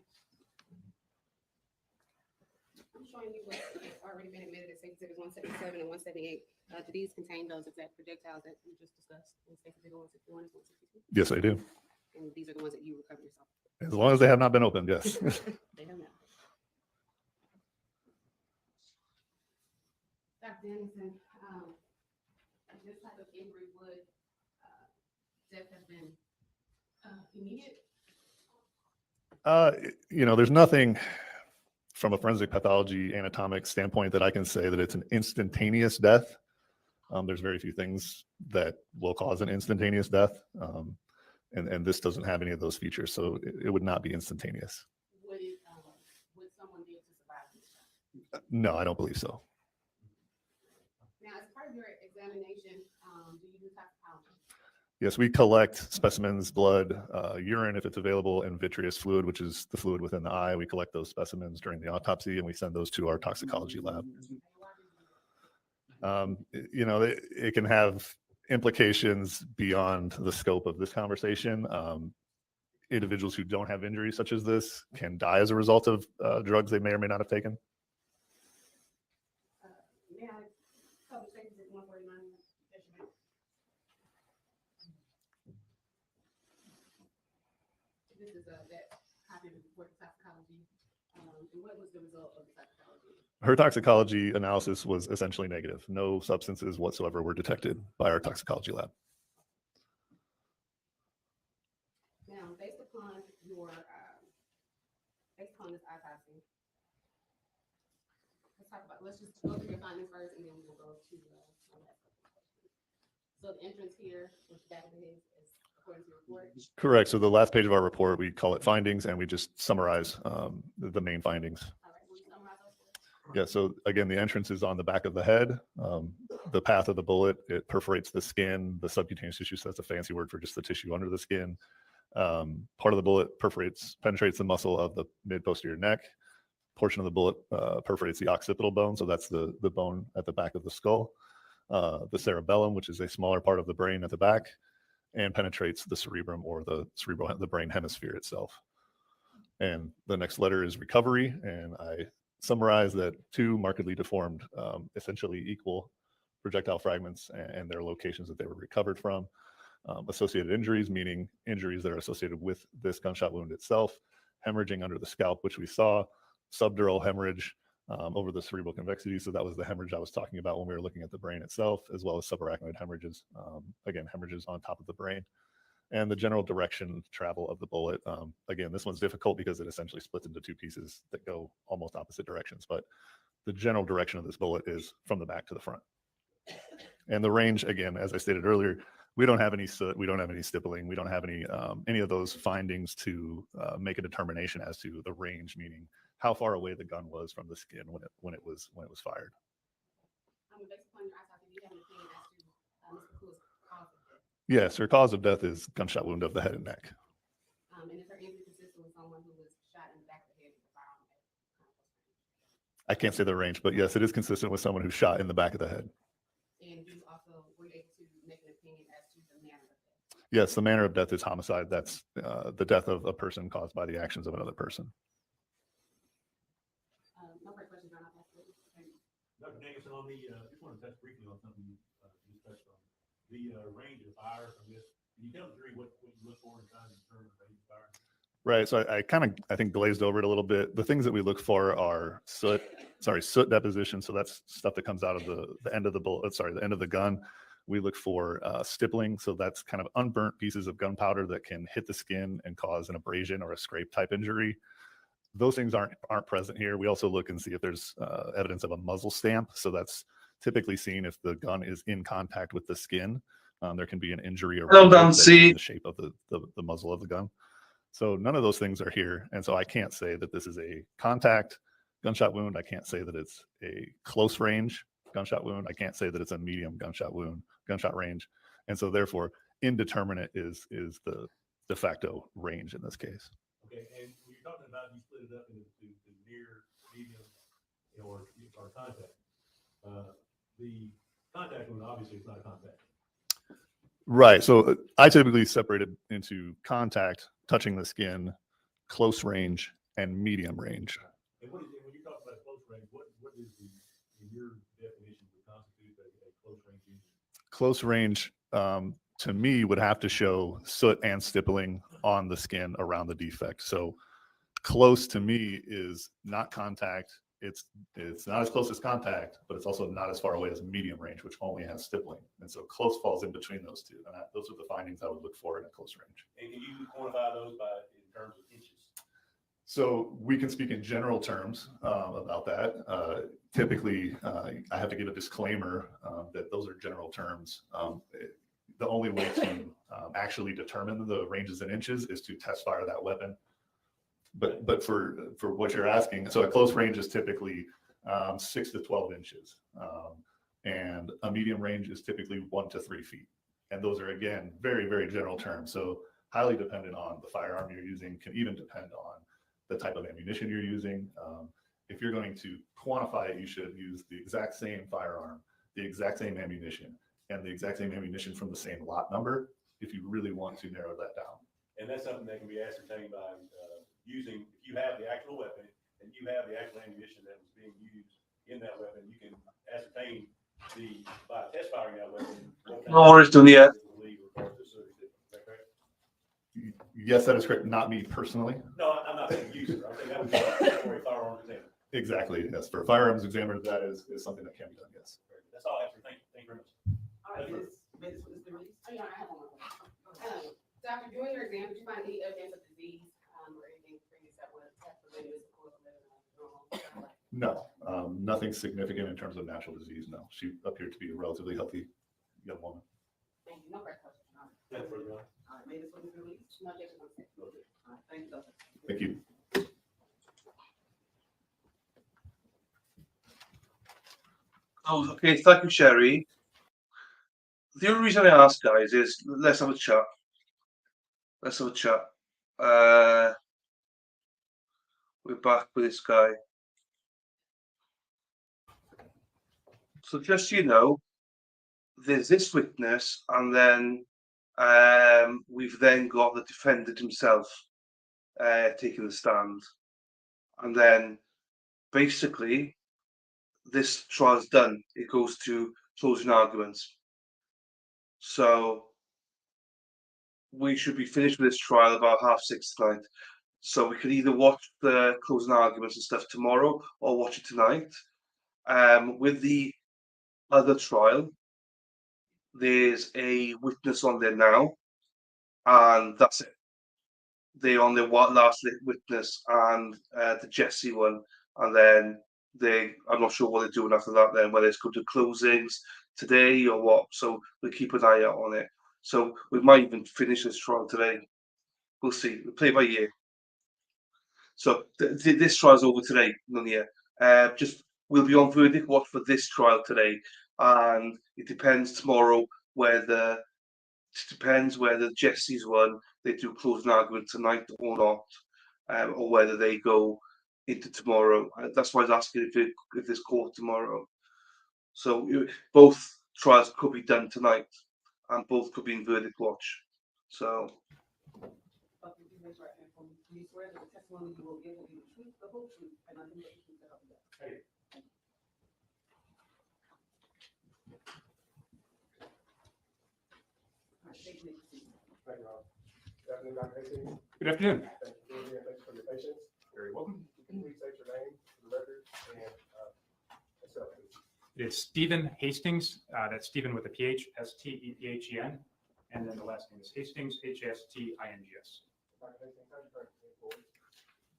Speaker 7: I'm showing you what's already been admitted at State Exhibits 177 and 178. Do these contain those exact projectiles that we just discussed? State Exhibit 161 and 162?
Speaker 13: Yes, I do.
Speaker 7: And these are the ones that you recovered yourself?
Speaker 13: As long as they have not been opened, yes.
Speaker 7: They have not. Dr. Dennison, this type of injury would death have been immediate?
Speaker 13: There's nothing from a forensic pathology anatomic standpoint that I can say that it's an instantaneous death. There's very few things that will cause an instantaneous death. And this doesn't have any of those features, so it would not be instantaneous.
Speaker 7: Would someone be able to survive this?
Speaker 13: No, I don't believe so.
Speaker 7: Now, as part of your examination, do you do toxicology?
Speaker 13: Yes, we collect specimens, blood, urine if it's available, and vitreous fluid, which is the fluid within the eye. We collect those specimens during the autopsy and we send those to our toxicology lab. It can have implications beyond the scope of this conversation. Individuals who don't have injuries such as this can die as a result of drugs they may or may not have taken.
Speaker 7: May I cover State Exhibit 149? Yes, you may. This is that copy of the report of toxicology. And what was the result of the toxicology?
Speaker 13: Her toxicology analysis was essentially negative. No substances whatsoever were detected by our toxicology lab.
Speaker 7: Now, based upon this autopsy, let's just go through your findings first, and then we will go to the last couple of questions. So the entrance here, which back of the head is according to your report.
Speaker 13: Correct. So the last page of our report, we call it findings, and we just summarize the main findings.
Speaker 7: All right, will you summarize those for us?
Speaker 13: Yeah, so again, the entrance is on the back of the head. The path of the bullet, it perforates the skin. The subcutaneous tissue, so that's a fancy word for just the tissue under the skin. Part of the bullet penetrates the muscle of the mid posterior neck. portion of the bullet perforates the occipital bone, so that's the bone at the back of the skull, the cerebellum, which is a smaller part of the brain at the back, and penetrates the cerebrum or the brain hemisphere itself. And the next letter is recovery, and I summarize that 2 markedly deformed, essentially equal projectile fragments and their locations that they were recovered from. Associated injuries, meaning injuries that are associated with this gunshot wound itself, hemorrhaging under the scalp, which we saw, subdural hemorrhage over the cerebral convexity. So that was the hemorrhage I was talking about when we were looking at the brain itself, as well as subarachnoid hemorrhages, again, hemorrhages on top of the brain. And the general direction travel of the bullet. Again, this one's difficult because it essentially splits into 2 pieces that go almost opposite directions, but the general direction of this bullet is from the back to the front. And the range, again, as I stated earlier, we don't have any soot, we don't have any stippling, we don't have any of those findings to make a determination as to the range, meaning how far away the gun was from the skin when it was fired.
Speaker 7: Based upon your eyesight, do you have an opinion as to Mr. Cool's cause of death?
Speaker 13: Yes, her cause of death is gunshot wound of the head and neck.
Speaker 7: And is her injury consistent with someone who was shot in the back of the head with a firearm at close range?
Speaker 13: I can't say the range, but yes, it is consistent with someone who's shot in the back of the head.
Speaker 7: And you also were able to make an opinion as to the manner of death?
Speaker 13: Yes, the manner of death is homicide. That's the death of a person caused by the actions of another person.
Speaker 7: No further questions, Your Honor.
Speaker 5: Dr. Danielson, on the, just want to touch briefly on something you just touched on. The range of fire from this. Can you tell the jury what you look for in trying to determine the range of fire?
Speaker 13: Right. So I think glazed over it a little bit. The things that we look for are soot deposition. So that's stuff that comes out of the end of the bullet, the end of the gun. We look for stippling. So that's kind of unburnt pieces of gunpowder that can hit the skin and cause an abrasion or a scrape type injury. Those things aren't present here. We also look and see if there's evidence of a muzzle stamp. So that's typically seen if the gun is in contact with the skin. There can be an injury or
Speaker 1: Nancy.
Speaker 13: the shape of the muzzle of the gun. So none of those things are here. And so I can't say that this is a contact gunshot wound. I can't say that it's a close range gunshot wound. I can't say that it's a medium gunshot range. And so therefore indeterminate is the de facto range in this case.
Speaker 5: Okay, and when you're talking about, you split it up into near, medium, or contact. The contact wound, obviously, it's not a contact.
Speaker 13: Right. So I typically separate it into contact, touching the skin, close range, and medium range.
Speaker 5: And when you talk about close range, what is in your definition would constitute a close range injury?
Speaker 13: Close range, to me, would have to show soot and stippling on the skin around the defect. So close to me is not contact. It's not as close as contact, but it's also not as far away as medium range, which only has stippling. And so close falls in between those two. And those are the findings I would look for in a close range.
Speaker 5: And can you quantify those in terms of inches?
Speaker 13: So we can speak in general terms about that. Typically, I have to give a disclaimer that those are general terms. The only way to actually determine the ranges in inches is to test fire that weapon. But for what you're asking, so a close range is typically 6 to 12 inches, and a medium range is typically 1 to 3 feet. And those are, again, very, very general terms. So highly dependent on the firearm you're using, can even depend on the type of ammunition you're using. If you're going to quantify it, you should use the exact same firearm, the exact same ammunition, and the exact same ammunition from the same lot number if you really want to narrow that down.
Speaker 5: And that's something that can be ascertained by using, if you have the actual weapon and you have the actual ammunition that was being used in that weapon, you can ascertain by test firing that weapon.
Speaker 1: No worries, Dunia.
Speaker 13: Yes, that is correct. Not me personally.
Speaker 5: No, I'm not saying user. I'm saying that would be for a firearms examiner.
Speaker 13: Exactly. Yes, for a firearms examiner, that is something that can be done. Yes.
Speaker 5: That's all I have to say. Thank you very much.
Speaker 7: All right, Ms. Reese. Oh, yeah, I have one more question. Doctor, during your exam, did you find any evidence of disease or anything previous that would have prevented Mr. Cool from living a normal life?
Speaker 13: No, nothing significant in terms of natural disease. No, she appeared to be a relatively healthy young woman.
Speaker 7: Thank you. No further questions.
Speaker 5: That's for you.
Speaker 7: All right, may this witness be released? No objection. All right, thank you, Doctor.
Speaker 13: Thank you.
Speaker 1: Oh, okay, thank you, Sherry. The only reason I ask, guys, is let's have a chat. Let's have a chat. We're back with this guy. So just so you know, there's this witness, and then we've then got the defendant himself taking the stand, and then basically this trial's done. It goes to closing arguments. So we should be finished with this trial about 6:30 tonight. So we could either watch the closing arguments and stuff tomorrow or watch it tonight. With the other trial, there's a witness on there now, and that's it. They're on their last witness and the Jesse one, and then I'm not sure what they're doing after that. Then whether it's going to closings today or what. So we'll keep an eye out on it. So we might even finish this trial today. We'll see. We'll play by ear. So this trial's over today, Nunia. Just we'll be on verdict watch for this trial today, and it depends tomorrow whether Jesse's one they do close an argument tonight or not, or whether they go into tomorrow. That's why I was asking if there's court tomorrow. So both trials could be done tonight, and both could be in verdict watch. So.
Speaker 4: Okay, you raise your right hand for me. Do you swear that the testimony you will give will be the truth, the whole truth, and nothing but the truth, so help you God?
Speaker 3: Hey.
Speaker 4: All right, state your name, please.
Speaker 3: Thank you, Ron. Good afternoon, Dr. Hastings.
Speaker 14: Good afternoon.
Speaker 3: Thank you for being here. Thank you for your patience.
Speaker 14: Very welcome.
Speaker 3: Can you please state your name for the record and yourself, please?
Speaker 14: It is Stephen Hastings. That's Stephen with a PH, S-T-E-P-H-E-N. And then the last name is Hastings, H-A-S-T-I-N-G-S.
Speaker 3: Dr. Hastings, how do you currently move forward?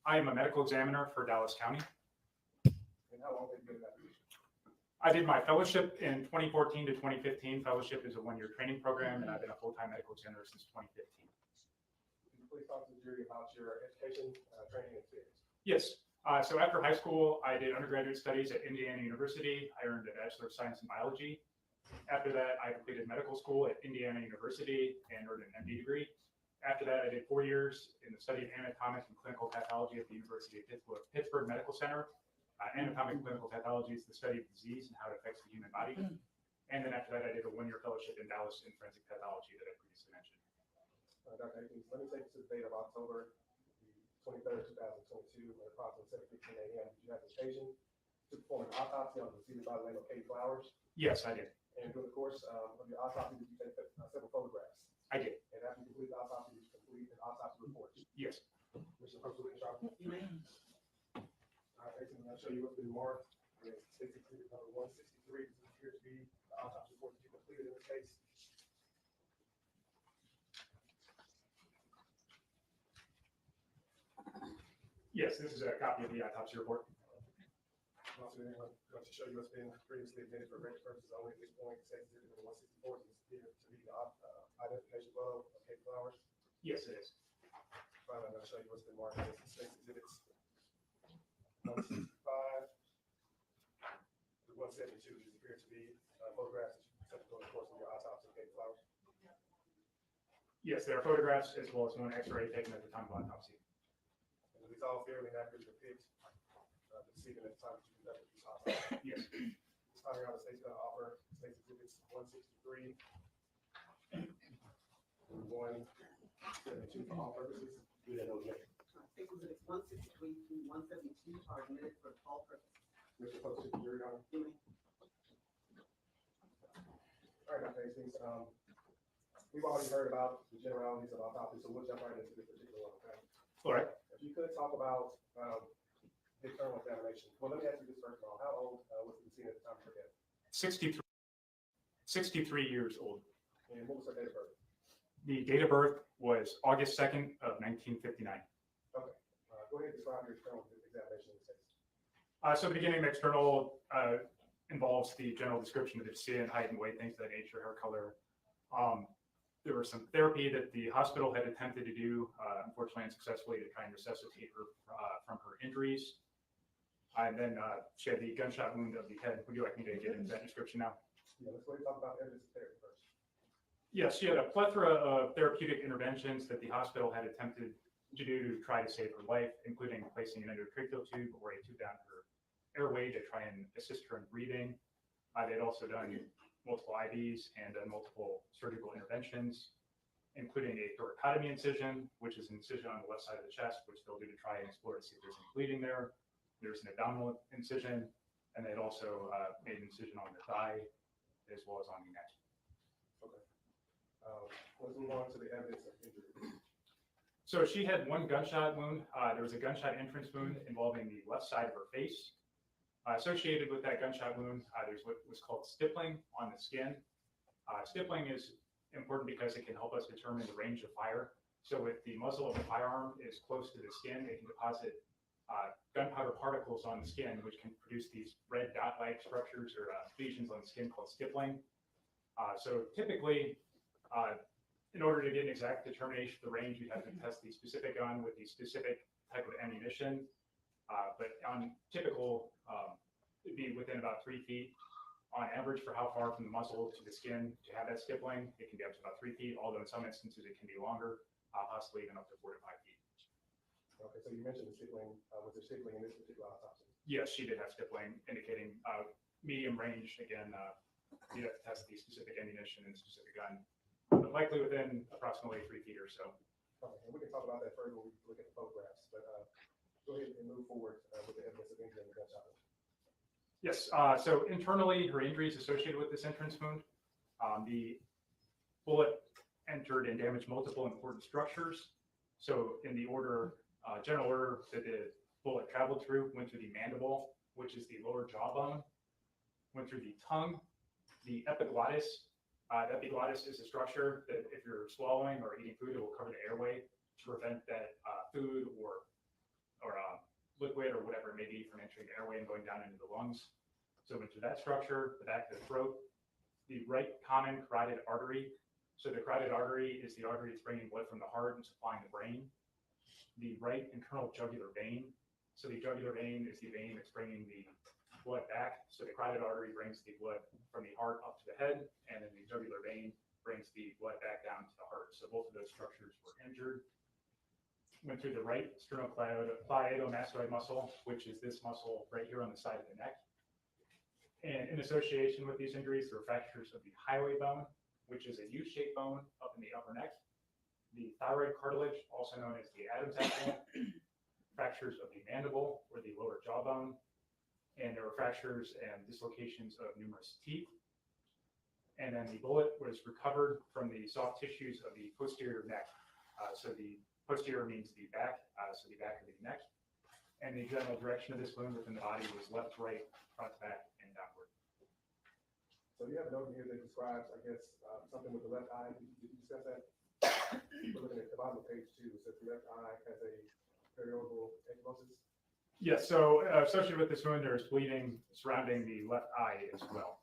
Speaker 14: I am a medical examiner for Dallas County.
Speaker 3: And how long have you been in that position?
Speaker 14: I did my fellowship in 2014 to 2015. Fellowship is a one-year training program, and I've been a full-time medical examiner since 2015.
Speaker 3: Can you please talk to the jury about your education, training, and experience?
Speaker 14: Yes. So after high school, I did undergraduate studies at Indiana University. I earned a Bachelor of Science in Biology. After that, I completed medical school at Indiana University and earned an MD degree. After that, I did 4 years in the study of anatomic and clinical pathology at the University of Pittsburgh Medical Center. Anatomic and clinical pathology is the study of disease and how it affects the human body. And then after that, I did a one-year fellowship in Dallas in forensic pathology that I previously mentioned.
Speaker 3: Dr. Hastings, let me take you to the date of October 23rd, 2022, at approximately 7:15 a.m. Did you have the occasion to perform an autopsy on the deceased by the name of Kate Flowers?
Speaker 14: Yes, I did.
Speaker 3: And during the course of your autopsy, did you take several photographs?
Speaker 14: I did.
Speaker 3: And after you complete the autopsy, did you complete an autopsy report?
Speaker 14: Yes.
Speaker 3: Mr. First Witness, Sharp.
Speaker 4: You may.
Speaker 3: All right, Hastings, I'll show you what's been marked. State exhibit number 163. This appears to be the autopsy report that you completed in this case.
Speaker 14: Yes, this is a copy of the autopsy report.
Speaker 3: Also, anyone want to show you what's been previously admitted for record purposes only at this point? State exhibit number 164 is here to be the identification photo of Kate Flowers.
Speaker 14: Yes, it is.
Speaker 3: Finally, I'm going to show you what's been marked as state exhibits 165 to 172. These appear to be photographs that you took during the course of your autopsy of Kate Flowers.
Speaker 14: Yes, there are photographs as well as one X-ray taken at the time of autopsy.
Speaker 3: And these all fairly accurately depict the deceased at the time that you conducted this autopsy.
Speaker 14: Yes.
Speaker 3: This time around, the state's going to offer state exhibits 163 and 172 for all purposes.
Speaker 5: Do that over there.
Speaker 4: State exhibits 163 through 172 are admitted for all purposes.
Speaker 3: Mr. Post, the jury on.
Speaker 4: You may.
Speaker 3: All right, Dr. Hastings, we've already heard about the generalities of autopsy, so we'll jump right into this particular one, okay?
Speaker 14: All right.
Speaker 3: If you could talk about the internal examination. Well, let me ask you this first of all. How old was the decedent at the time of her death?
Speaker 14: 63 years old.
Speaker 3: And what was her date of birth?
Speaker 14: The date of birth was August 2nd of 1959.
Speaker 3: Okay. Go ahead and describe your external examination in this case.
Speaker 14: So the beginning, the external involves the general description of the decedent, height and weight, things of that nature, hair color. There was some therapy that the hospital had attempted to do, unfortunately unsuccessfully, to try and resuscitate her from her injuries. And then she had the gunshot wound of the head. Would you like me to get into that description now?
Speaker 3: Yeah, let's go ahead and talk about evidence of therapy first.
Speaker 14: Yes, she had a plethora of therapeutic interventions that the hospital had attempted to do to try to save her life, including placing an endotracheal tube or a tube down her airway to try and assist her in breathing. They'd also done multiple IVs and done multiple surgical interventions, including a thoracotomy incision, which is an incision on the left side of the chest, which they'll do to try and explore to see if there's any bleeding there. There's an abdominal incision, and they'd also made an incision on the thigh as well as on the neck.
Speaker 3: Let's move on to the evidence of injury.
Speaker 14: So she had one gunshot wound. There was a gunshot entrance wound involving the left side of her face. Associated with that gunshot wound, there's what was called stippling on the skin. Stippling is important because it can help us determine the range of fire. So if the muzzle of the firearm is close to the skin, it can deposit gunpowder particles on the skin, which can produce these red dot-like structures or lesions on the skin called stippling. So typically, in order to get an exact determination of the range, you'd have to test the specific gun with the specific type of ammunition. But on typical, it'd be within about 3 feet on average for how far from the muzzle to the skin to have that stippling. It can be up to about 3 feet, although in some instances it can be longer, possibly even up to 4 to 5 feet.
Speaker 3: Okay, so you mentioned the stippling. Was there stippling in this particular autopsy?
Speaker 14: Yes, she did have stippling, indicating medium range. Again, you'd have to test the specific ammunition and specific gun, but likely within approximately 3 feet or so.
Speaker 3: Okay, and we can talk about that further when we look at the photographs, but go ahead and move forward with the evidence of injury and the gunshot wound.
Speaker 14: Yes, so internally, her injuries associated with this entrance wound, the bullet entered and damaged multiple important structures. So in the order, general order that the bullet traveled through, went through the mandible, which is the lower jawbone, went through the tongue, the epiglottis. The epiglottis is a structure that if you're swallowing or eating food, it will cover the airway to prevent that food or liquid or whatever it may be from entering the airway and going down into the lungs. So into that structure, the back of the throat, the right common carotid artery. So the carotid artery is the artery that's bringing blood from the heart and supplying the brain. The right internal jugular vein. So the jugular vein is the vein that's bringing the blood back. So the carotid artery brings the blood from the heart up to the head, and then the jugular vein brings the blood back down to the heart. So both of those structures were injured. Went through the right sternocleidomastoid muscle, which is this muscle right here on the side of the neck. And in association with these injuries, there were fractures of the highway bone, which is a U-shaped bone up in the upper neck. The thyroid cartilage, also known as the Adam's apple. Fractures of the mandible or the lower jawbone. And there were fractures and dislocations of numerous teeth. And then the bullet was recovered from the soft tissues of the posterior neck. So the posterior means the back, so the back of the neck. And the general direction of this wound within the body was left, right, front, back, and downward.
Speaker 3: So you have a note here that describes, I guess, something with the left eye. Did you discuss that? We're looking at the bottom of page 2. It says the left eye has a periorbital ankylosis.
Speaker 14: Yes, so associated with this wound, there's bleeding surrounding the left eye as well.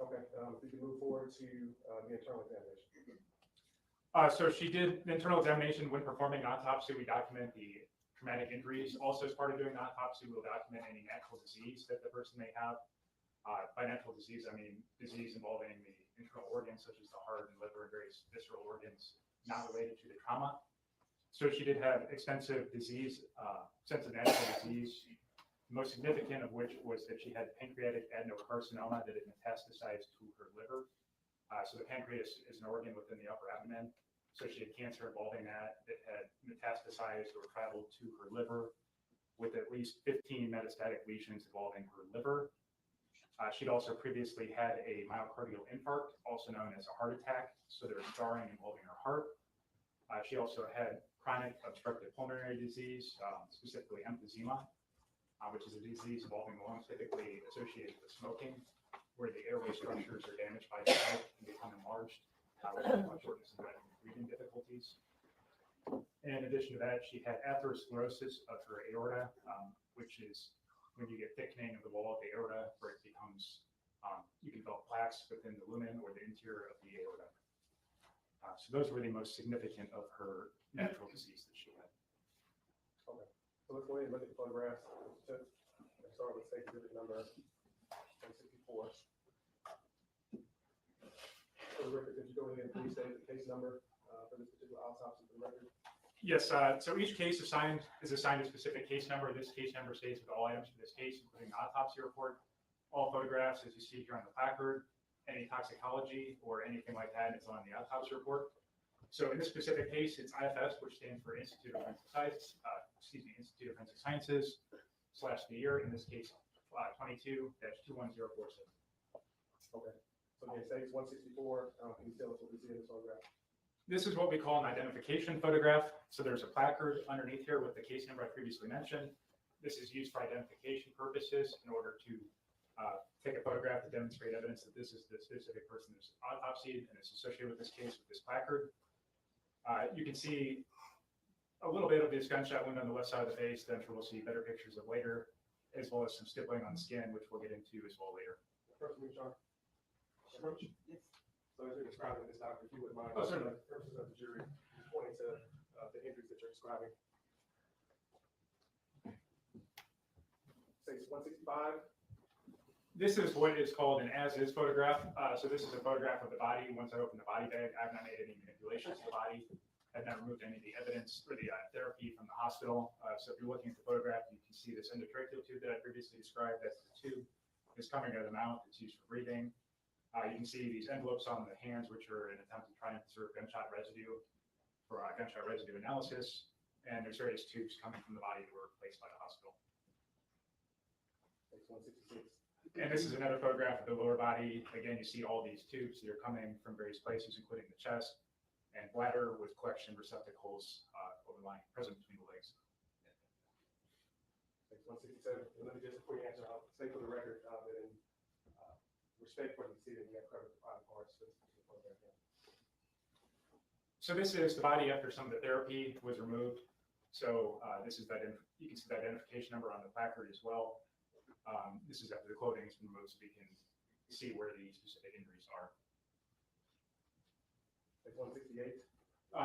Speaker 3: Okay, if you can move forward to the internal examination.
Speaker 14: So she did the internal examination when performing an autopsy. We document the traumatic injuries. Also, as part of doing the autopsy, we'll document any natural disease that the person may have. By natural disease, I mean disease involving the internal organs, such as the heart and liver and various visceral organs not related to the trauma. So she did have extensive disease, extensive natural disease, most significant of which was that she had pancreatic adenocarcinoma that had metastasized to her liver. So the pancreas is an organ within the upper abdomen. So she had cancer involving that had metastasized or traveled to her liver with at least 15 metastatic lesions involving her liver. She'd also previously had a myocardial infarct, also known as a heart attack. So there was scarring involving her heart. She also had chronic obstructive pulmonary disease, specifically emphysema, which is a disease involving the lungs, typically associated with smoking, where the airway structures are damaged by the smoke and become enlarged, with shortness of breath and breathing difficulties. In addition to that, she had atherosclerosis of her aorta, which is when you get thickening of the wall of the aorta, where it becomes, you can develop plaques within the lumen or the interior of the aorta. So those were the most significant of her natural disease that she had.
Speaker 3: Okay, so let's go ahead and look at the photographs. Let's start with state exhibit number 164. For the record, could you go ahead and please state the case number for this particular autopsy for the record?
Speaker 14: Yes, so each case is assigned a specific case number. This case number stays with all items for this case, including the autopsy report, all photographs, as you see here on the placard, any toxicology or anything like that is on the autopsy report. So in this specific case, it's IFS, which stands for Institute of Forensic Science, Institute of Forensic Sciences / the year, in this case, 22-21047.
Speaker 3: Okay. So again, say it's 164. Can you tell us what we see in this photograph?
Speaker 14: This is what we call an identification photograph. So there's a placard underneath here with the case number I previously mentioned. This is used for identification purposes in order to take a photograph to demonstrate evidence that this is the specific person who's autopsied and is associated with this case with this placard. You can see a little bit of this gunshot wound on the left side of the face, that we'll see better pictures of later, as well as some stippling on the skin, which we'll get into as well later.
Speaker 3: Yes. So as you're describing this, doctor, if you wouldn't mind,
Speaker 14: Oh, certainly.
Speaker 3: for purposes of the jury, pointing to the injuries that you're describing. Say it's 165.
Speaker 14: This is what is called an as-is photograph. So this is a photograph of the body. Once I open the body bag, I've not made any manipulations to the body. I've not removed any of the evidence or the therapy from the hospital. So if you're looking at the photograph, you can see this endotracheal tube that I previously described. That's the tube. It's coming out of the mouth. It's used for breathing. You can see these envelopes on the hands, which are an attempt to try and preserve gunshot residue for gunshot residue analysis. And there's various tubes coming from the body that were placed by the hospital.
Speaker 3: It's 166.
Speaker 14: And this is another photograph of the lower body. Again, you see all these tubes that are coming from various places, including the chest and bladder with collection receptacles overlying present between the legs.
Speaker 3: It's 167. And let me just, before you answer, I'll say for the record that in respect for the decedent, you have covered the private parts.
Speaker 14: So this is the body after some of the therapy was removed. So this is that, you can see the identification number on the placard as well. This is after the clothing has been removed, so we can see where the specific injuries are.
Speaker 3: It's 168.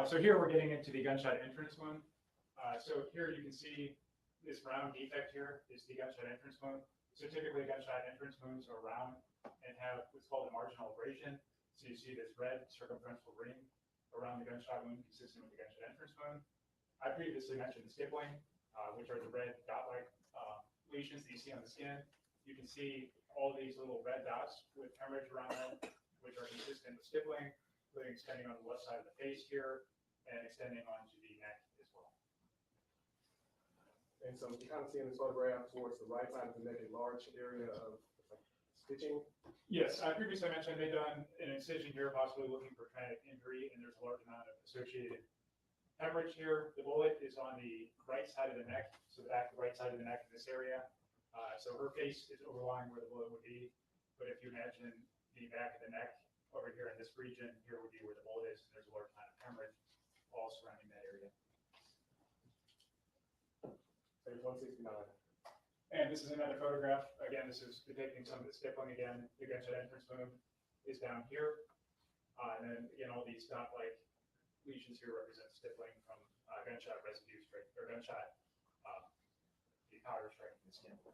Speaker 14: So here we're getting into the gunshot entrance wound. So here you can see this round defect here is the gunshot entrance wound. So typically gunshot entrance wounds are round and have what's called a marginal abrasion. So you see this red circumferential ring around the gunshot wound consistent with the gunshot entrance wound. I previously mentioned the stippling, which are the red dot-like lesions that you see on the skin. You can see all these little red dots with hemorrhage around them, which are consistent with stippling, including extending on the left side of the face here and extending onto the neck as well.
Speaker 3: And so you kind of see in this photograph towards the right side of the neck, a large area of stitching.
Speaker 14: Yes, I previously mentioned they've done an incision here, possibly looking for traumatic injury, and there's a large amount of associated hemorrhage here. The bullet is on the right side of the neck, so the back, the right side of the neck in this area. So her face is overlying where the bullet would be, but if you imagine the back of the neck over here in this region, here would be where the bullet is, and there's a large amount of hemorrhage all surrounding that area.
Speaker 3: There's 169.
Speaker 14: And this is another photograph. Again, this is depicting some of the stippling again. The gunshot entrance wound is down here. And then again, all these dot-like lesions here represent stippling from gunshot residue strike or gunshot the powder striking the skin.
Speaker 3: So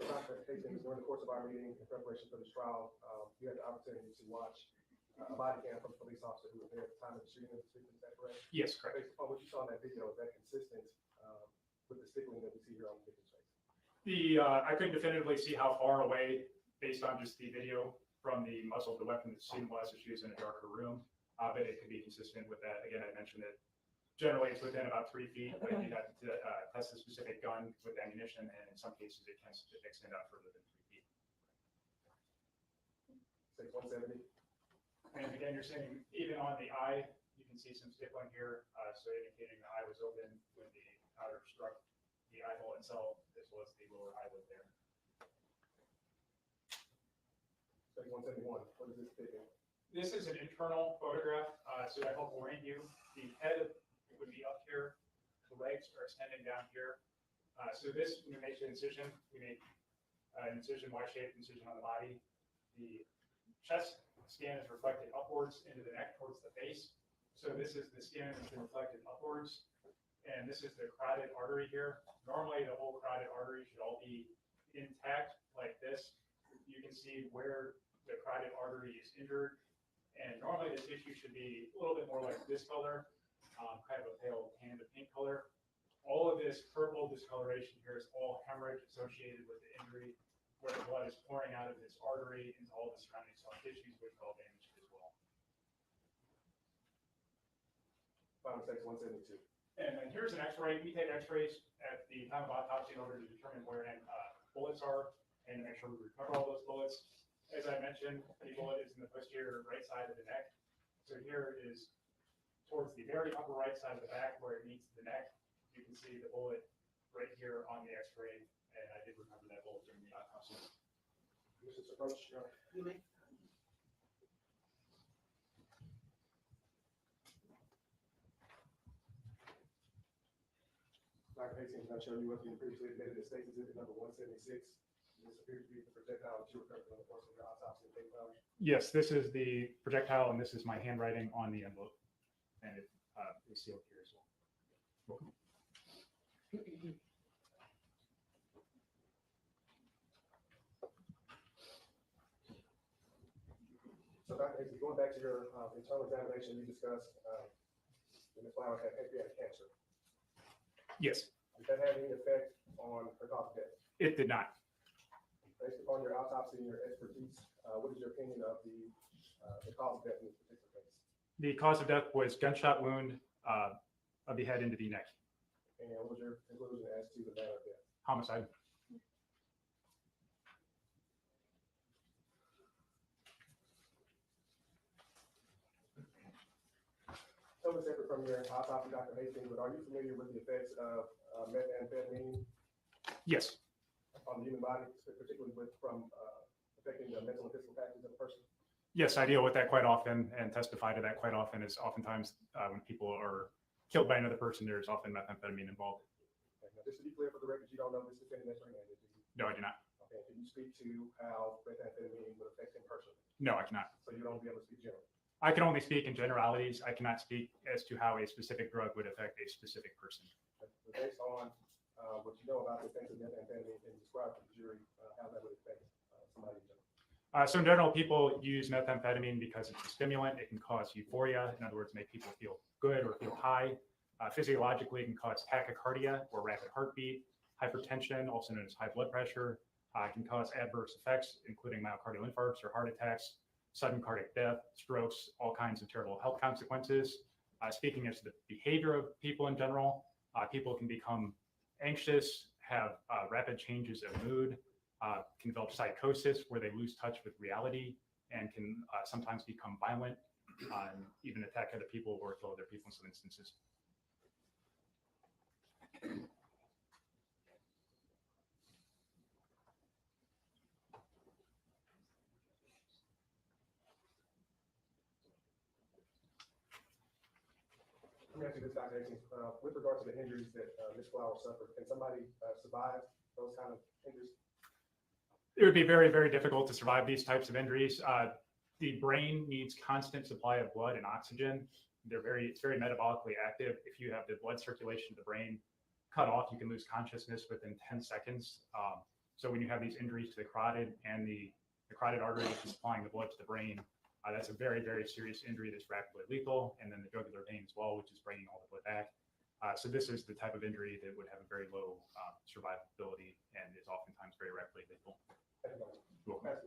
Speaker 3: Dr. Hastings, during the course of our meeting in preparation for this trial, you had the opportunity to watch a body cam from a police officer who was there at the time of the shooting of the victim. Is that correct?
Speaker 14: Yes, correct.
Speaker 3: Based upon what you saw in that video, is that consistent with the stippling that we see here on the victim's face?
Speaker 14: I couldn't definitively see how far away, based on just the video, from the muzzle of the weapon that the was that she was in a darker room, but it could be consistent with that. Again, I mentioned that generally it's within about 3 feet, but you have to test a specific gun with ammunition, and in some cases it can extend out further than 3 feet.
Speaker 3: Say 170.
Speaker 14: And again, you're seeing even on the eye, you can see some stippling here, so indicating the eye was open when the powder struck the eyeball itself, as well as the lower eyelid there.
Speaker 3: Say 171. What is this depicting?
Speaker 14: This is an internal photograph, so I hope orient you. The head would be up here, the legs are extending down here. So this, when we make the incision, we make an incision, Y-shaped incision on the body. The chest skin is reflected upwards into the neck towards the face. So this is the skin that's been reflected upwards. And this is the carotid artery here. Normally the whole carotid artery should all be intact like this. You can see where the carotid artery is injured. And normally the tissue should be a little bit more like this color. kind of a pale tan to pink color. All of this purple discoloration here is all hemorrhage associated with the injury, where the blood is pouring out of this artery into all the surrounding soft tissues, which are all damaged as well.
Speaker 3: Final text 172.
Speaker 14: And then here's an X-ray. We take X-rays at the time of autopsy in order to determine where bullets are and to make sure we recover all those bullets. As I mentioned, the bullet is in the posterior right side of the neck. So here is towards the very upper right side of the back where it meets the neck. You can see the bullet right here on the X-ray, and I did recover that bullet during the autopsy.
Speaker 3: Mrs. Approach,
Speaker 4: You may.
Speaker 3: Dr. Hastings, I'm show you what you previously admitted as State's Exhibit number 176. This appears to be the projectile that you recovered from the course of your autopsy in 8 hours.
Speaker 14: Yes, this is the projectile, and this is my handwriting on the envelope, and it is sealed here as well.
Speaker 3: So Dr. Hastings, going back to your internal examination, you discussed that Ms. Flowers had pancreatic cancer.
Speaker 14: Yes,
Speaker 3: Did that have any effect on her cause of death?
Speaker 14: it did not.
Speaker 3: Based upon your autopsy and your expertise, what is your opinion of the cause of death in this particular case?
Speaker 14: The cause of death was gunshot wound of the head into the neck.
Speaker 3: And what was your conclusion as to the manner of death?
Speaker 14: Homicide.
Speaker 3: Totally separate from your autopsy, Dr. Hastings, but are you familiar with the effects of methamphetamine
Speaker 14: Yes.
Speaker 3: on the human body, particularly from affecting the mental and physical faculties of a person?
Speaker 14: Yes, I deal with that quite often and testify to that quite often. Is oftentimes when people are killed by another person, there's often methamphetamine involved.
Speaker 3: Okay, now, just to be clear for the record, you don't know this defendant, Nestor Hernandez, do you?
Speaker 14: No, I do not.
Speaker 3: Okay, can you speak to how methamphetamine would affect him personally?
Speaker 14: No, I cannot.
Speaker 3: So you don't be able to speak generally?
Speaker 14: I can only speak in generalities. I cannot speak as to how a specific drug would affect a specific person.
Speaker 3: But based on what you know about the effects of methamphetamine, can you describe to the jury how that would affect somebody in general?
Speaker 14: So in general, people use methamphetamine because it's a stimulant. It can cause euphoria. In other words, make people feel good or feel high. Physiologically, it can cause tachycardia or rapid heartbeat, hypertension, also known as high blood pressure. It can cause adverse effects, including myocardial infarcts or heart attacks, sudden cardiac death, strokes, all kinds of terrible health consequences. Speaking as to the behavior of people in general, people can become anxious, have rapid changes of mood, can develop psychosis where they lose touch with reality and can sometimes become violent, even attack other people or kill other people in some instances.
Speaker 3: Let me ask you this, Dr. Hastings, with regard to the injuries that Ms. Flowers suffered, can somebody survive those kind of injuries?
Speaker 14: It would be very, very difficult to survive these types of injuries. The brain needs constant supply of blood and oxygen. It's very metabolically active. If you have the blood circulation to the brain cut off, you can lose consciousness within 10 seconds. So when you have these injuries to the carotid and the carotid artery, which is supplying the blood to the brain, that's a very, very serious injury that's rapidly lethal. And then the jugular vein as well, which is bringing all the blood back. So this is the type of injury that would have a very low survivability and is oftentimes very rapidly lethal. You're welcome.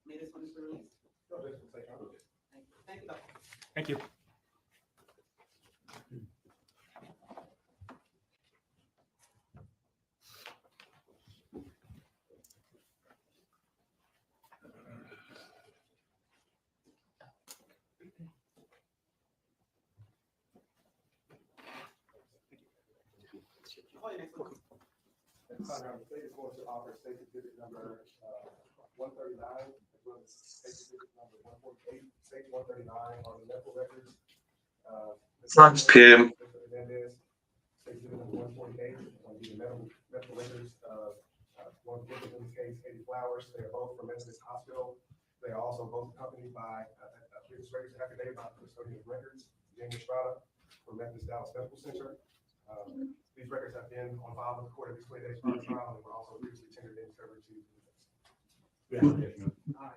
Speaker 4: May this one is released. Thank you.
Speaker 14: Thank you.
Speaker 4: Call your next one.
Speaker 3: At this time, the state is going to offer State Exhibit number 139, as well as State Exhibit number 148, State 139 on the medical records.
Speaker 1: Thanks, Kim.
Speaker 3: Mr. Hernandez, State Exhibit number 148 on the medical records of one victim, in this case, Katie Flowers. They are both from Methodist Hospital. They are also both accompanied by a previous records affidavit by the custodian of records, Jamie Estrada, from Methodist Dallas Medical Center. These records have been on file with the court at least 20 days prior to trial and were also previously tendered in discovery to the defense.
Speaker 4: All right.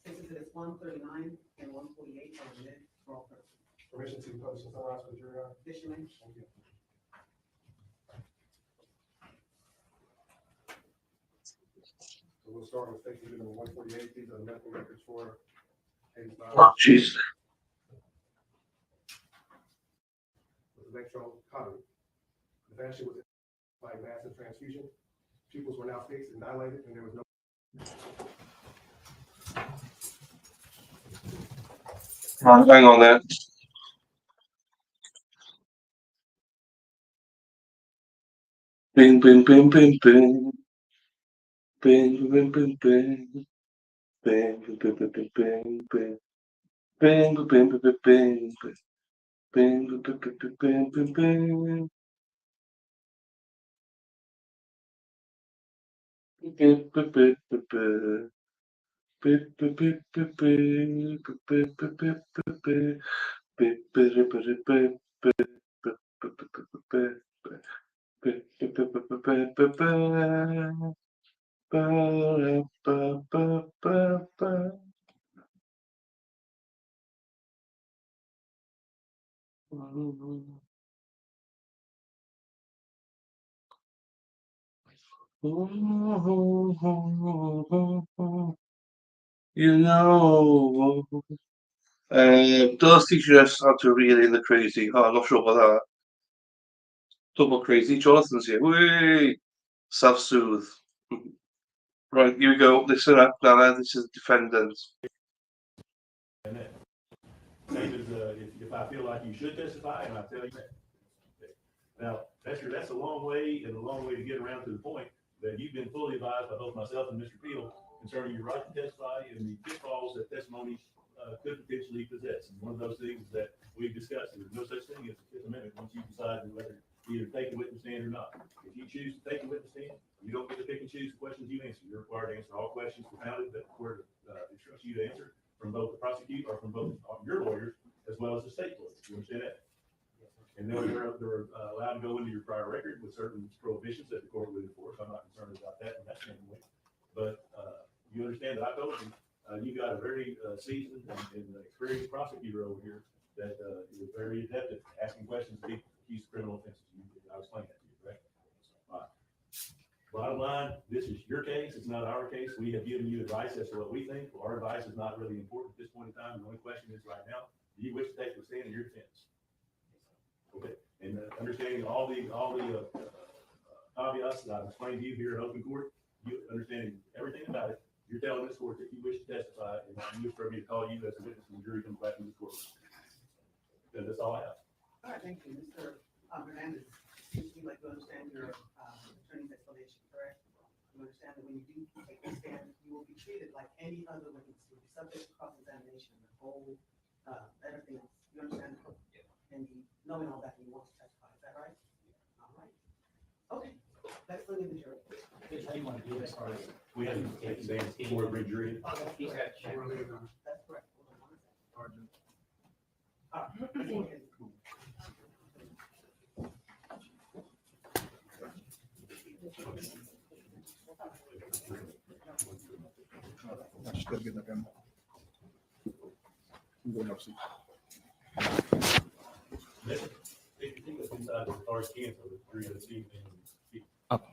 Speaker 4: State Exhibits 139 and 148 are admitted
Speaker 3: Permission to publish and summarize for the jury. Your Honor.
Speaker 4: Yes, you may.
Speaker 3: Thank you. So we'll start with state exhibit number 148. These are the medical records for
Speaker 1: Oh, jeez.
Speaker 3: electrocautery. The patient was by massive transfusion. Pupils were now fixed and dilated, and there was no.
Speaker 1: Right, hang on there. Bing, bing, bing, bing, bing. Bing, bing, bing, bing. Bing, bing, bing, bing, bing, bing. Bing, bing, bing, bing, bing, bing. Bing, bing, bing, bing, bing, bing, bing. Bing, bing, bing, bing, bing. Bing, bing, bing, bing, bing. Bing, bing, bing, bing, bing. Bing, bing, bing, bing, bing. Bing, bing, bing, bing, bing, bing, bing. Ba, ba, ba, ba, ba. You know, does teach us how to reel in the crazy? Oh, I'm not sure about that. Talk about crazy. Jonathan's here. Whee! Self-soothe. Right, here we go. Listen up now. This is defendant.
Speaker 5: And that, same as, if I feel like you should testify and I tell you that. Now, that's a long way and a long way to get around to the point that you've been fully advised by both myself and Mr. Peel concerning your right to testify and the pitfalls that testimony could potentially possess. And one of those things that we've discussed, there's no such thing as a Fifth Amendment once you decide whether either take the witness stand or not. If you choose to take the witness stand, you don't get to pick and choose the questions you answer. You're required to answer all questions propounded that the court instructs you to answer from both the prosecutor or from both your lawyers as well as the state lawyers. You understand that? And then they're allowed to go into your prior record with certain prohibitions that the court would enforce. I'm not concerned about that from that standpoint. But you understand that I told you, you got a very seasoned and experienced prosecutor over here that is very adept at asking questions to people accused of criminal offenses. I was explaining that to you, correct? All right. Bottom line, this is your case. It's not our case. We have given you advice as to what we think. Well, our advice is not really important at this point in time. The only question is right now, do you wish to take the stand in your defense? Okay, and understanding all the caveats that I've explained to you here in open court, you understanding everything about it, you're telling this court that you wish to testify and you wish for me to call you as a witness when the jury comes back in this court. And that's all I have.
Speaker 4: All right, thank you, Mr. Hernandez. You'd like to understand your attorney's explanation, correct? You understand that when you do take the stand, you will be treated like any other witness. You'll be subject to cross-examination, the whole, everything else. You understand? And knowing all that, you want to testify, is that right? All right. Okay, let's look at the jury.
Speaker 5: How do you want to do it as far as we have to take the stand before a big jury?
Speaker 4: That's correct. Hold on one second. All right.
Speaker 3: Just gotta get that done. I'm going up some.
Speaker 5: Take this inside as far as you can so the jury doesn't see anything.
Speaker 3: Up.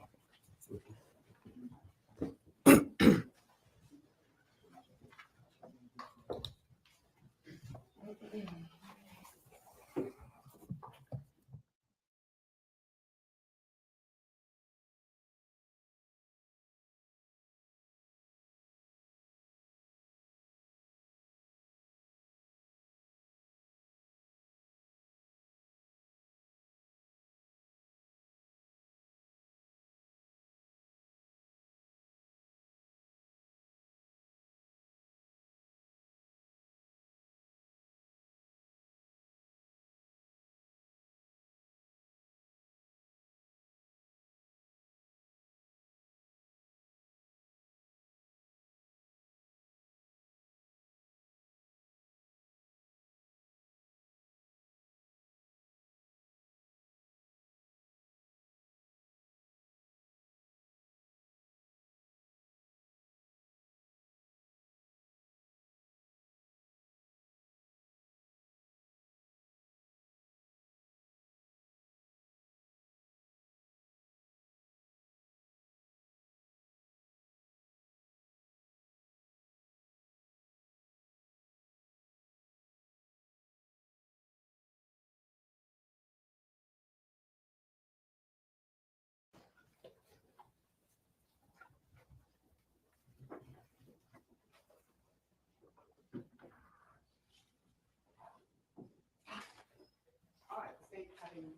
Speaker 4: having,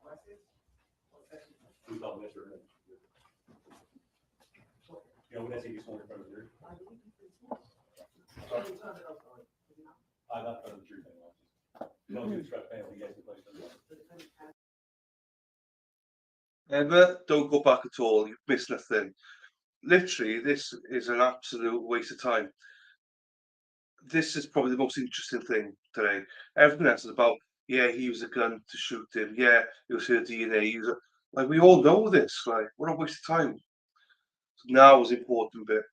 Speaker 4: Wes's.
Speaker 5: Who's called Nestor Hernandez? You know, that's he sworn in front of the jury.
Speaker 4: I believe he's been
Speaker 5: I'm sorry. I'm not front of the jury. No, you instruct panel, he has the place.
Speaker 1: Emma, don't go back at all. You've missed nothing. Literally, this is an absolute waste of time. This is probably the most interesting thing today. Everything else is about, yeah, he used a gun to shoot him. Yeah, it was her DNA. Like, we all know this. Like, what a waste of time. Now is the important bit.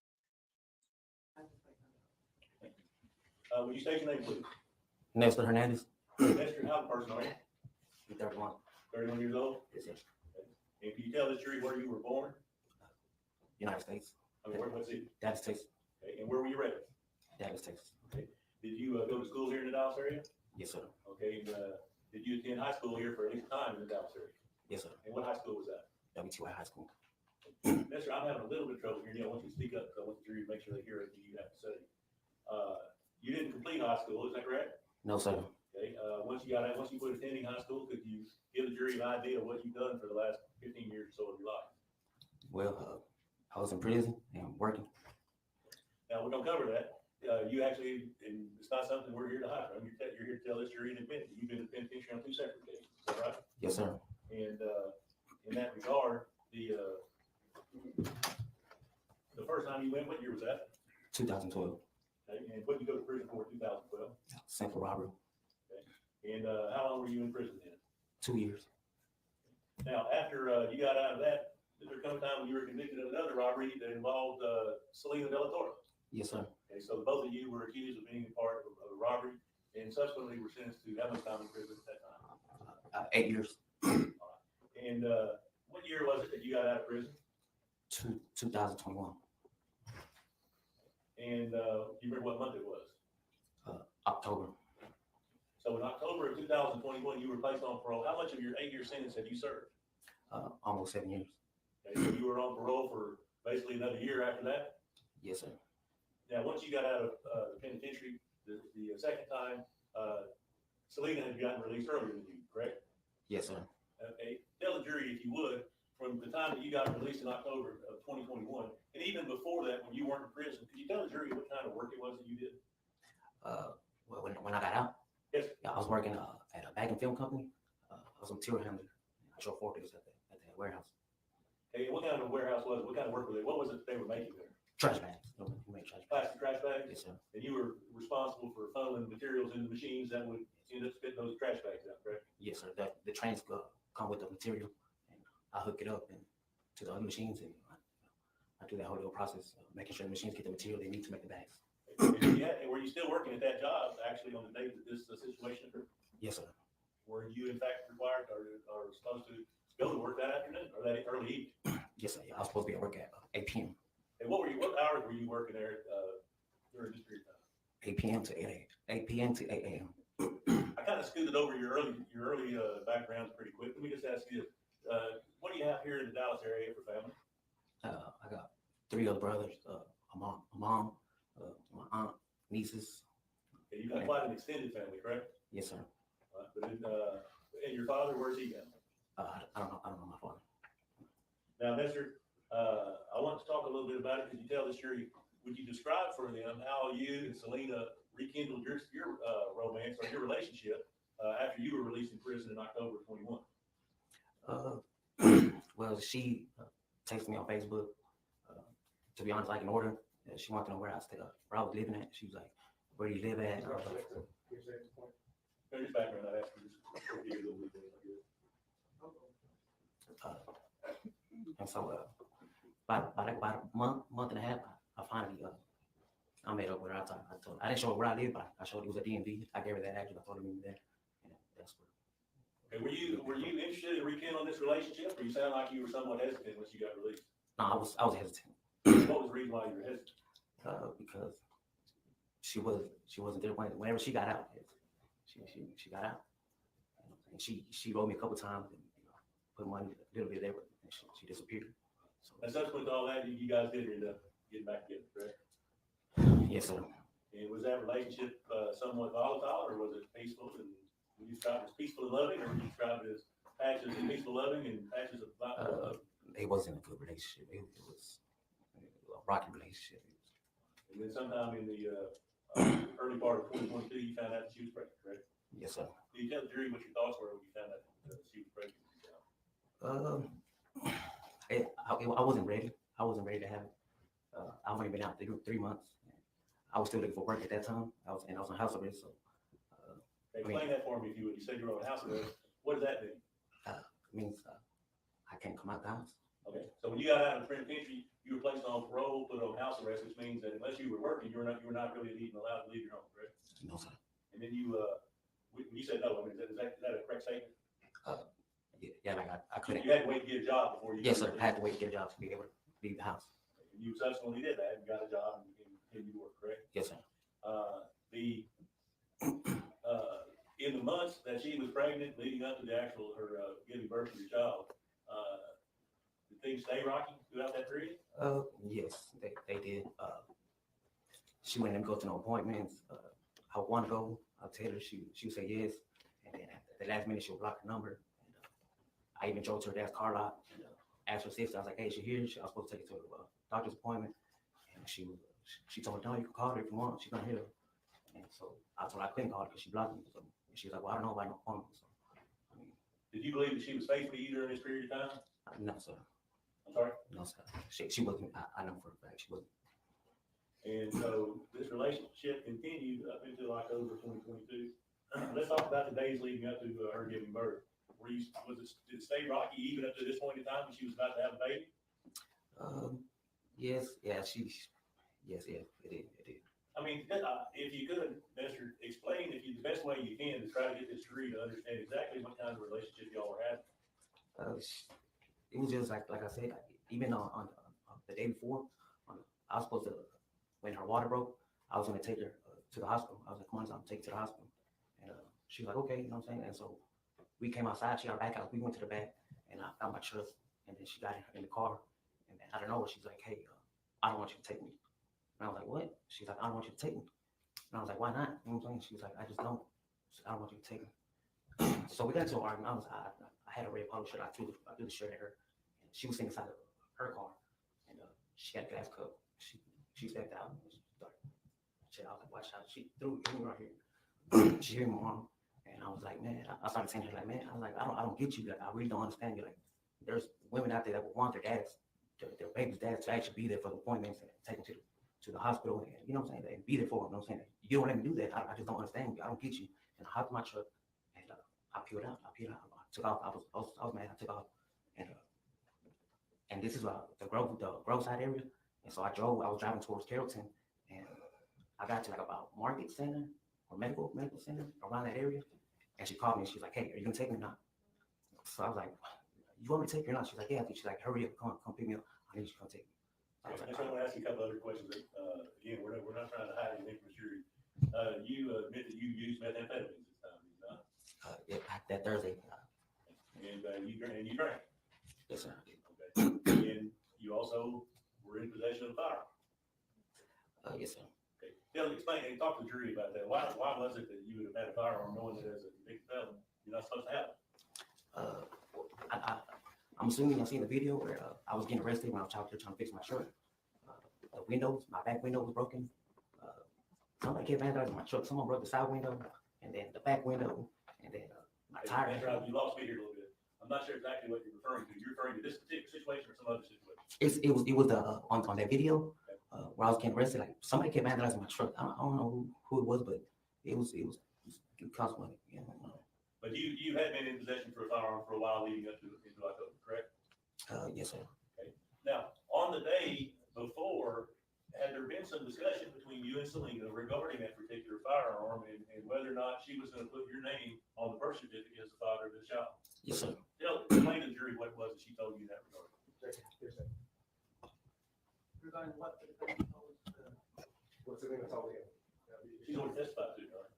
Speaker 5: Will you state your name, please?
Speaker 15: Nestor Hernandez,
Speaker 5: Nestor, how old person are you?
Speaker 15: 31.
Speaker 5: 31 years old?
Speaker 15: Yes, sir.
Speaker 5: And can you tell this jury where you were born?
Speaker 15: United States.
Speaker 5: I mean, what city?
Speaker 15: Dallas, Texas.
Speaker 5: Okay, and where were you raised?
Speaker 15: Dallas, Texas.
Speaker 5: Okay. Did you go to school here in the Dallas area?
Speaker 15: Yes, sir.
Speaker 5: Okay, and did you attend high school here for at least a time in the Dallas area?
Speaker 15: Yes, sir.
Speaker 5: And what high school was that?
Speaker 15: WTY High School.
Speaker 5: Nestor, I'm having a little bit of trouble here. I want you to speak up because I want the jury to make sure they hear everything you have to say. You didn't complete high school, is that correct?
Speaker 15: No, sir.
Speaker 5: Okay, once you quit attending high school, could you give the jury an idea of what you've done for the last 15 years or so of your life?
Speaker 15: Well, I was in prison and working.
Speaker 5: Now, we're gonna cover that. You actually, and it's not something we're here to hide from. You're here to tell this jury and admit that you've been in the penitentiary on 2 separate cases, is that right?
Speaker 15: Yes, sir.
Speaker 5: And in that regard, the first time you went, what year was that?
Speaker 15: 2012.
Speaker 5: Okay, and what did you go to prison for in 2012?
Speaker 15: Simple robbery.
Speaker 5: And how long were you in prison then?
Speaker 15: 2 years.
Speaker 5: Now, after you got out of that, did there come a time when you were convicted of another robbery that involved Selena Del Toro?
Speaker 15: Yes, sir.
Speaker 5: Okay, so both of you were accused of being a part of a robbery and subsequently were sentenced to how much time in prison at that time?
Speaker 15: 8 years.
Speaker 5: And what year was it that you got out of prison?
Speaker 15: 2021.
Speaker 5: And do you remember what month it was?
Speaker 15: October.
Speaker 5: So in October of 2021, you were placed on parole. How much of your 8-year sentence had you served?
Speaker 15: Almost 7 years.
Speaker 5: Okay, so you were on parole for basically another year after that?
Speaker 15: Yes, sir.
Speaker 5: Now, once you got out of the penitentiary, the second time, Selena had gotten released earlier than you, correct?
Speaker 15: Yes, sir.
Speaker 5: Okay, tell the jury, if you would, from the time that you got released in October of 2021, and even before that, when you weren't in prison, could you tell the jury what kind of work it was that you did?
Speaker 15: Well, when I got out,
Speaker 5: Yes.
Speaker 15: yeah, I was working at a vacuum film company. I was a material handler. I drove forklifts at the warehouse.
Speaker 5: Hey, what kind of warehouse was it? What kind of work were they? What was it they were making there?
Speaker 15: Trash bags. We made trash bags.
Speaker 5: Plastic trash bags?
Speaker 15: Yes, sir.
Speaker 5: And you were responsible for funneling materials into machines that would end up spitting those trash bags out, correct?
Speaker 15: Yes, sir. The trains come with the material, and I hook it up and to the other machines, and I do that whole little process of making sure the machines get the material they need to make the bags.
Speaker 5: And were you still working at that job actually on the day that this situation occurred?
Speaker 15: Yes, sir.
Speaker 5: Were you in fact required or supposed to go to work that afternoon or that early evening?
Speaker 15: Yes, sir. I was supposed to be at work at 8 p.m.
Speaker 5: And what hours were you working there during this period of time?
Speaker 15: 8 p.m. to 8 a.m. 8 p.m. to 8 a.m.
Speaker 5: I kind of scooted over your early background pretty quick. Let me just ask you this. What do you have here in the Dallas area for family?
Speaker 15: I got 3 other brothers, a mom, my aunt, nieces.
Speaker 5: Okay, you've got quite an extended family, correct?
Speaker 15: Yes, sir.
Speaker 5: But and your father, where's he at?
Speaker 15: I don't know my father.
Speaker 5: Now, Nestor, I want to talk a little bit about it. Could you tell this jury, would you describe for them how you and Selena rekindled your romance or your relationship after you were released in prison in October of 21?
Speaker 15: Well, she texted me on Facebook. To be honest, like in order, she wanted to know where I was living at. She was like, "Where do you live at?"
Speaker 5: Just background, I asked you this.
Speaker 15: And so, about a month and a half, I finally I made up with her. I didn't show her where I lived, but I showed it was a DMV. I gave her that address. I told her we were there. And that's where.
Speaker 5: Okay, were you interested in rekindling this relationship, or you sound like you were somewhat hesitant once you got released?
Speaker 15: No, I was hesitant.
Speaker 5: What was the reason why you were hesitant?
Speaker 15: Because she wasn't there whenever she got out. She got out, and she wrote me a couple times and put money a little bit there, but she disappeared. So,
Speaker 5: And subsequent to all that, you guys did end up getting back together, correct?
Speaker 15: yes, sir.
Speaker 5: And was that relationship somewhat volatile, or was it peaceful? And would you describe it as peaceful and loving, or would you describe it as acts of peaceful loving and acts of
Speaker 15: It wasn't a good relationship. It was a rocky relationship.
Speaker 5: and then sometime in the early part of 2022, you found out that she was pregnant, correct?
Speaker 15: Yes, sir.
Speaker 5: Can you tell the jury what your thoughts were when you found out that she was pregnant?
Speaker 15: I wasn't ready. I wasn't ready to have it. I've only been out 3 months. I was still looking for work at that time. I was on house arrest. So,
Speaker 5: Explain that for me, if you would. You said you were on house arrest. What does that mean?
Speaker 15: It means I can't come out the house.
Speaker 5: Okay, so when you got out of the penitentiary, you were placed on parole, put on house arrest, which means that unless you were working, you were not really even allowed to leave your home, correct?
Speaker 15: No, sir.
Speaker 5: And then you, when you said no, I mean, is that a correct statement?
Speaker 15: Yeah, like I couldn't.
Speaker 5: You had to wait to get a job before you.
Speaker 15: Yes, sir. I had to wait to get a job to be able to leave the house.
Speaker 5: And you subsequently did that and got a job and continued to work, correct?
Speaker 15: Yes, sir.
Speaker 5: In the months that she was pregnant, leading up to the actual her giving birth to your child, did things stay rocky throughout that period?
Speaker 15: Yes, they did. She wouldn't let me go to no appointments. I would want to go. I'll tell her she would say yes, and then at the last minute she would block her number. And, I even drove to her dad's car lot and asked her sister. I was like, "Hey, she here? I was supposed to take her to a doctor's appointment." And she told me, "No, you can call her if you want. She's not here." And so I told her I couldn't call her because she blocked me. So, and she was like, "Well, I don't know about no appointment." So, I mean,
Speaker 5: Did you believe that she was faithful to you during this period of time?
Speaker 15: no, sir.
Speaker 5: I'm sorry?
Speaker 15: No, sir. She wasn't. I know for a fact she wasn't.
Speaker 5: And so this relationship continued up until October 2022. Let's talk about the days leading up to her giving birth. Did it stay rocky even up to this point in time when she was about to have a baby?
Speaker 15: Yes, it did.
Speaker 5: I mean, if you could, Nestor, explain the best way you can to try to get this jury to understand exactly what kind of relationship y'all were having.
Speaker 15: It was just like I said, even on the day before, I was supposed to, when her water broke, I was going to take her to the hospital. I was like, "Come on, I'm take her to the hospital." And she was like, "Okay," you know what I'm saying? And so we came outside, she got back out, we went to the back, and I found my truck, and then she got in the car, and then out of nowhere, she's like, "Hey, I don't want you to take me." And I was like, "What?" She's like, "I don't want you to take me." And I was like, "Why not?" You know what I'm saying? She was like, "I just don't. I don't want you to take me." So we got into an argument. I had a red polo shirt. I threw the shirt at her, and she was sitting inside of her car, and she had a glass cup. She stepped out, and she started. I was like, "Watch out!" She threw it right here. She hit my arm, and I was like, "Man," I started saying to her, like, "Man," I was like, I don't get you. Like, I really don't understand you. Like, there's women out there that would want their dads, their baby's dads, to actually be there for the appointments and take them to the hospital, and you know what I'm saying, and be there for them. You know what I'm saying? You don't let me do that. I just don't understand you. I don't get you. And I hopped in my truck, and I peeled out. I took off. I was mad. I took off, and this is the Grove side area. And so I was driving towards Carrollton, and I got to like about Market Center or medical center around that area. And she called me and she's like, "Hey, are you gonna take me or not?" So I was like, "You want me to take you or not?" She's like, "Yeah." She's like, "Hurry up, come pick me up. I need you to come take me." I was like,
Speaker 5: I want to ask you a couple other questions. Again, we're not trying to hide anything from the jury. You admit that you used methamphetamines this time, did you not?
Speaker 15: Yeah, that Thursday.
Speaker 5: And you drank.
Speaker 15: Yes, sir.
Speaker 5: Okay. And you also were in possession of a firearm.
Speaker 15: Yes, sir.
Speaker 5: Okay. Explain and talk to the jury about that. Why was it that you would have had a firearm knowing that as a convicted felon, you're not supposed to have it?
Speaker 15: I'm assuming y'all seen the video where I was getting arrested when I was out there trying to fix my truck. The windows, my back window was broken. Somebody kept vandalizing my truck. Someone broke the side window, and then the back window, and then my tire.
Speaker 5: You lost me here a little bit. I'm not sure exactly what you're referring to. You're referring to this particular situation or some other situation?
Speaker 15: It was on that video where I was getting arrested. Like somebody kept vandalizing my truck. I don't know who it was, but it cost money. You know.
Speaker 5: But you had been in possession for a firearm for a while leading up to into October, correct?
Speaker 15: Yes, sir.
Speaker 5: Okay. Now, on the day before, had there been some discussion between you and Selena regarding that particular firearm and whether or not she was going to put your name on the birth certificate as the father of this child?
Speaker 15: Yes, sir.
Speaker 5: Explain to the jury what it was that she told you in that regard.
Speaker 4: Regarding what the defendant told
Speaker 3: What's the name that's all in?
Speaker 5: She's already testified to it, right?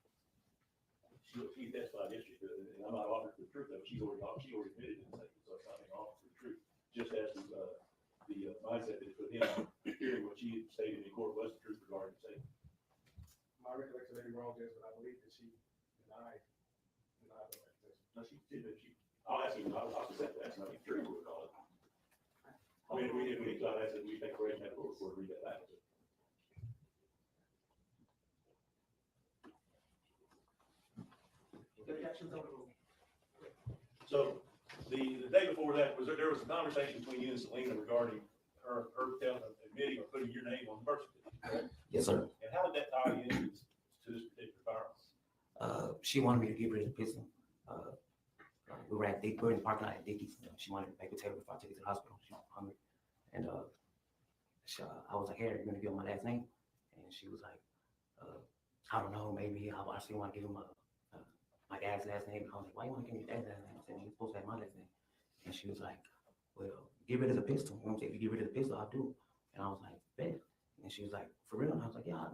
Speaker 5: She testified yesterday, and I'm not offering the truth of it. She already admitted it, so it's not being offered for the truth. Just as the mindset that put him hearing what she stated in court was the truth regarding the statement.
Speaker 3: My recollection may be wrong, Judge, but I believe that she denied the accusation.
Speaker 5: No, she did. I'll ask you. science, and I think jury would call it. I mean, we thought that we take away that book before we read that back. So the day before that, there was a conversation between you and Selena regarding her admitting or putting your name on the birth certificate, correct?
Speaker 15: Yes, sir.
Speaker 5: And how did that tie into this particular firearm?
Speaker 15: She wanted me to get rid of the pistol. We were in the parking lot at Dickies. She wanted to make a table before I took it to the hospital. She was hungry. And I was like, hey, you're going to give him my last name? And she was like, I don't know, maybe I still want to give him my dad's last name. I was like, why you want to give me your dad's last name? I said, you're supposed to have my last name. And she was like, well, get rid of the pistol. You know what I'm saying? If you get rid of the pistol, I'll do it. And I was like, bet. And she was like, for real? And I was like, yeah, I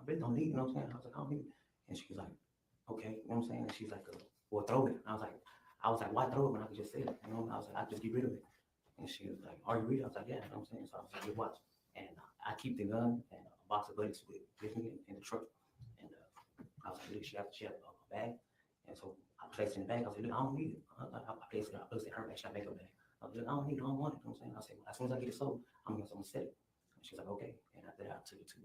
Speaker 15: really don't need it. You know what I'm saying? I was like, I don't need it. And she was like, okay. You know what I'm saying? And she's like, well, throw it. And I was like, why throw it when I could just say it? You know, I was like, I'll just get rid of it. And she was like, are you ready? I was like, yeah, you know what I'm saying? So I was like, good watch. And I keep the gun and a box of bullets with me in the truck. And I was like, look, she had a bag. And so I placed it in the bag. I was like, look, I don't need it. I placed it in her bag. She had a makeup bag. I was like, I don't need it. I don't want it. You know what I'm saying? I said, well, as soon as I get it sold, I'm going to set it. And she was like, okay. And after that, I took it to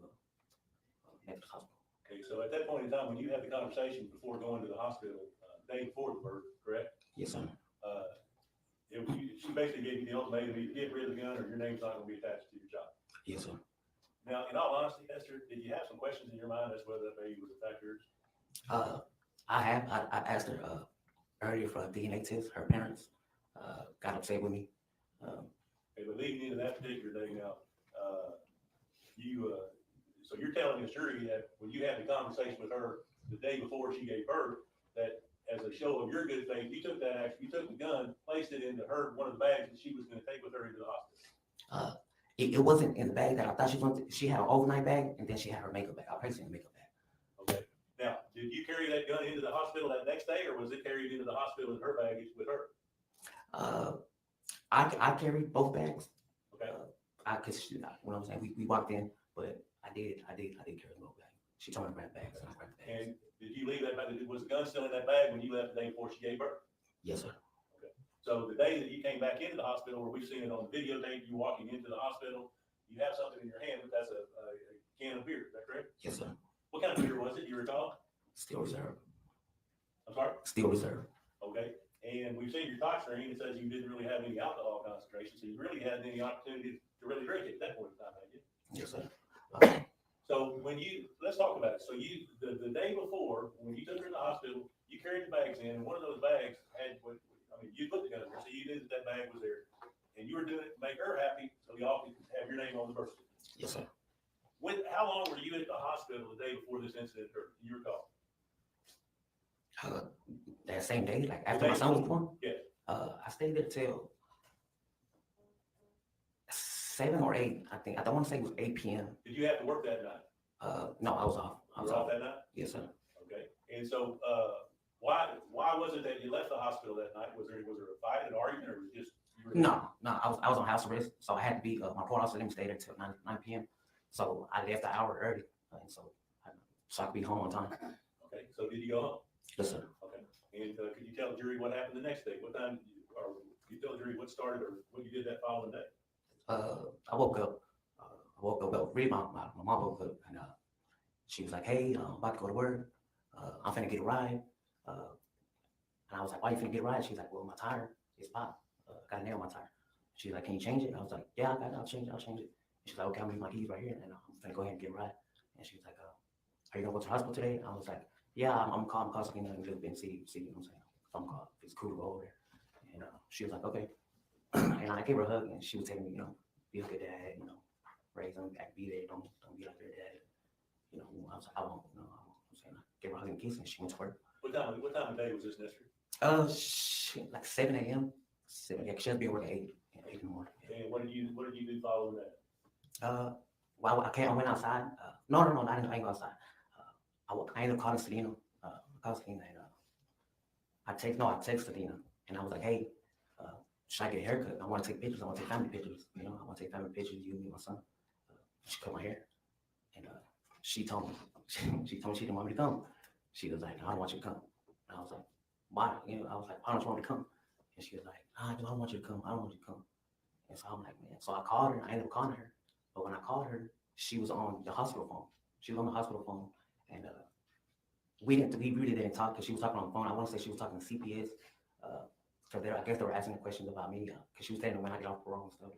Speaker 15: Methodist Hospital.
Speaker 5: Okay, so at that point in time, when you had the conversation before going to the hospital, day before the birth, correct?
Speaker 15: Yes, sir.
Speaker 5: She basically gave you the ultimatum, you get rid of the gun or your name's not going to be attached to your job.
Speaker 15: Yes, sir.
Speaker 5: Now, in all honesty, Esther, did you have some questions in your mind as to whether that baby was in fact yours?
Speaker 15: I asked her earlier for a DNA test. Her parents got upset with me.
Speaker 5: Okay, but leading into that particular day now, so you're telling the jury that when you had the conversation with her the day before she gave birth, that as a show of your good faith, you took the gun, placed it into one of the bags that she was going to take with her into the hospital.
Speaker 15: It wasn't in the bag that I thought she wanted. She had an overnight bag, and then she had her makeup bag. I placed it in the makeup bag.
Speaker 5: Okay. Now, did you carry that gun into the hospital that next day, or was it carried into the hospital in her baggage with her?
Speaker 15: I carried both bags.
Speaker 5: Okay.
Speaker 15: Cause you know what I'm saying, we walked in, but I did carry both bags. She told me to grab bags, and I grabbed the bags.
Speaker 5: And did you leave that bag? Was the gun still in that bag when you left the day before she gave birth?
Speaker 15: Yes, sir.
Speaker 5: Okay. So the day that you came back into the hospital, where we've seen it on the videotape, you walking into the hospital, you have something in your hand, but that's a can of beer. Is that correct?
Speaker 15: Yes, sir.
Speaker 5: What kind of beer was it? You recall?
Speaker 15: Still reserved.
Speaker 5: I'm sorry?
Speaker 15: Still reserved.
Speaker 5: Okay. And we've seen your talk screen. It says you didn't really have any alcohol concentration, so you really hadn't any opportunity to really drink it at that point in time, had you?
Speaker 15: Yes, sir.
Speaker 5: So let's talk about it. So the day before, when you took her to the hospital, you carried the bags in, and one of those bags had you put the gun there, so you knew that bag was there. And you were doing it to make her happy, so y'all could have your name on the birth certificate.
Speaker 15: Yes, sir.
Speaker 5: How long were you at the hospital the day before this incident occurred? Do you recall?
Speaker 15: That same day, like after my son was born?
Speaker 5: Yeah.
Speaker 15: I stayed there till 7 or 8, I think. I don't want to say it was 8 p.m.
Speaker 5: Did you have to work that night?
Speaker 15: No, I was off.
Speaker 5: You were off that night?
Speaker 15: Yes, sir.
Speaker 5: Okay. And so why was it that you left the hospital that night? Was there a fight, an argument, or was it just you were
Speaker 15: No, I was on house arrest, so I had to be. My court officer let me stay there till 9 p.m. So I left an hour early, and so I could be home on time.
Speaker 5: Okay. So did you go home?
Speaker 15: Yes, sir.
Speaker 5: Okay. And could you tell the jury what happened the next day? What time or you tell the jury what started or what you did that following day?
Speaker 15: I woke up. Well, really, my mom woke up, and she was like, "Hey, I'm about to go to work. I'm finna get a ride." And I was like, "Why you finna get a ride?" She's like, "Well, my tire is popped. Got a nail in my tire." She's like, "Can you change it?" And I was like, "Yeah, I got it. I'll change it. And she's like, "Okay, I'm leaving my keys right here, and I'm finna go ahead and get a ride." And she was like, "Are you gonna go to the hospital today?" And I was like, "Yeah, I'm calling Something and live in see, you know what I'm saying? Phone call. If it's cool to go over there." And she was like, "Okay." And I gave her a hug, and she was telling me, be a good dad, raise them, be there, don't be like their dad. I was like, I won't, I'm saying, I gave her a hug and kiss, and she went to work.
Speaker 5: What time of day was this, Nestor?
Speaker 15: Like 7 a.m. 7, yeah, she has to be at work at 8 in the morning.
Speaker 5: And what did you do following that?
Speaker 15: Well, I went outside. No, I didn't go outside. I ended up calling Selena. And I texted Selena, and I was like, "Hey, should I get a haircut? I want to take pictures. I want to take family pictures. I want to take family pictures. You, me, my son." She cut my hair, and she told me she didn't want me to come. She was like, "I don't want you to come." And I was like, "Why?" I was like, "I don't want you to come." And she was like, I don't want you to come. I don't want you to come. And so I'm like, man. So I called her. I ended up calling her. But when I called her, she was on the hospital phone. She was on the hospital phone. And we really didn't talk because she was talking on the phone. I want to say she was talking to CPS. So I guess they were asking her questions about me because she was telling them when I get off parole and stuff.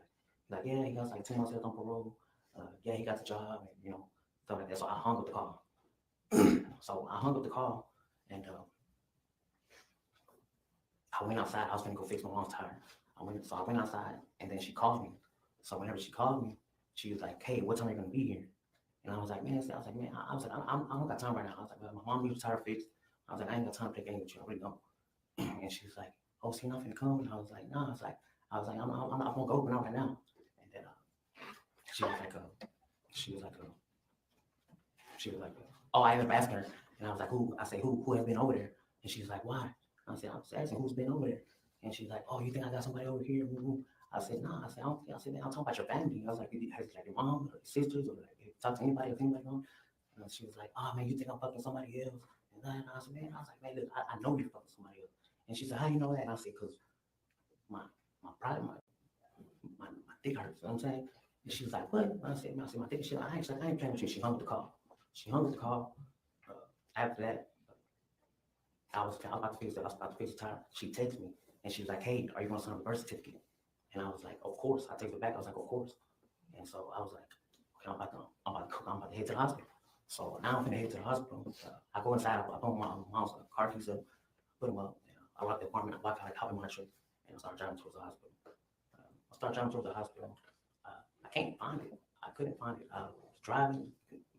Speaker 15: Like, yeah, he got like 2 months left on parole. Yeah, he got the job, and stuff like that. So I hung up the call. And I went outside. I was gonna go fix my mom's tire. I went outside, and then she called me. So whenever she called me, she was like, "Hey, what time are you gonna be here?" And I was like, "Man, I don't got time right now." I was like, "My mom needs a tire fixed." I was like, "I ain't got time to play games with you. I really don't." And she was like, "Oh, so you're not finna come?" And I was like, "No." I was like, "I'm not gonna go right now." And then she was like, "Oh," I ended up asking her, and I was like, "Who?" I said, "Who has been over there?" And she was like, "Why?" I was asking who's been over there. And she's like, "Oh, you think I got somebody over here?" I said, "No." I said, "I don't think." I said, "Man, I'm talking about your family." I was like, "Has like your mom or your sisters or like you talk to anybody or anybody on?" And she was like, "Oh man, you think I'm fucking somebody else?" And I said, "Man," I was like, "Man, look, I know you're fucking somebody else." And she said, "How you know that?" And I said, "Cause my pride, my dick hurts." You know what I'm saying? And she was like, "What?" And I said, "My dick." She like, I ain't playing with you." She hung up the call. After that, I was about to fix the tire. She texted me and she was like, "Hey, are you going to sign a birth certificate?" And I was like, "Of course." I texted her back. I was like, "Of course." And so I was like, "Okay, I'm about to head to the hospital." So now I'm gonna head to the hospital. I go inside. I put my mom's car keys up, put them up. I lock the apartment. I hop in my truck and I start driving towards the hospital. I can't find it. I couldn't find it. I was driving.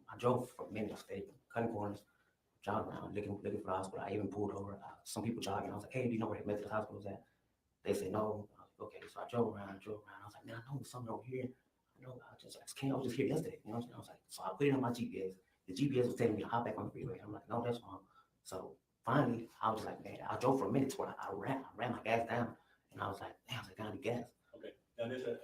Speaker 15: I drove for minutes, cutting corners, jogging around, looking for the hospital. I even pulled over. Some people jogging. I was like, "Hey, do you know where the Methodist hospital is at?" They said no. I was like, "Okay." So I drove around. I was like, "Man, I know there's something over here. I know. I was just here yesterday." You know what I'm saying? I was like, so I put it on my GPS. The GPS was telling me to hop back on the freeway. I'm like, "No, that's wrong." So finally, I was like, man, I drove for a minute to where I ran my gas down, and I was like, "Damn, I got to gas."
Speaker 5: Okay, now this, I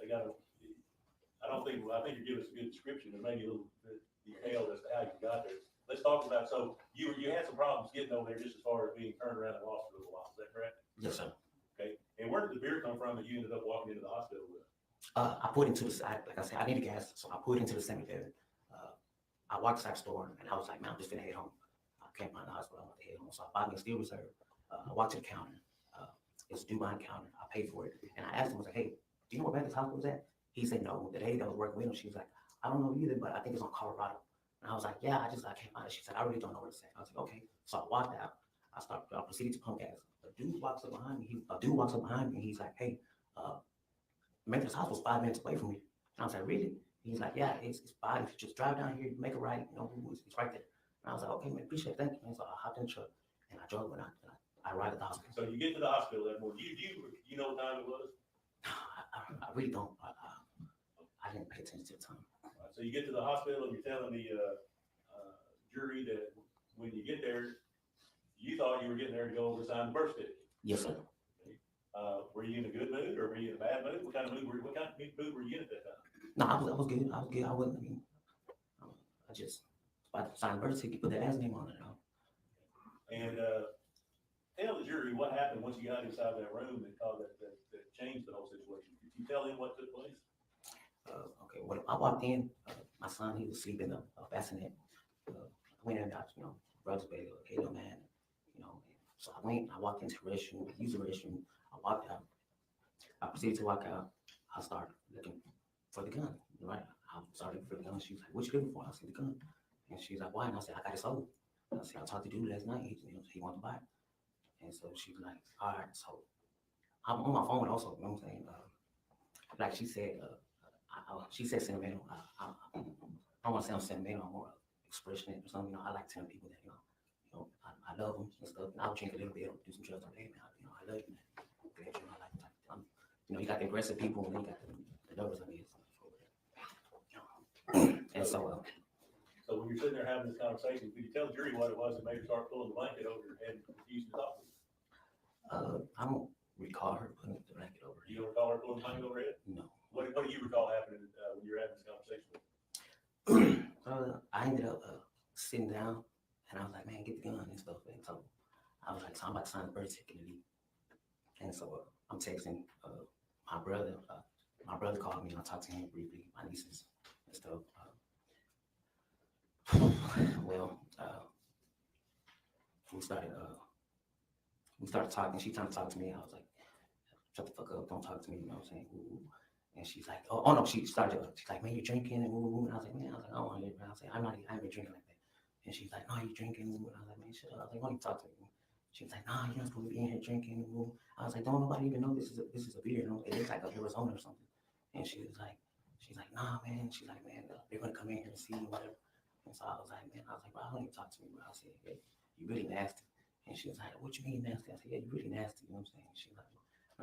Speaker 5: think you give us a good description, and maybe a little bit detailed as to how you got there. Let's talk about, so you had some problems getting over there just as far as being turned around in the hospital a while, is that correct?
Speaker 15: Yes, sir.
Speaker 5: Okay, and where did the beer come from that you ended up walking into the hospital with?
Speaker 15: I put into the side, like I said, I needed gas, so I put into the cemetery. I walked to the store, and I was like, "Man, I'm just gonna head home." I can't find the hospital. I want to head home, so I bought me a steel reserve. I walked to the counter. It's due behind the counter. I paid for it, and I asked him, I was like, "Hey, do you know where Baptist hospital is at?" He said no. The lady that was working with him, she was like, "I don't know either, but I think it's on Colorado." And I was like, "Yeah, I can't find it." She said, "I really don't know where it's at." I was like, "Okay." So I walked out. I proceeded to pump gas. A dude walks up behind me. And he's like, "Hey, Memphis Hospital's 5 minutes away from me." And I was like, "Really?" He's like, "Yeah, it's 5. If you just drive down here, make a right, it's right there." And I was like, "Okay, man, appreciate it, thank you." And so I hopped in the truck and I drove I arrived at the hospital.
Speaker 5: So you get to the hospital that morning. You know what time it was?
Speaker 15: I really don't. I didn't pay attention to the time.
Speaker 5: Right, so you get to the hospital and you're telling the jury that when you get there, you thought you were getting there to go over sign the birth certificate.
Speaker 15: Yes, sir.
Speaker 5: Okay. Were you in a good mood or were you in a bad mood? What kind of mood were you in at that time?
Speaker 15: No, I was good. I was good. I just about to sign the birth certificate, put the last name on it.
Speaker 5: And tell the jury what happened once you got inside that room that changed the whole situation. Did you tell them what took place?
Speaker 15: Okay, when I walked in, my son, he was sleeping in a bassinet. I went in and got, brother's bed, "Hey, little man," So I walked into the restroom, used the restroom, I walked out. I proceeded to walk out. I started looking for the gun, right? I started looking for the gun. She was like, "What you looking for?" I said, "The gun." And she's like, "Why?" And I said, "I got it sold." And I said, "I talked to dude last night. He wanted to buy it." And so she was like, "All right." So I'm on my phone also, you know what I'm saying? Like she said sentimental. I don't want to sound sentimental. I'm more expressionate or something. I like telling people that, I love them and stuff. And I'll drink a little bit, do some drugs. Hey, man, I love you, man. I like you got the aggressive people and then you got the nervous, I guess. And so,
Speaker 5: So when you're sitting there having this conversation, could you tell the jury what it was that made her start pulling the blanket over your head and refusing to talk to you?
Speaker 15: I don't recall her putting the blanket over her.
Speaker 5: You don't recall her pulling the blanket over her head?
Speaker 15: No.
Speaker 5: What do you recall happening when you were having this conversation with her?
Speaker 15: I ended up sitting down and I was like, "Man, get the gun and stuff." And so I was like, "So I'm about to sign the birth certificate." And so I'm texting my brother. My brother called me and I talked to him briefly. My nieces and stuff. Well, we started talking. She tried to talk to me. I was like, shut the fuck up, don't talk to me. You know what I'm saying? Ooh. And she's like, oh no, she started. She's like, man, you're drinking and woo. And I was like, man, I don't want to hear it. I was like, I haven't been drinking like that. And she's like, no, you drinking. And I was like, man, shut up. I was like, why don't you talk to me? She was like, nah, you're not supposed to be in here drinking. I was like, don't nobody even know this is a beer. You know, it looks like a Arizona or something. And she's like, nah, man. She's like, man, they're gonna come in here and see you, whatever. And so I was like, bro, I don't even talk to me, bro. I said, hey, you really nasty. And she was like, what you mean nasty? I said, yeah, you really nasty. You know what I'm saying? She like,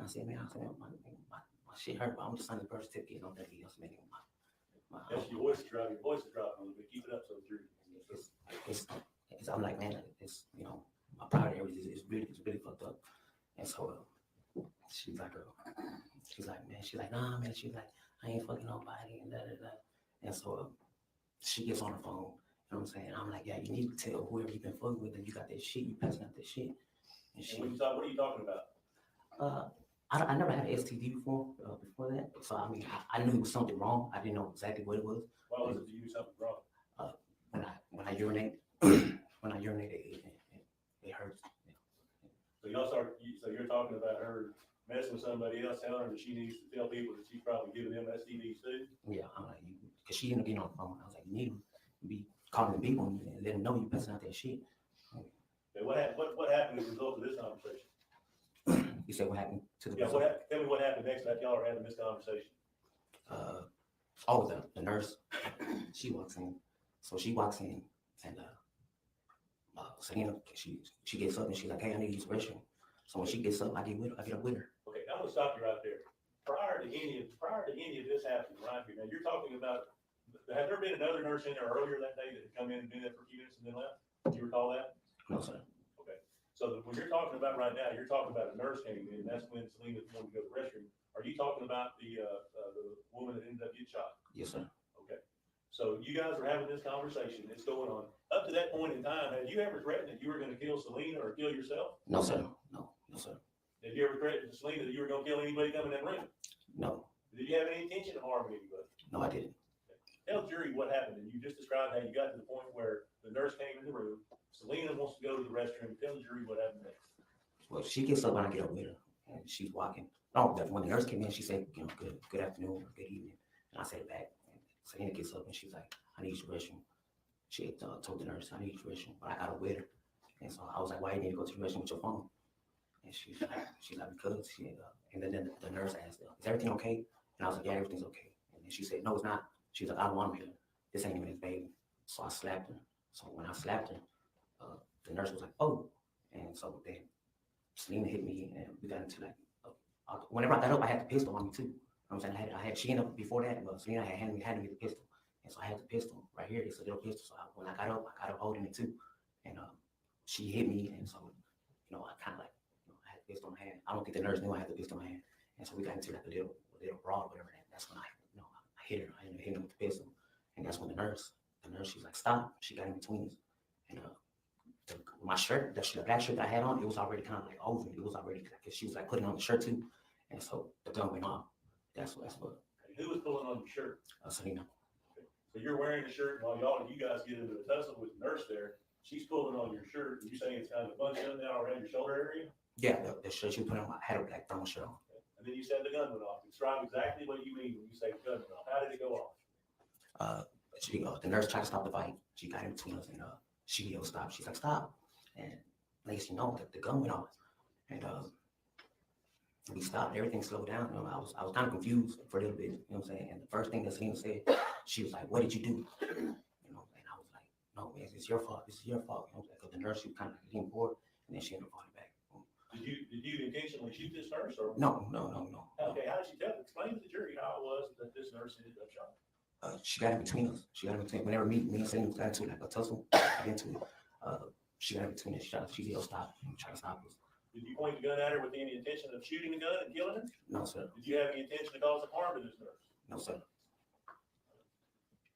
Speaker 15: and I said, man, my shit hurt, but I'm just signing the birth certificate on everything else, man.
Speaker 5: Yes, your voice is dropping a little bit. Keep it up, so
Speaker 15: I'm like, man, it's, you know, my pride areas is really fucked up. And so she's like, nah, man. She's like, I ain't fucking nobody and da. And so she gets on the phone. You know what I'm saying? I'm like, yeah, you need to tell whoever you've been fucking with that you got that shit. You passing out that shit. And she,
Speaker 5: what are you talking about?
Speaker 15: I never had an STD before that. So I mean, I knew it was something wrong. I didn't know exactly what it was.
Speaker 5: Why was it you do something wrong?
Speaker 15: When I urinate, it hurts.
Speaker 5: So you're talking about her messing with somebody else, telling her that she needs to tell people that she's probably giving them STDs too?
Speaker 15: Yeah, I'm like, because she ended up getting on the phone. I was like, you need to be calling the people and let them know you passing out that shit.
Speaker 5: Okay, what happened as a result of this conversation?
Speaker 15: You said what happened to the
Speaker 5: tell me what happened next after y'all are having this conversation.
Speaker 15: The nurse, she walks in. So she walks in and Selena, she gets up and she's like, hey, I need to use the restroom. So when she gets up, I get up with her.
Speaker 5: Okay, I'm gonna stop you right there. Prior to any of this happening, right here, now you're talking about, have there been another nurse in there earlier that day that had come in and did that for a few minutes and then left? Do you recall that?
Speaker 15: No, sir.
Speaker 5: Okay, so when you're talking about right now, you're talking about a nurse came in, and that's when Selena wanted to go to the restroom. Are you talking about the woman that ended up getting shot?
Speaker 15: Yes, sir.
Speaker 5: Okay, so you guys are having this conversation, it's going on. Up to that point in time, had you ever threatened that you were gonna kill Selena or kill yourself?
Speaker 15: No, sir. No, sir.
Speaker 5: Did you ever threaten Selena that you were gonna kill anybody coming in that room?
Speaker 15: No.
Speaker 5: Did you have any intention of harming anybody?
Speaker 15: No, I didn't.
Speaker 5: Tell the jury what happened, and you just described how you got to the point where the nurse came in the room, Selena wants to go to the restroom. Tell the jury what happened next.
Speaker 15: Well, she gets up when I get up with her, and she's walking. Oh, when the nurse came in, she said, you know, good afternoon or good evening, and I said it back. And Selena gets up and she's like, I need your restroom. She had told the nurse, I need your restroom, but I got up with her, and so I was like, why you need to go to the restroom with your phone? And she's like, because and then the nurse asked her, is everything okay? And I was like, yeah, everything's okay. And then she said, no, it's not. She's like, I don't want him here. This ain't even his baby. So I slapped her. So when I slapped her, the nurse was like, oh. And so then Selena hit me and we got into like, whenever I got up, I had the pistol on me too. You know what I'm saying? She ended up before that, but Selena had handed me the pistol. And so I had the pistol right here. It's a little pistol. So when I got up holding it too. And she hit me. And so, you know, I kind of like, I had the pistol in my hand. I don't think the nurse knew I had the pistol in my hand. And so we got into like a little brawl, whatever. That's when I hit her. I ended up hitting her with the pistol. And that's when the nurse, she's like, stop. She got in between us. And my shirt, the black shirt that I had on, it was already kind of like over. It was already, because she was like putting on the shirt too. And so the gun went off. That's what.
Speaker 5: Who was pulling on your shirt?
Speaker 15: Selena.
Speaker 5: Okay. So you're wearing the shirt, and while you guys get into a tussle with the nurse there, she's pulling on your shirt. And you saying it's kind of bunched up now around your shoulder area?
Speaker 15: Yeah, the shirt she put on, I had a black thermal shirt on.
Speaker 5: Okay. And then you said the gun went off. Describe exactly what you mean when you say the gun went off. How did it go off?
Speaker 15: The nurse tried to stop the fight. She got in between us and she yelled stop. She's like, stop. And next you know, the gun went off. And we stopped, everything slowed down. You know, I was kind of confused for a little bit, you know what I'm saying? And the first thing that Selena said, she was like, what did you do? You know, and I was like, no, man, it's your fault. This is your fault. You know, because the nurse, she kind of leaned forward and then she ended up falling back.
Speaker 5: Did you intentionally shoot this nurse? Or?
Speaker 15: No.
Speaker 5: Okay, how did she tell? Explain to the jury how it was that this nurse ended up shot.
Speaker 15: She got in between us. Whenever me and Selena got into like a tussle, she got in between us. She yelled stop and tried to stop us.
Speaker 5: Did you point the gun at her with any intention of shooting the gun and killing her?
Speaker 15: No, sir.
Speaker 5: Did you have any intention to cause harm to this nurse?
Speaker 15: No, sir.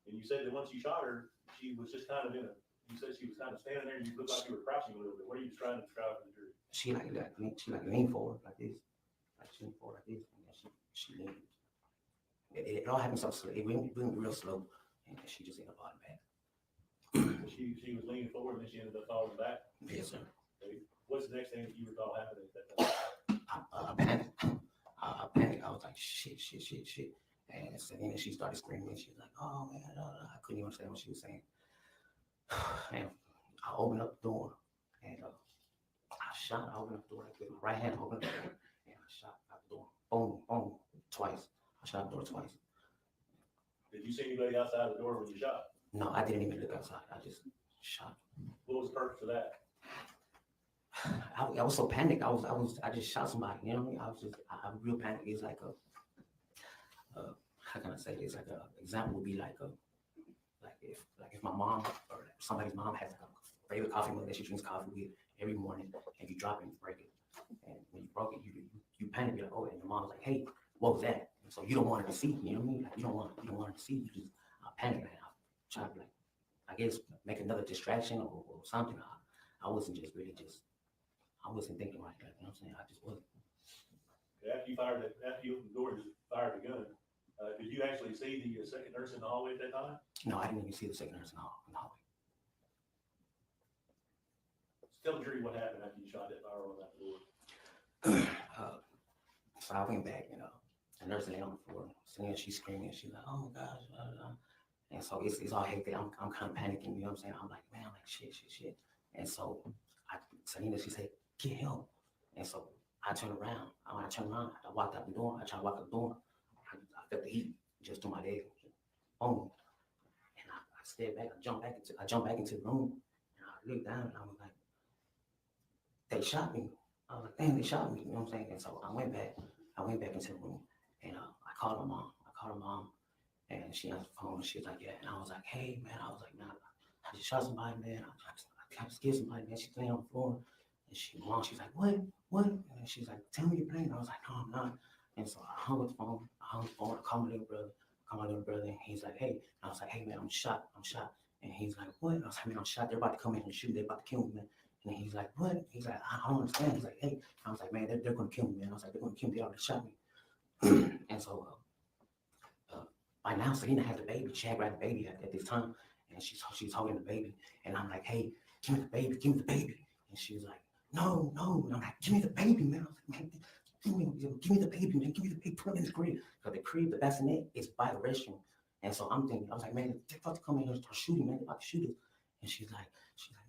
Speaker 5: And you said that once you shot her, she was just kind of you said she was kind of standing there and you looked like you were crouching a little bit. What are you trying to describe to the jury?
Speaker 15: She leaned forward like this. like she leaned forward like this, and then she leaned. It all happened so slow. It went real slow, and then she just ended up falling back.
Speaker 5: She was leaning forward and then she ended up falling back.
Speaker 15: Yes, sir.
Speaker 5: Okay. What's the next thing that you recall happening at that time?
Speaker 15: I panicked. I panicked. I was like, shit. And so then she started screaming. She was like, oh man, I couldn't even understand what she was saying. And I opened up the door and I opened up the door like with my right hand, I opened up the door and I shot out the door. Boom, boom, twice. I shot the door twice.
Speaker 5: Did you see anybody outside the door when you shot?
Speaker 15: No, I didn't even look outside. I just shot.
Speaker 5: What was the purpose of that?
Speaker 15: I was so panicked. I just shot somebody. You know what I mean? I'm real panicked. It's like how can I say this? Like a example would be like if my mom or somebody's mom has like a favorite coffee mug that she drinks coffee with every morning, and you drop it and you break it, and when you broke it, you panic. You're like, oh, and your mom's like, hey, what was that? And so you don't want her to see. You know what I mean? Like, you don't want her to see. You just panic and I try to like, I guess make another distraction or something. I wasn't just really I wasn't thinking like that. You know what I'm saying? I just wasn't.
Speaker 5: After you opened the door and fired the gun, did you actually see the second nurse in the hallway at that time?
Speaker 15: No, I didn't even see the second nurse in the hallway.
Speaker 5: Tell the jury what happened after you shot that firearm out the door.
Speaker 15: So I went back, the nurse lay on the floor, seeing she's screaming, she's like, oh my gosh, and so it's all hectic. I'm kind of panicking, you know what I'm saying? I'm like, man, I'm like, shit. And so Selena, she said, get help. And so I turned around. When I turned around, I walked out the door. I tried to walk out the door. I felt the heat just through my leg. Boom. And I stepped back. I jumped back into the room. And I looked down and I was like, they shot me. I was like, damn, they shot me. You know what I'm saying? And so I went back into the room and I called her mom. And she answered the phone and she was like, yeah. And I was like, hey, man. I was like, man, I just shot somebody, man. I just killed somebody, man. She's laying on the floor. And she's like, what? And she's like, tell me your plan. I was like, no, I'm not. And so I hung up the phone. I called my little brother. And he's like, hey. And I was like, hey, man, I'm shot. And he's like, what? I was like, man, I'm shot. They're about to come in and shoot. They're about to kill me, man. And he's like, what? He's like, I don't understand. He's like, hey. I was like, man, they're going to kill me, man. I was like, they're going to kill me. They already shot me. And so by now, Selena had the baby. She had grabbed the baby at this time. And she's holding the baby. And I'm like, hey, give me the baby. And she was like, no. And I'm like, give me the baby, man. I was like, man, give me the baby, man. Give me the baby. Put it in the crib. Because the crib, the bassinet is by the restroom. And so I'm thinking, I was like, man, they're about to come in here and start shooting, man. They're about to shoot us. And she's like,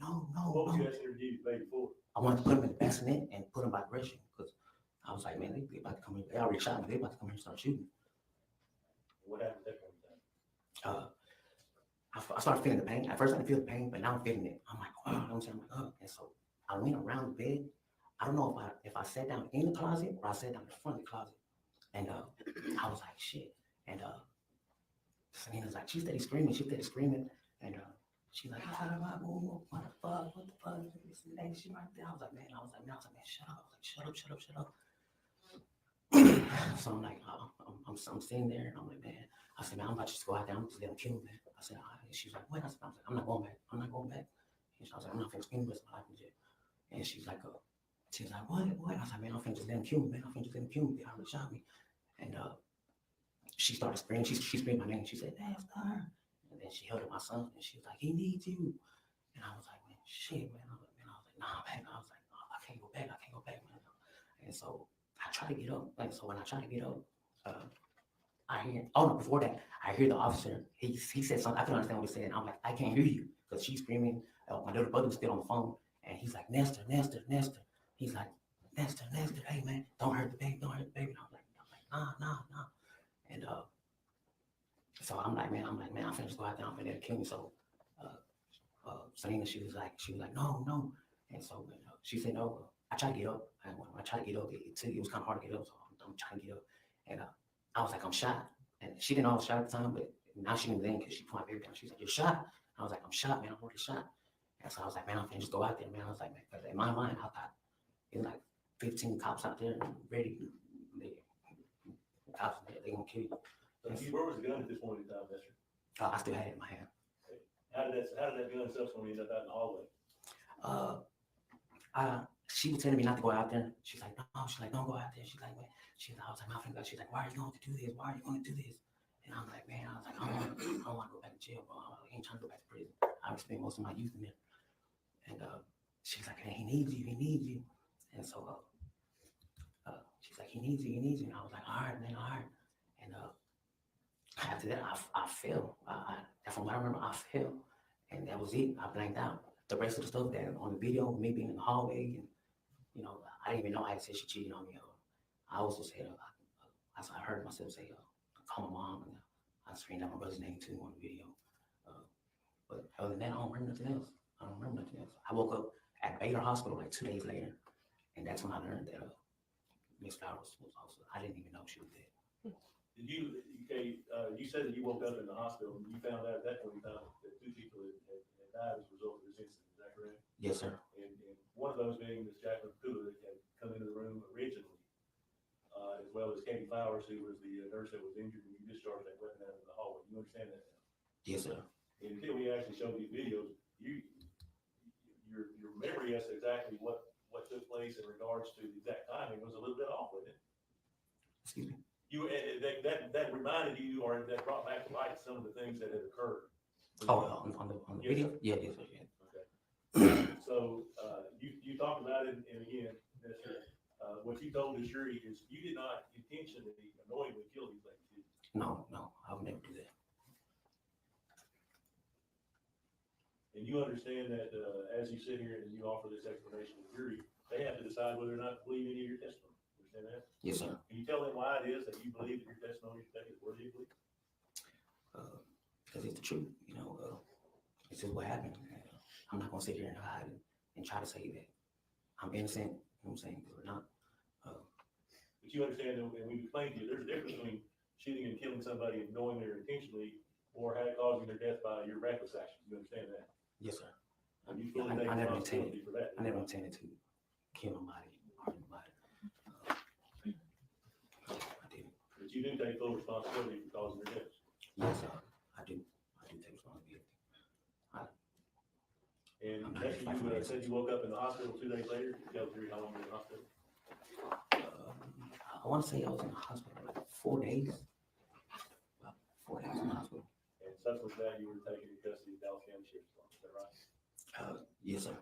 Speaker 15: no.
Speaker 5: What was you asking her to do the baby for?
Speaker 15: I wanted to put him in the bassinet and put him by the restroom. Because I was like, man, they about to come in. They already shot me. They about to come here and start shooting.
Speaker 5: What happened at that point in time?
Speaker 15: I started feeling the pain. At first I didn't feel the pain, but now I'm feeling it. I'm like, oh, you know what I'm saying? I'm like, and so I went around the bed. I don't know if I sat down in the closet or I sat down in front of the closet. And I was like, shit. And Selena's like, she started screaming. And she's like, what the fuck? She right there. I was like, man, shut up. So I'm like, I'm sitting there and I'm like, man, I said, man, I'm about to just go out there. I'm just let them kill me, man. I said, she's like, what? I was like, I'm not going back. And I was like, I'm not finna spend the rest of my life in jail. And she's like, what? I was like, man, I'm finna just let them kill me, man. They already shot me. And she started screaming. She screamed my name. She said, Nestor. And then she held up my son and she was like, he needs you. And I was like, man, shit, man. I was like, nah, man. I was like, no, I can't go back, man. And so I tried to get up. And so when I tried to get up, before that, I hear the officer. He said something. I couldn't understand what he said. And I'm like, I can't hear you because she's screaming. My little brother was still on the phone. And he's like, Nestor. He's like, Nestor, hey, man, don't hurt the baby. And I'm like, nah. And so I'm like, man, I'm finna just go out there. I'm finna kill me. So Selena, she was like, no. And so she said, no. I tried to get up. And when I tried to get up, it was kind of hard to get up. So I'm trying to get up. And I was like, I'm shot. And she didn't know I was shot at the time, but now she knew then because she put my baby down. She's like, you're shot. I was like, I'm shot, man. I'm already shot. And so I was like, man, I'm finna just go out there, man. I was like, man, because in my mind, I thought it was like 15 cops out there ready. Cops, they gonna kill you.
Speaker 5: So where was the gun at this point in time, Nestor?
Speaker 15: I still had it in my hand.
Speaker 5: How did that gun subsequently end up out in the hallway?
Speaker 15: she was telling me not to go out there. She's like, no, she's like, don't go out there. She's like, wait. I was like, my friend, she's like, why are you going to do this? Why are you going to do this? And I'm like, man, I was like, I don't want to go back to jail, bro. I ain't trying to go back to prison. I spent most of my youth in there. And she's like, man, he needs you. And so she's like, he needs you. And I was like, all right, man, all right. And after that, I fell. From what I remember, I fell. And that was it. I blanked out. The rest of the stuff that on the video, me being in the hallway, and I didn't even know I had said she cheated on me. I also said, I heard myself say, call my mom, and I screamed out my brother's name too on the video. But other than that, I don't remember nothing else. I woke up at Baylor Hospital like 2 days later, and that's when I learned that Miss Flowers was also. I didn't even know she was dead.
Speaker 5: Did you? Okay, you said that you woke up in the hospital and you found out at that point that 2 people had died as a result of this incident. Is that correct?
Speaker 15: Yes, sir.
Speaker 5: And one of those being Miss Jacqueline Cooler that had come into the room originally, as well as Katie Flowers, who was the nurse that was injured when you discharged that weapon out of the hallway. You understand that now?
Speaker 15: Yes, sir.
Speaker 5: And until we actually show these videos, your memory as to exactly what took place in regards to the exact timing was a little bit off, wasn't it?
Speaker 15: Excuse me.
Speaker 5: You that reminded you, or that brought back to light some of the things that had occurred.
Speaker 15: Oh, on the
Speaker 5: Yes,
Speaker 15: video?
Speaker 5: sir.
Speaker 15: Yeah, yes, sir. Yeah.
Speaker 5: Okay. So you talked about it, and again, Nestor, what you told the jury is you did not intentionally, knowingly kill these ladies, did you?
Speaker 15: No, I would never do that.
Speaker 5: And you understand that as you sit here and you offer this explanation to the jury, they have to decide whether or not to believe any of your testimony. Understand that?
Speaker 15: Yes, sir.
Speaker 5: Can you tell them why it is that you believe that your testimony today is worthy of belief?
Speaker 15: Because it's the truth. This is what happened. I'm not gonna sit here and hide and try to say that I'm innocent. You know what I'm saying? Because we're not.
Speaker 5: But you understand that, and we've explained to you, there's a difference between shooting and killing somebody and knowingly or intentionally, or causing their death by your reckless actions. You understand that?
Speaker 15: Yes, sir.
Speaker 5: And you fully take
Speaker 15: I never
Speaker 5: responsibility
Speaker 15: intended.
Speaker 5: for that.
Speaker 15: I never intended to kill nobody, harm nobody. I didn't.
Speaker 5: But you do take full responsibility for causing their deaths.
Speaker 15: Yes, sir. I do take responsibility.
Speaker 5: And
Speaker 15: I'm not
Speaker 5: Nestor,
Speaker 15: gonna fight for
Speaker 5: you
Speaker 15: this.
Speaker 5: said you woke up in the hospital 2 days later. You tell the jury how long you were in the hospital.
Speaker 15: I want to say I was in the hospital like 4 days. About 4 days in the hospital.
Speaker 5: And subsequent to that, you were taken into custody of Dallas County Sheriff's Department. Is that right?
Speaker 15: Yes, sir.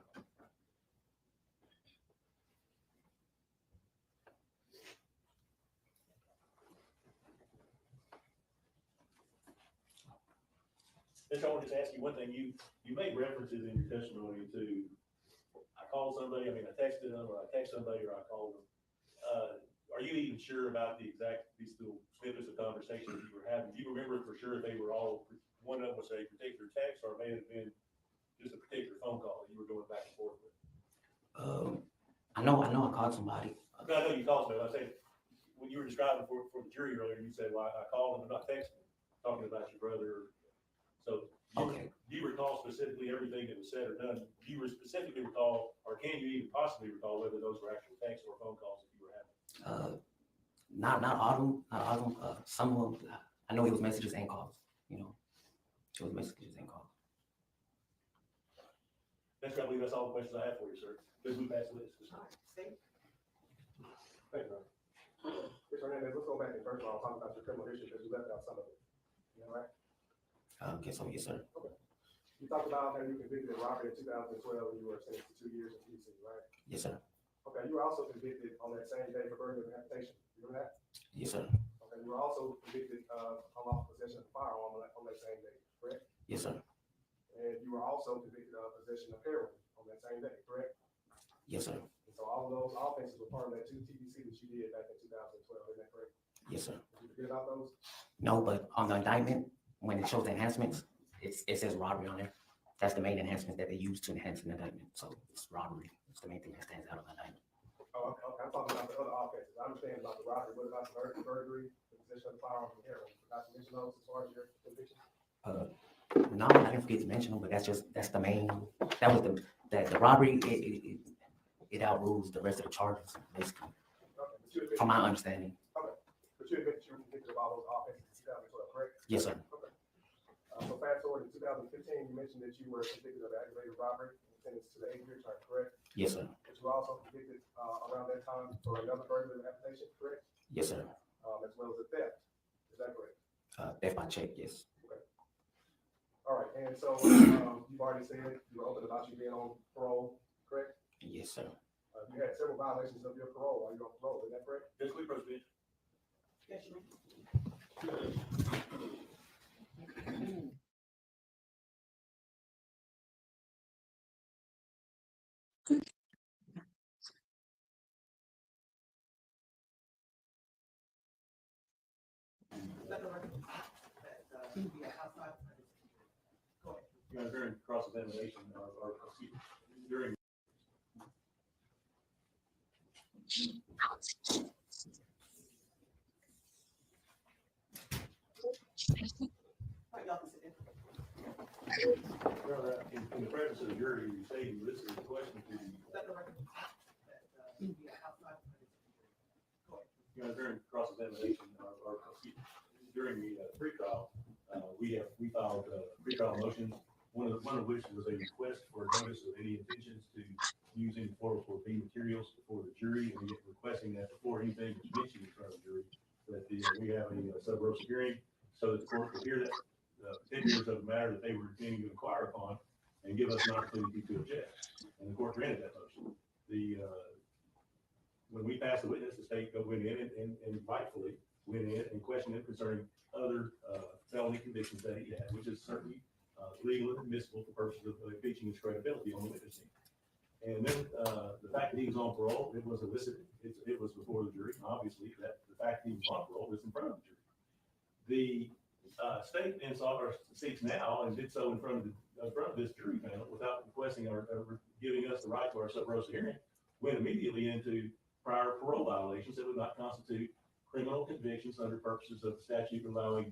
Speaker 5: Nestor, I want to just ask you one thing. You made references in your testimony to, I called somebody, I texted them, or I text somebody, or I called them. Are you even sure about these little snippets of conversations you were having? Do you remember for sure if they were all, one of them was a particular text, or it may have been just a particular phone call that you were going back and forth with?
Speaker 15: I know I called somebody.
Speaker 5: No, I know you called somebody. I said, when you were describing for the jury earlier, you said, well, I called them, I'm not texting, talking about your brother. So
Speaker 15: Okay.
Speaker 5: do you recall specifically everything that was said or done? Do you specifically recall, or can you even possibly recall whether those were actual texts or phone calls that you were having?
Speaker 15: Not all of them. Some of them, I know it was messages and calls. It was messages and calls.
Speaker 5: That's right, I believe that's all the questions I have for you, sir. Please move past the list.
Speaker 3: Thank you, Mr. Hernandez, let's go back and first of all talk about your criminal history because you left out some of it. You know, right?
Speaker 15: Okay, so yes, sir.
Speaker 3: Okay. You talked about how you convicted of robbery in 2012 and you were sentenced to 2 years in PC, right?
Speaker 15: Yes, sir.
Speaker 3: Okay, you were also convicted on that same day for burglary and habitation. You remember that?
Speaker 15: Yes, sir.
Speaker 3: Okay, you were also convicted of unlawful possession of a firearm on that same day, correct?
Speaker 15: Yes, sir.
Speaker 3: And you were also convicted of possession of heroin on that same day, correct?
Speaker 15: Yes, sir.
Speaker 3: And so all of those offenses were part of that 2 TBC that you did back in 2012, isn't that correct?
Speaker 15: Yes, sir.
Speaker 3: Did you forget about those?
Speaker 15: No, but on the indictment, when it shows the enhancements, it says robbery on there. That's the main enhancement that they use to enhance an indictment. So it's robbery. It's the main thing that stands out on the indictment.
Speaker 3: Oh, okay. I'm talking about the other offenses. I understand about the robbery. What about the burglary, the possession of the firearm, and heroin? Forgot to mention those as far as your conviction?
Speaker 15: No, I didn't forget to mention them, but that's the main. That was the robbery. It outrules the rest of the charges, basically,
Speaker 3: Okay, but you admit,
Speaker 15: from my understanding.
Speaker 3: okay, but you admit that you were convicted of all those offenses in 2012, correct?
Speaker 15: Yes, sir.
Speaker 3: Okay. So fast forward to 2015, you mentioned that you were convicted of aggravated robbery and sentenced to the 8-year term, correct?
Speaker 15: Yes, sir.
Speaker 3: Which you were also convicted, around that time for another burglary application, correct?
Speaker 15: Yes, sir.
Speaker 3: As well as a theft, is that correct?
Speaker 15: Theft by check, yes.
Speaker 3: All right, and so, you've already said you were open about you being on parole, correct?
Speaker 15: Yes, sir.
Speaker 3: You had several violations of your parole while you were on parole, is that correct?
Speaker 5: Yes, we proceed.
Speaker 4: Yes, you may. Let the record that, we are outside. Go ahead.
Speaker 5: You know, during cross-examination or during.
Speaker 4: All right, y'all can sit down.
Speaker 5: In the presence of the jury, you say you listed the question to you.
Speaker 4: Let the record that, we are outside. Go ahead.
Speaker 5: You know, during cross-examination or during the pre-trial, we filed pre-trial motions, one of which was a request for notice of any intentions to use any 404B materials before the jury, and we requesting that before anything is mentioned in front of the jury, that we have a sub rosa hearing so that the court will hear that particulars of the matter that they were intending to inquire upon and give us an opportunity to object. And the court granted that motion. When we passed the witness, the state went in and rightfully went in and questioned him concerning other felony convictions that he had, which is certainly legal and admissible for purposes of impeaching his credibility on the witness stand. And then the fact that he was on parole, it was elicited. It was before the jury. Obviously, that the fact that he was on parole was in front of the jury. The state then seeks now and did so in front of this jury panel without requesting or giving us the right to our sub rosa hearing, went immediately into prior parole violations that would not constitute criminal convictions under purposes of the statute allowing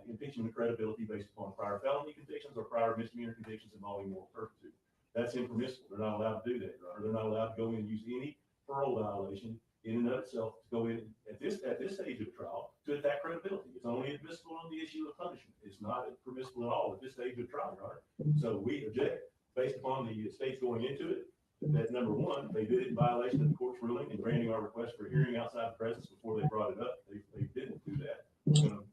Speaker 5: impeachment of credibility based upon prior felony convictions or prior misdemeanor convictions involving moral turpitude. That's impermissible. They're not allowed to do that, Your Honor. They're not allowed to go in and use any parole violation in and of itself to go in at this stage of the trial to attack credibility. It's only admissible on the issue of punishment. It's not permissible at all at this stage of the trial, Your Honor. So we object based upon the states going into it. That number one, they did it in violation of the court's ruling and granting our request for hearing outside the presence before they brought it up. They didn't do that. We're going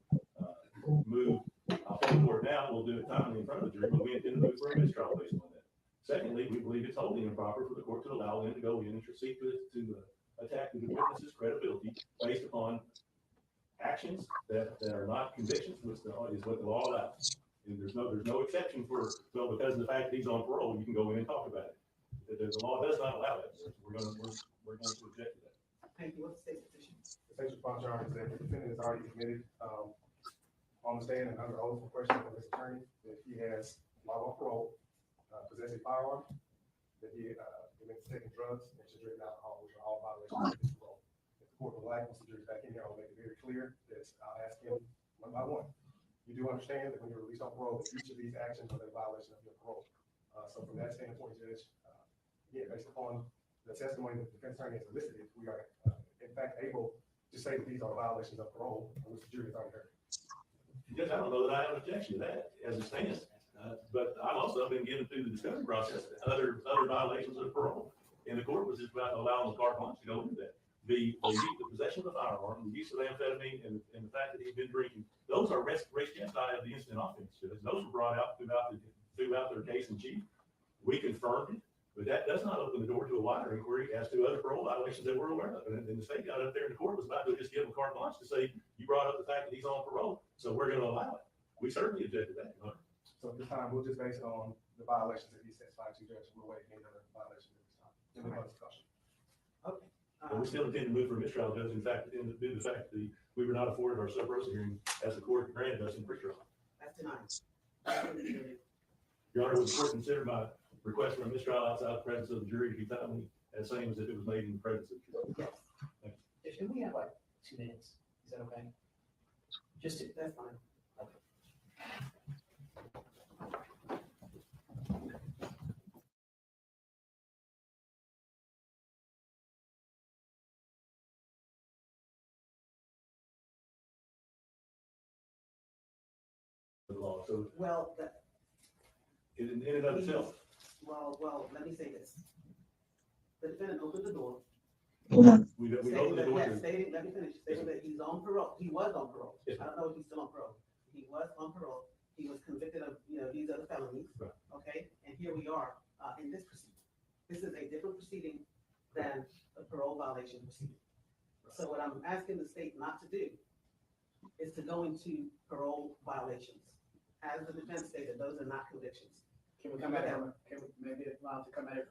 Speaker 5: to move. I'll tell the court now. We'll do it timely in front of the jury, but we intend to move for a mistrial based on that. Secondly, we believe it's wholly improper for the court to allow them to go in and seek to attack the witness's credibility based upon actions that are not convictions, which is what the law allows. And there's no exception for, well, because of the fact that he's on parole, you can go in and talk about it. The law does not allow that. We're going to object to that.
Speaker 4: Thank you. What's the state's position?
Speaker 3: The state's response, Your Honor, is that the defendant has already admitted, on the stand and under oath for question from his attorney, that he has, while on parole, possessed a firearm, that he admits taking drugs and should drink alcohol, which are all violations of his parole. If the court would like Mr. Jury back in here, I'll make it very clear that I'll ask him one by one. You do understand that when you're released on parole, that each of these actions are a violation of your parole. So from that standpoint, Judge, yeah, based upon the testimony that the defense attorney has elicited, we are in fact able to say that these are violations of parole, which the jury has already heard.
Speaker 5: Judge, I don't know that I have an objection to that as it stands, but I've also been given through the discovery process other violations of parole, and the court was just about allowing the carte blanche to go into that. The possession of a firearm, the use of amphetamine, and the fact that he's been drinking, those are res gestae of the incident offense. Those were brought out throughout their case in chief. We confirmed it. But that does not open the door to a wider inquiry as to other parole violations that we're aware of. And the state got up there in the court was about to just give him carte blanche to say, you brought up the fact that he's on parole, so we're going to allow it. We certainly objected to that, Your Honor.
Speaker 3: So at this time, we'll just base it on the violations that he testified to, Judge. We'll wait any other violations at this time. Any other discussion?
Speaker 4: Okay.
Speaker 5: But we still intend to move for a mistrial, Judge. In fact, due to the fact that we were not afforded our sub rosa hearing as the court granted us in pre-trial.
Speaker 4: That's denied.
Speaker 5: Your Honor, would the court consider my request for a mistrial outside the presence of the jury to be timely, as same as if it was made in the presence of the jury?
Speaker 4: Yes.
Speaker 16: If we have like 2 minutes, is that okay? Just to,
Speaker 4: That's fine.
Speaker 5: The law. So
Speaker 4: Well,
Speaker 5: in and of itself.
Speaker 4: well, let me say this. The defendant opened the door.
Speaker 5: We
Speaker 4: Stating
Speaker 5: opened the
Speaker 4: that,
Speaker 5: door
Speaker 4: yes,
Speaker 5: to.
Speaker 4: stating, let me finish, stating that he's on parole, he was on parole.
Speaker 5: Yes,
Speaker 4: I don't know if he's still on parole. He was on parole, he was convicted of, these other felonies,
Speaker 5: Right.
Speaker 4: okay? And here we are, in this proceeding. This is a different proceeding than a parole violation proceeding. So what I'm asking the state not to do is to go into parole violations. As the defense stated, those are not convictions.
Speaker 16: Can we come at it, can we maybe allow to come at it,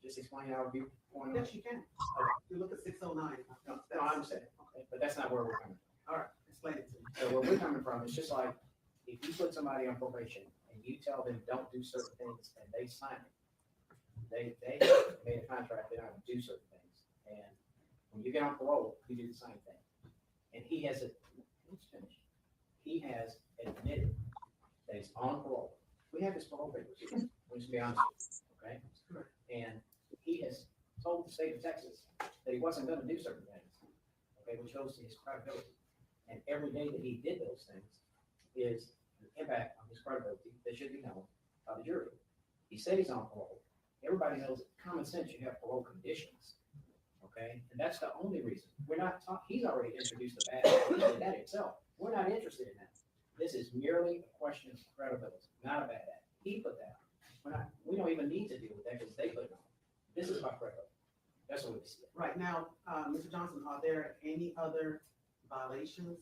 Speaker 16: just explain our viewpoint on it?
Speaker 4: Yes, you can. You look at 609.
Speaker 16: No, I understand, okay, but that's not where we're coming from.
Speaker 4: All right, explain it to me.
Speaker 16: So where we're coming from, it's just like, if you put somebody on probation and you tell them don't do certain things and they sign it, they made a contract, they're not gonna do certain things. And when you get on parole, you do the same thing. And he has admitted that he's on parole. We have his parole papers, let's be honest with you, okay? And he has told the state of Texas that he wasn't gonna do certain things, okay, which goes to his credibility. And every day that he did those things is an impact on his credibility that should be known by the jury. He said he's on parole. Everybody knows that common sense, you have parole conditions, okay? And that's the only reason. We're not talking, he's already introduced the bad, that itself. We're not interested in that. This is merely a question of credibility, not a bad act. He put that on. We don't even need to deal with that because they put it on. This is about credibility. That's what we see.
Speaker 4: Right now, Mr. Johnson, are there any other violations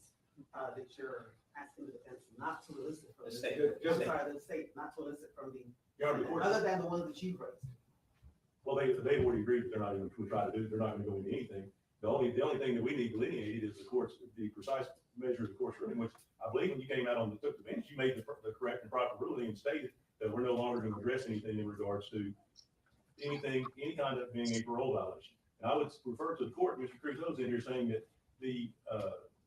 Speaker 4: that you're asking the defense not to elicit from the state? I'm sorry, the state not to elicit from the, other than the ones that you've raised?
Speaker 5: Well, they've already agreed that they're not even going to try to do, they're not going to go into anything. The only thing that we need delineated is the precise measure of the court's ruling, which I believe when you came out on took the bench, you made the correct and proper ruling and stated that we're no longer going to address anything in regards to any kind of being a parole violation. And I would refer to the court, Mr. Crusoe's in here saying that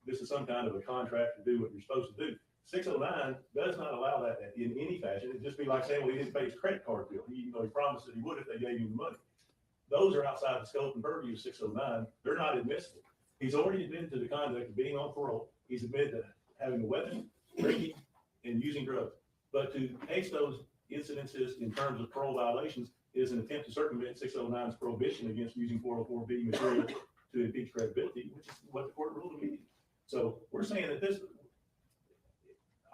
Speaker 5: this is some kind of a contract to do what you're supposed to do. 609 does not allow that in any fashion. It'd just be like saying, well, he didn't pay his credit card bill. He promised that he would if they gave him the money. Those are outside the scope and purview of 609. They're not admissible. He's already admitted to the conduct of being on parole. He's admitted to having a weapon, drinking, and using drugs. But to case those incidences in terms of parole violations is an attempt to circumvent 609's prohibition against using 404B material to impeach credibility, which is what the court ruled immediately. So we're saying that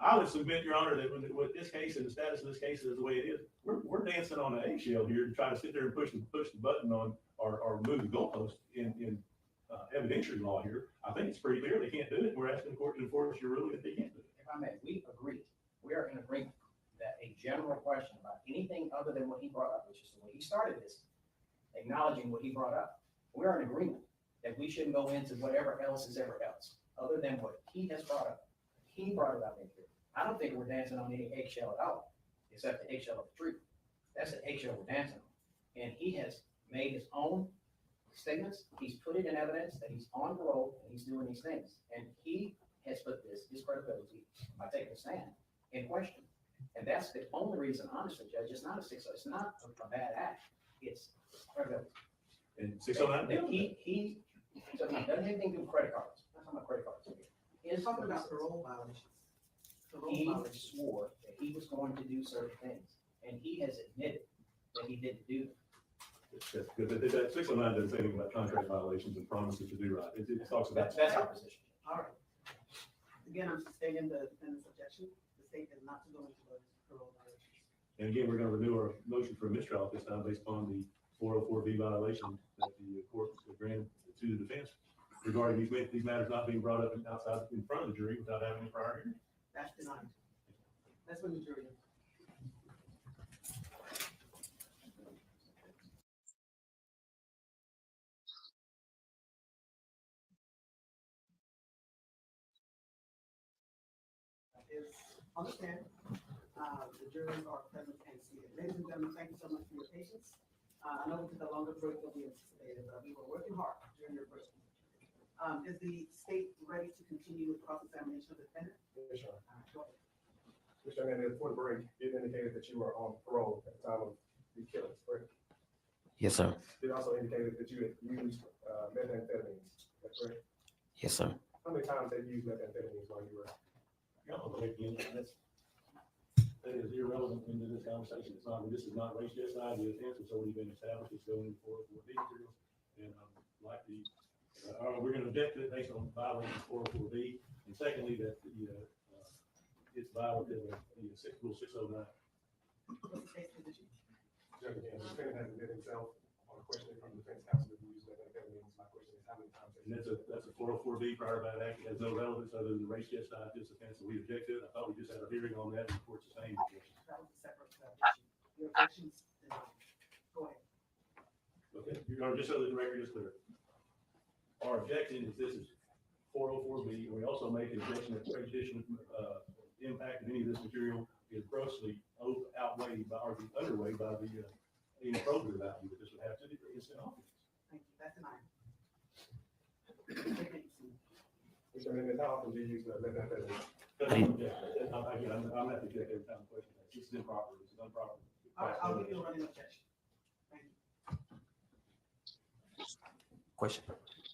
Speaker 5: I would submit, Your Honor, that with this case and the status of this case is the way it is, we're dancing on an eggshell here to try to sit there and push the button on or move the goalpost in evidentiary law here. I think it's pretty clear they can't do it. We're asking the court to enforce your ruling that they can't do it.
Speaker 16: If I may, we agree. We are in agreement that a general question about anything other than what he brought up, which is the way he started this, acknowledging what he brought up, we're in agreement that we shouldn't go into whatever else is ever else, other than what he has brought up. He brought it up in here. I don't think we're dancing on any eggshell at all, except the eggshell of the truth. That's the eggshell we're dancing on. And he has made his own statements. He's put it in evidence that he's on parole and he's doing these things. And he has put his credibility by taking a stand in question. And that's the only reason, honestly, Judge, it's not a 609, it's not a bad act. It's credibility.
Speaker 5: And 609?
Speaker 16: He doesn't have anything to do with credit cards. I'm not talking about credit cards.
Speaker 4: It's talking about parole violations.
Speaker 16: He swore that he was going to do certain things, and he has admitted that he didn't do them.
Speaker 5: Because that 609 doesn't say anything about contract violations and promises to do right. It talks about.
Speaker 16: That's our position.
Speaker 4: All right. Again, I'm stating the defendant's objection. The state is not to go into those parole violations.
Speaker 5: And again, we're going to renew our motion for a mistrial this time based upon the 404B violation that the court granted to the defense regarding these matters not being brought up outside in front of the jury without having a prior hearing.
Speaker 4: That's denied. That's when the jury. Is on the stand. The jurors are present and seated. Ladies and gentlemen, thank you so much for your patience. I know we took a longer break than we anticipated, but we were working hard during your break. Is the state ready to continue with cross-examination of the defendant?
Speaker 3: Yes, sir.
Speaker 4: Go ahead.
Speaker 3: Mr. Hernandez, before the break, you indicated that you were on parole at the time of the killings, correct?
Speaker 15: Yes, sir.
Speaker 3: It also indicated that you had used methamphetamines, is that correct?
Speaker 15: Yes, sir.
Speaker 3: How many times have you used methamphetamines while you were?
Speaker 5: They that is irrelevant into this conversation. It's not, this is not race genocide. The offense has already been established. It's going for B materials. And like we're going to object to it based on violation of 404B. And secondly, that it's violative of Rule 609.
Speaker 4: What's the state's position?
Speaker 3: Judge, again, the defendant hasn't been himself on a question from the defense counsel that used methamphetamine. My question is how many times?
Speaker 5: And that's a 404B prior bad act. It has no relevance other than the race genocide this offense, and we object to it. I thought we just had a hearing on that, and the court sustained the objection.
Speaker 4: That was a separate objection. Your objections denied. Go ahead.
Speaker 5: Okay, just so that the record is clear. Our objection is this is 404B, and we also make an objection that prejudicial impact of any of this material is grossly outweighed by or underweighed by the inappropriate value that this would have to the instant offense.
Speaker 4: Thank you. That's denied.
Speaker 3: Mr. Hernandez, how often do you use methamphetamine?
Speaker 5: I'm not the object every time the question is. This is improper. This is improper.
Speaker 4: All right, I'll give you a running objection. Thank you.
Speaker 15: Question.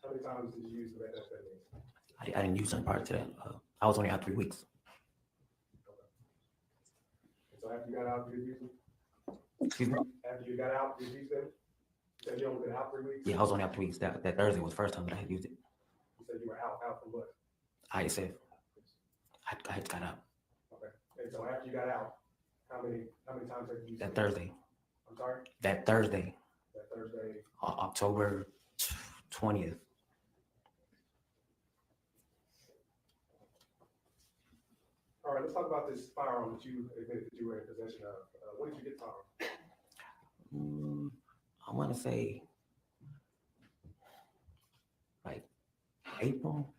Speaker 3: How many times did you use the methamphetamine?
Speaker 15: I didn't use them prior to that. I was only out 3 weeks.
Speaker 3: And so after you got out, you used them?
Speaker 15: Excuse me?
Speaker 3: After you got out, you used them? You said you only been out 3 weeks?
Speaker 15: Yeah, I was only out 3 weeks. That Thursday was the first time that I had used it.
Speaker 3: You said you were out from what?
Speaker 15: ISF. I had got out.
Speaker 3: Okay. And so after you got out, how many times have you used
Speaker 15: That
Speaker 3: it?
Speaker 15: Thursday.
Speaker 3: I'm sorry?
Speaker 15: That Thursday.
Speaker 3: That Thursday.
Speaker 15: October 20th.
Speaker 3: All right, let's talk about this firearm that you admitted that you were in possession of. When did you get the firearm?
Speaker 15: I want to say like April.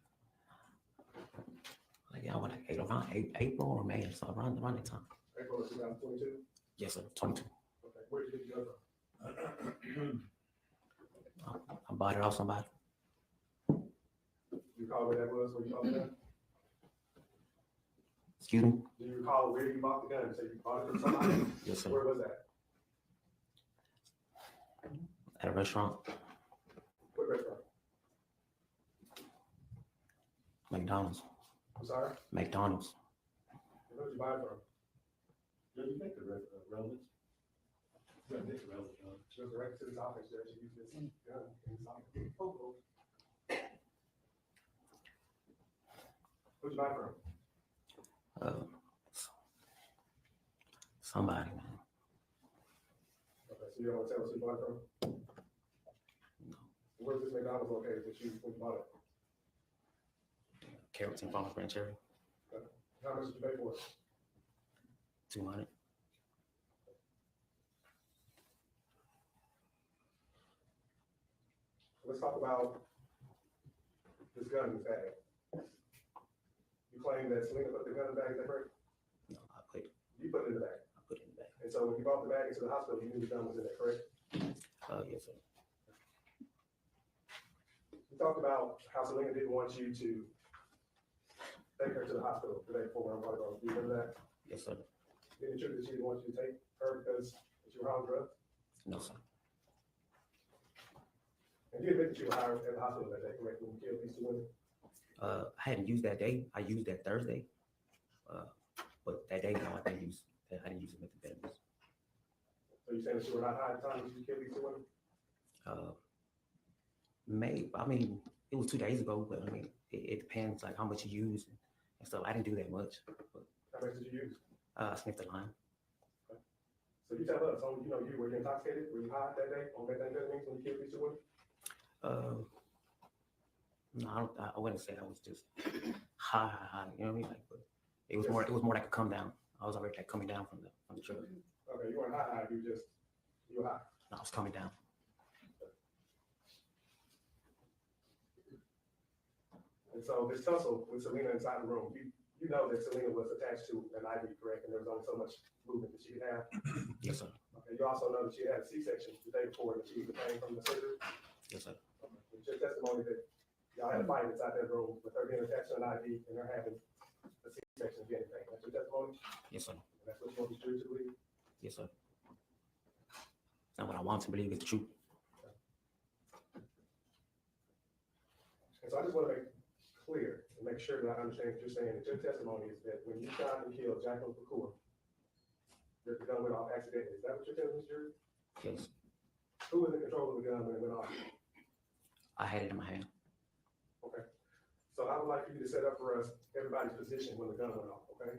Speaker 15: Like around April or May or so, around that time.
Speaker 3: April of 2022?
Speaker 15: Yes, sir. 22.
Speaker 3: Okay, where did you get the gun from?
Speaker 15: I bought it off somebody.
Speaker 3: You recall where that was when you bought the gun?
Speaker 15: Excuse me?
Speaker 3: Do you recall where you bought the gun? So you bought it from somebody?
Speaker 15: Yes, sir.
Speaker 3: Where was that?
Speaker 15: At a restaurant.
Speaker 3: What restaurant?
Speaker 15: McDonald's.
Speaker 3: I'm sorry?
Speaker 15: McDonald's.
Speaker 3: Where did you buy it from?
Speaker 5: Do you make the relevance? You gotta make the relevance, John.
Speaker 3: She was directed to this office, there. She used this gun in this office. Where'd you buy it from?
Speaker 15: Somebody, man.
Speaker 3: Okay, so you don't want to tell us who you bought it from?
Speaker 15: No.
Speaker 3: Where's this McDonald's located that you when you bought it?
Speaker 15: Carrollton Farmers Branch area.
Speaker 3: How much did you pay for it?
Speaker 15: 200.
Speaker 3: Let's talk about this gun in this bag. You claim that Selena put the gun in the bag, is that correct?
Speaker 15: No, I put it.
Speaker 3: You put it in the bag.
Speaker 15: I put it in the bag.
Speaker 3: And so when you brought the bag into the hospital, you knew the gun was in there, correct?
Speaker 15: Yes, sir.
Speaker 3: You talked about how Selena didn't want you to take her to the hospital the day before. Do you remember that?
Speaker 15: Yes, sir.
Speaker 3: Isn't it true that she didn't want you to take her because you were on drugs?
Speaker 15: No, sir.
Speaker 3: And you admit that you were high at the hospital that day, correct, when you killed these two women?
Speaker 15: I hadn't used that day. I used that Thursday. But that day, no, I didn't use methamphetamine.
Speaker 3: So you're saying that you were not high at the time that you killed these two women?
Speaker 15: I mean, it was 2 days ago, but I mean, it depends like how much you use and stuff. I didn't do that much. But,
Speaker 3: How much did you use?
Speaker 15: I sniffed the line.
Speaker 3: So you tell us, were you intoxicated? Were you high that day on methamphetamine when you killed these two women?
Speaker 15: No, I wouldn't say I was just high. You know what I mean? Like, but it was more like a come down. I was already like coming down from the drug.
Speaker 3: Okay, you weren't high, you were high.
Speaker 15: No, I was coming down.
Speaker 3: And so this tussle with Selena inside the room, you know that Selena was attached to an IV, correct? And there was only so much movement that she could have.
Speaker 15: Yes, sir.
Speaker 3: Okay, you also know that she had a C-section the day before that she was retained from the surgery.
Speaker 15: Yes, sir.
Speaker 3: Okay. It's your testimony that y'all had a fight inside that room with her being attached to an IV and her having a C-section being retained. That's your testimony?
Speaker 15: Yes, sir.
Speaker 3: And that's what you want the jury to believe?
Speaker 15: Yes, sir. It's not what I want to believe. It's the truth.
Speaker 3: And so I just want to make clear and make sure that I understand what you're saying, that your testimony is that when you shot and killed Jacqueline Pacour, that the gun went off accidentally. Is that what you're telling me, Jerry?
Speaker 15: Yes,
Speaker 3: Who was in control of the gun when it went off?
Speaker 15: I had it in my hand.
Speaker 3: Okay. So I would like for you to set up for us everybody's position when the gun went off, okay?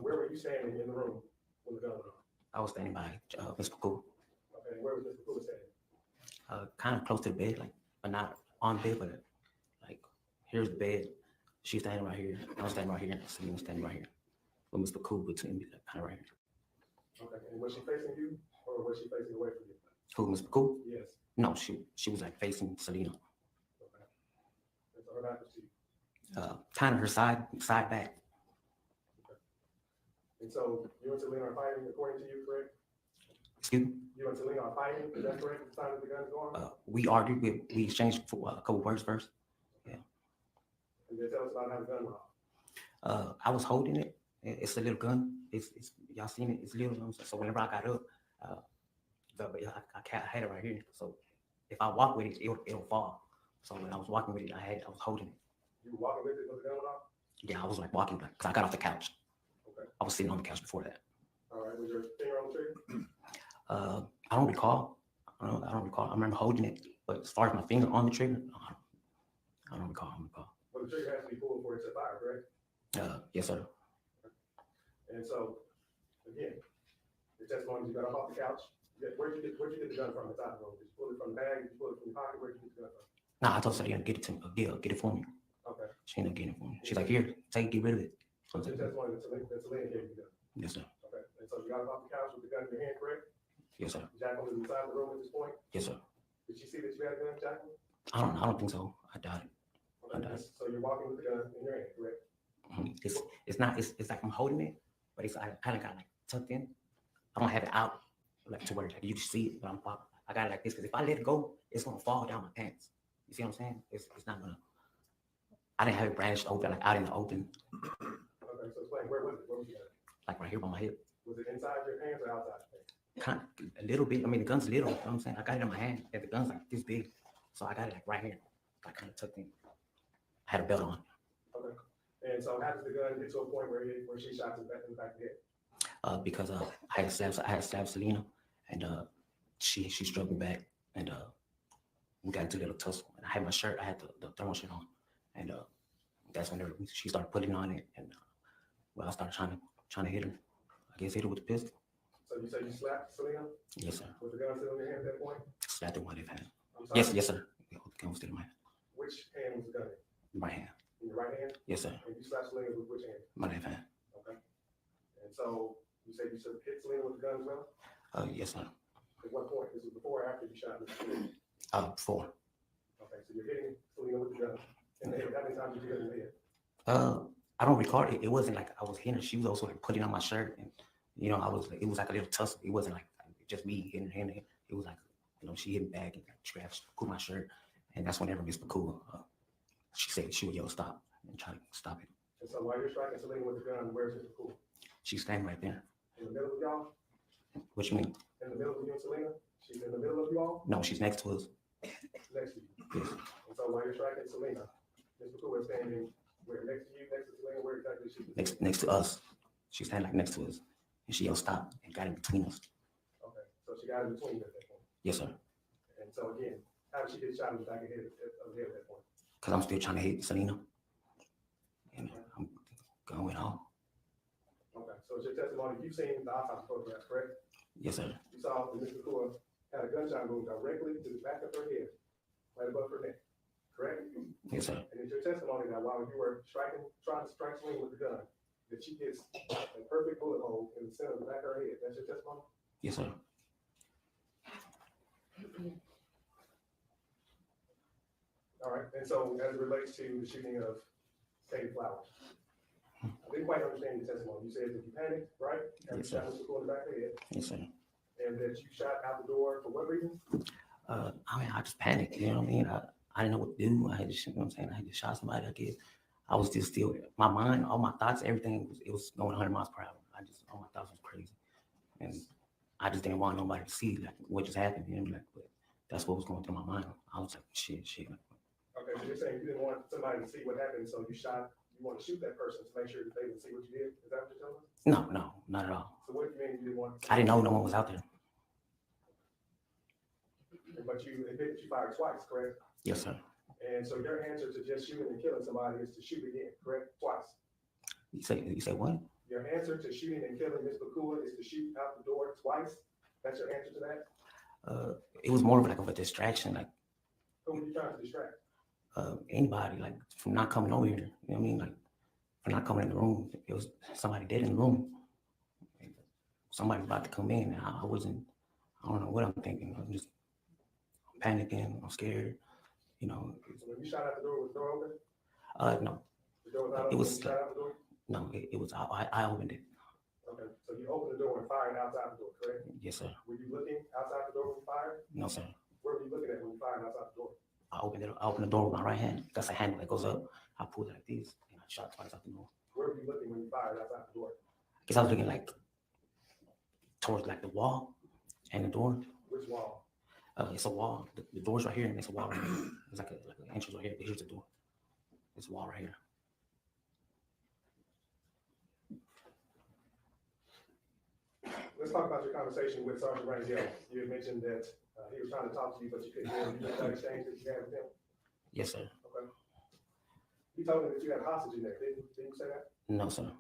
Speaker 3: Where were you standing in the room when the gun went off?
Speaker 15: I was standing by Mr. Cool,
Speaker 3: Okay, where was Mr. Cooler standing?
Speaker 15: kind of close to the bed, like, but not on the bed, but like, here's the bed. She's standing right here. I'm standing right here. Selena standing right here. With Mr. Cool between me, kind of right here.
Speaker 3: Okay, and was she facing you or was she facing away from you?
Speaker 15: Who, Mr. Cool?
Speaker 3: Yes.
Speaker 15: No, she was like facing Selena.
Speaker 3: Okay. And so her back was to you.
Speaker 15: Kind of her side back.
Speaker 3: And so you and Selena are fighting according to you, correct?
Speaker 15: Excuse me?
Speaker 3: You and Selena are fighting, is that correct, at the time that the gun is going off?
Speaker 15: We argued. We exchanged for a couple words first.
Speaker 3: And then tell us about how the gun went off.
Speaker 15: I was holding it. It's a little gun. It's y'all seen it. It's little. So whenever I got up, I had it right here. So if I walk with it, it'll fall. So when I was walking with it, I was holding it.
Speaker 3: You were walking with it when the gun went off?
Speaker 15: Yeah, I was like walking, because I got off the couch.
Speaker 3: Okay.
Speaker 15: I was sitting on the couch before that.
Speaker 3: All right, was your finger on the trigger?
Speaker 15: I don't recall. I don't recall. I remember holding it, but as far as my finger on the trigger, I don't recall.
Speaker 3: Well, the trigger has to be pulled before it set fire, correct?
Speaker 15: Yes, sir.
Speaker 3: And so, again, the testimony, you got up off the couch. Where'd you get the gun from inside the room? Did you pull it from the bag? Did you pull it from your pocket? Where'd you get the gun from?
Speaker 15: Nah, I told Selena to get it to me. Get it for me.
Speaker 3: Okay.
Speaker 15: She ended up getting it for me. She's like, here, get rid of it. So I
Speaker 3: It's
Speaker 15: was
Speaker 3: your
Speaker 15: like,
Speaker 3: testimony that Selena gave you the gun.
Speaker 15: yes, sir.
Speaker 3: Okay. And so you got up off the couch with the gun in your hand, correct?
Speaker 15: Yes, sir.
Speaker 3: Jacqueline was inside the room at this point.
Speaker 15: Yes, sir.
Speaker 3: Did she see that you had a gun, Jacqueline?
Speaker 15: I don't think so. I doubt it.
Speaker 3: Okay. So you're walking with the gun in your hand, correct?
Speaker 15: It's not. It's like I'm holding it, but it's I kind of got like tucked in. I don't have it out like to where like, you can see it, but I got it like this because if I let it go, it's gonna fall down my pants. You see what I'm saying? It's not gonna. I didn't have it branched open like out in the open.
Speaker 3: Okay. So explain, where was it? Where was it?
Speaker 15: Like right here by my hip.
Speaker 3: Was it inside your pants or outside your pants?
Speaker 15: Kind of a little bit. I mean, the gun's little. You know what I'm saying? I got it in my hand, and the gun's like this big, so I got it like right here, like kind of tucked in. I had a belt on.
Speaker 3: Okay. And so how does the gun get to a point where she shot in the back of the head?
Speaker 15: Because I had stabbed Selena, and she struck me back, and we got into a little tussle. And I had my shirt, I had the thermal shirt on, and that's when she started putting on it, and well, I started trying to hit her. I guess hit her with the pistol.
Speaker 3: So you say you slapped Selena?
Speaker 15: Yes, sir.
Speaker 3: Was the gun still in your hand at that point?
Speaker 15: Slapped her with my left hand.
Speaker 3: I'm sorry?
Speaker 15: Yes, sir. The gun was still in my hand.
Speaker 3: Which hand was the gun in?
Speaker 15: Right hand.
Speaker 3: In your right hand?
Speaker 15: Yes, sir.
Speaker 3: And you slapped Selena with which hand?
Speaker 15: My left hand.
Speaker 3: Okay. And so you said you should hit Selena with the gun as well?
Speaker 15: Yes, sir.
Speaker 3: At what point? This was before or after you shot Selena?
Speaker 15: Before.
Speaker 3: Okay, so you're hitting Selena with the gun in the head. How many times did you hit her in the head?
Speaker 15: I don't recall it. It wasn't like I was hitting her. She was also like putting on my shirt, and you know, it was like a little tussle. It wasn't like just me hitting her. It was like, you know, she hit me back and like pulled my shirt, and that's whenever Miss McCool, she said she would yell stop and try to stop it.
Speaker 3: And so while you're striking Selena with the gun, where's Mr. Cool?
Speaker 15: She's standing right there.
Speaker 3: In the middle of y'all?
Speaker 15: What you mean?
Speaker 3: In the middle of you and Selena? She's in the middle of you all?
Speaker 15: No, she's next to us.
Speaker 3: Next to you.
Speaker 15: Yes.
Speaker 3: And so while you're striking Selena, Mr. Cool is standing where? Next to you, next to Selena, where exactly is she?
Speaker 15: Next to us. She's standing like next to us, and she yelled stop and got in between us.
Speaker 3: Okay, so she got in between you at that point.
Speaker 15: Yes, sir.
Speaker 3: And so again, how did she get shot in the back of the head at that point?
Speaker 15: Because I'm still trying to hit Selena, and I'm going off.
Speaker 3: Okay, so it's your testimony, you've seen the autopsy photographs, correct?
Speaker 15: Yes, sir.
Speaker 3: You saw that Mr. Kapoor had a gunshot wound directly to the back of her head, right above her neck, correct?
Speaker 15: Yes, sir.
Speaker 3: And it's your testimony that while you were trying to strike Selena with the gun, that she gets a perfect bullet hole in the center of the back of her head. That's your testimony?
Speaker 15: Yes, sir.
Speaker 3: All right, and so as it relates to the shooting of Katie Flowers, I didn't quite understand your testimony. You said that you panicked, right? And
Speaker 15: Yes,
Speaker 3: you shot
Speaker 15: sir.
Speaker 3: Mr. Kapoor in the back of the head,
Speaker 15: Yes, sir.
Speaker 3: and that you shot out the door for what reason?
Speaker 15: I mean, I just panicked. You know what I mean? I didn't know what to do. I had just, you know what I'm saying? I had just shot somebody. I guess I was just still, my mind, all my thoughts, everything was going 100 miles per hour. All my thoughts was crazy, and I just didn't want nobody to see like what just happened. You know, like, but that's what was going through my mind. I was like, shit.
Speaker 3: Okay, so you're saying you didn't want somebody to see what happened, so you you want to shoot that person to make sure that they would see what you did? Is that what you're telling us?
Speaker 15: No, no, not at all.
Speaker 3: So what do you mean you didn't want?
Speaker 15: I didn't know no one was out there.
Speaker 3: But you admitted you fired twice, correct?
Speaker 15: Yes, sir.
Speaker 3: And so your answer to just shooting and killing somebody is to shoot again, correct? Twice.
Speaker 15: You say what?
Speaker 3: Your answer to shooting and killing Ms. Bakula is to shoot out the door twice? That's your answer to that?
Speaker 15: It was more of like of a distraction, like
Speaker 3: Who were you trying to distract?
Speaker 15: anybody, like from not coming over here. You know what I mean? Like from not coming in the room. It was somebody dead in the room. Somebody about to come in. And I don't know what I'm thinking. I'm just panicking. I'm scared. You know.
Speaker 3: So when you shot out the door, was the door open?
Speaker 15: No.
Speaker 3: The door was not open
Speaker 15: It
Speaker 3: when
Speaker 15: was
Speaker 3: you shot out the door?
Speaker 15: no. It was. I opened it.
Speaker 3: Okay, so you opened the door and fired outside the door, correct?
Speaker 15: Yes, sir.
Speaker 3: Were you looking outside the door when you fired?
Speaker 15: No, sir.
Speaker 3: Where were you looking at when you fired outside the door?
Speaker 15: I opened the door with my right hand. That's a handle that goes up. I pulled it like this, and I shot twice out the door.
Speaker 3: Where were you looking when you fired outside the door?
Speaker 15: I guess I was looking like towards like the wall and the door.
Speaker 3: Which wall?
Speaker 15: It's a wall. The door's right here, and it's a wall right here. It's like an entrance right here. But here's the door. It's a wall right here.
Speaker 3: Let's talk about your conversation with Sergeant Rangel. You had mentioned that he was trying to talk to you, but you couldn't hear him. You know that exchange that you had with him?
Speaker 15: Yes, sir.
Speaker 3: Okay. You told him that you had a hostage in there, didn't you say that?
Speaker 15: No, sir.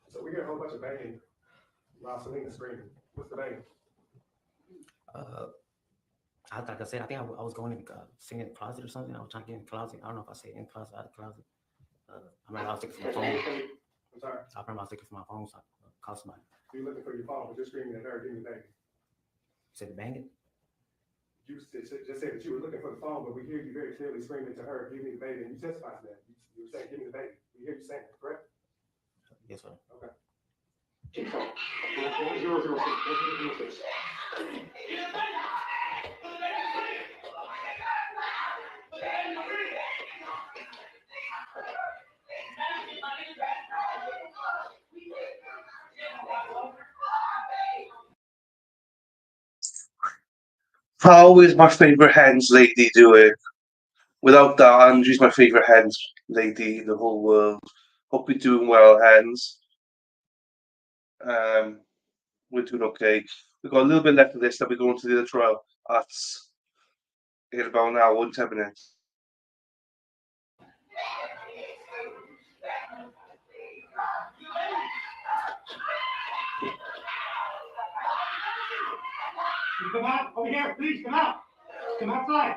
Speaker 3: So we hear a whole bunch of banging while Selena's screaming. What's the banging?
Speaker 15: Like I said, I think I was going in sitting in the closet or something. I was trying to get in the closet. I don't know if I said in the closet, out of the closet. I remember I was looking for my phone.
Speaker 3: I'm sorry.
Speaker 15: I remember I was looking for my phone, so I called somebody.
Speaker 3: You're looking for your phone, but you're screaming at her, give me the baby.
Speaker 15: Said to bang it.
Speaker 3: You just said that you were looking for the phone, but we hear you very clearly screaming to her, give me the baby, and you testified to that. You were saying, give me the baby. We hear you saying it, correct?
Speaker 15: Yes, sir.
Speaker 3: Okay.
Speaker 1: How is my favorite hens lady doing? Without that, Andrew's my favorite hens lady in the whole world. Hope you're doing well, hens. We're doing okay. We've got a little bit left of this, then we're going to the other trial. That's in about an hour and 10 minutes.
Speaker 17: Come out over here, please come out. Come outside.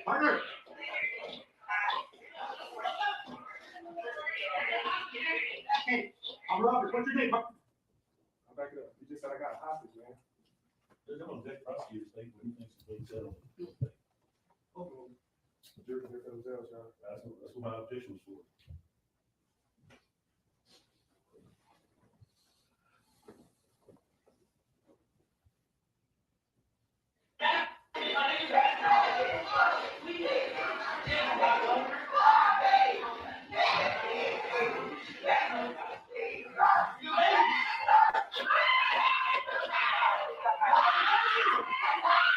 Speaker 17: Partner. Hey, I'm Robert. What's your name?
Speaker 3: I'm back it up. You just said I got a hostage, man.
Speaker 5: They're going to take prosecutor's state when he thinks it's been settled.
Speaker 3: Jury can hear for themselves, y'all.
Speaker 5: That's what my objection was for.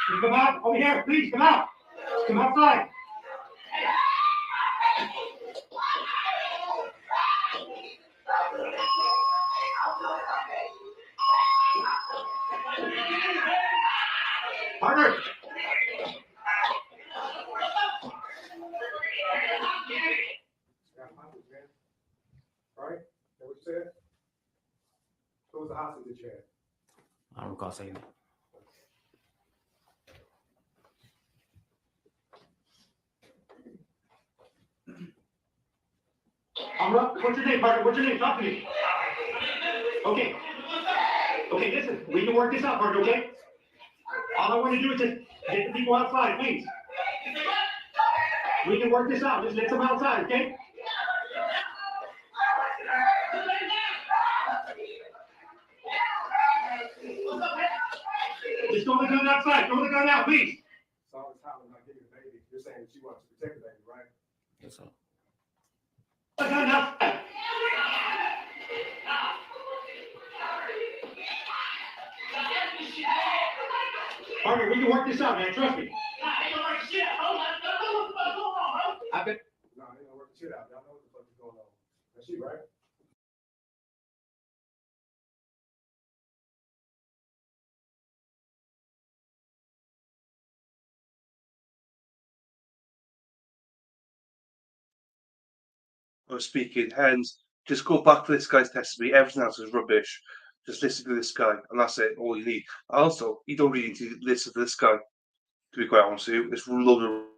Speaker 17: You come out over here, please, come out. Come outside. Partner.
Speaker 3: Got hostage, man. Right? Is that what you said? Who was the hostage that you had?
Speaker 15: I don't recall saying that.
Speaker 17: What's your name, partner? What's your name? Talk to me. Okay. Okay, listen, we can work this out, partner, okay? All I want to do is just get the people outside, please. We can work this out. Just let them outside, okay? Just throw the gun outside. Throw the gun out, please.
Speaker 3: So all this time I'm not giving the baby. You're saying that you want to protect the baby, right?
Speaker 15: Yes, sir.
Speaker 17: Throw the gun outside. Partner, we can work this out, man. Trust me. I've been.
Speaker 3: No, they gonna work the shit out. Y'all know what the fuck is going on. That's you, right?
Speaker 1: I was speaking, hands, just go back to this guy's testimony. Everything else is rubbish. Just listen to this guy, and that's it. All you need. Also, you don't really need to listen to this guy. To be quite honest with you, it's a load of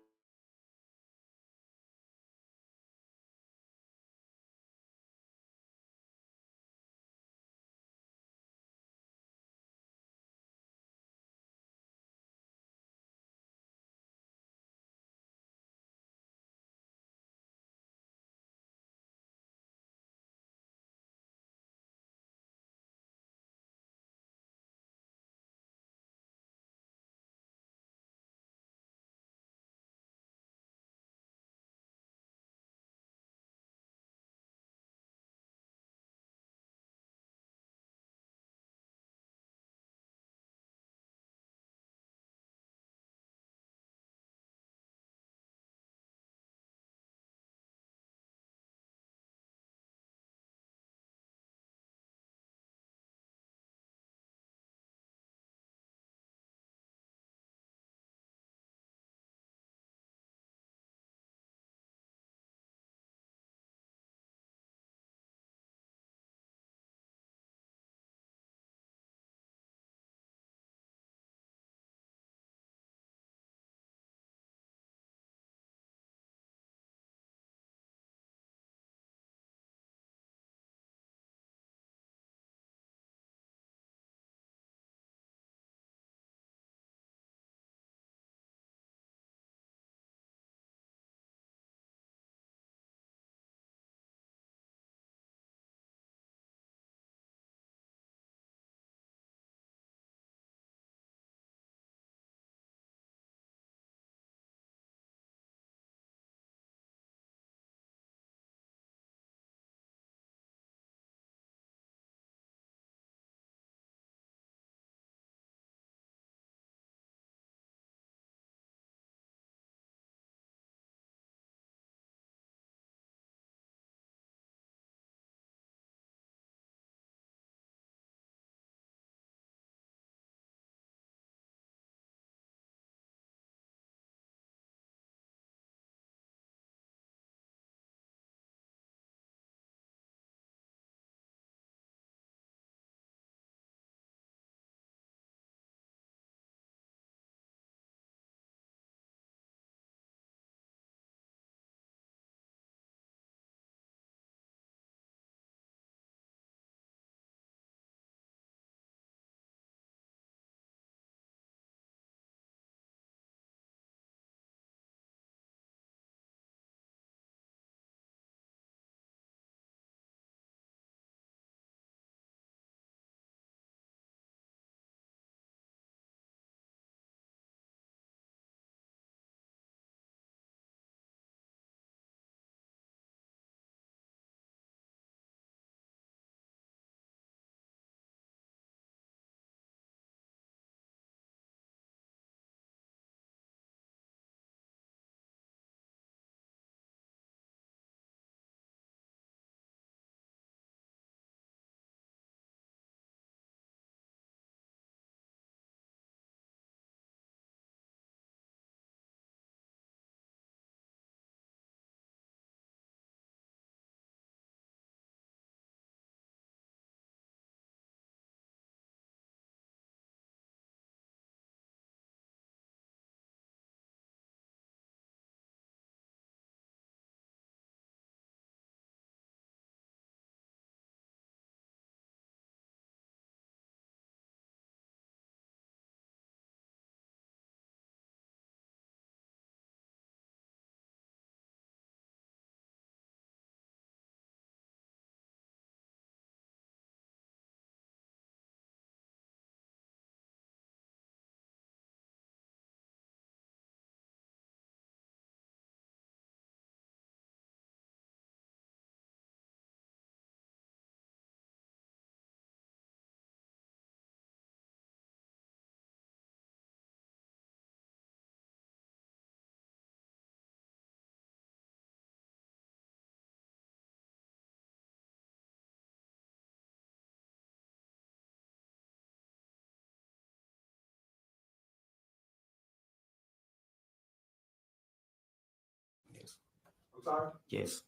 Speaker 3: sorry?
Speaker 15: Yes.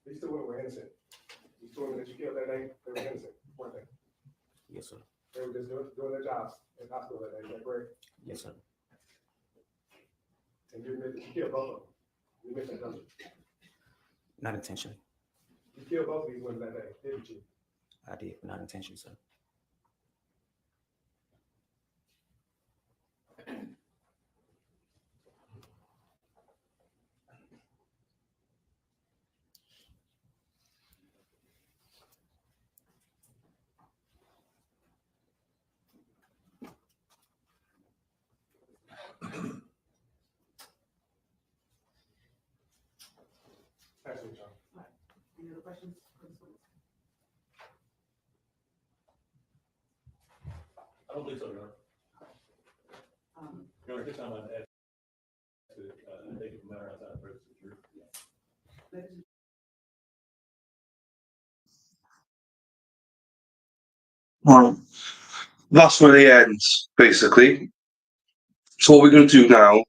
Speaker 3: These two women were innocent. These two women that you killed that day, they were innocent, weren't they?
Speaker 15: Yes, sir.
Speaker 3: They were just doing their jobs in hospital that day, is that correct?
Speaker 15: Yes, sir.
Speaker 3: And you admit that you killed both of them. You admit that, don't you?
Speaker 15: Not intentionally.
Speaker 3: You killed both of these women that day, didn't you?
Speaker 15: I did, but not intentionally, sir.
Speaker 3: Absolutely, John.
Speaker 4: Any other questions for this witness?
Speaker 5: I don't believe so, Your Honor. Your Honor, this time I'd ask to take it from matter outside of presence of jury.
Speaker 4: Ladies and
Speaker 1: Well, that's where it ends, basically. So what we're going to do now,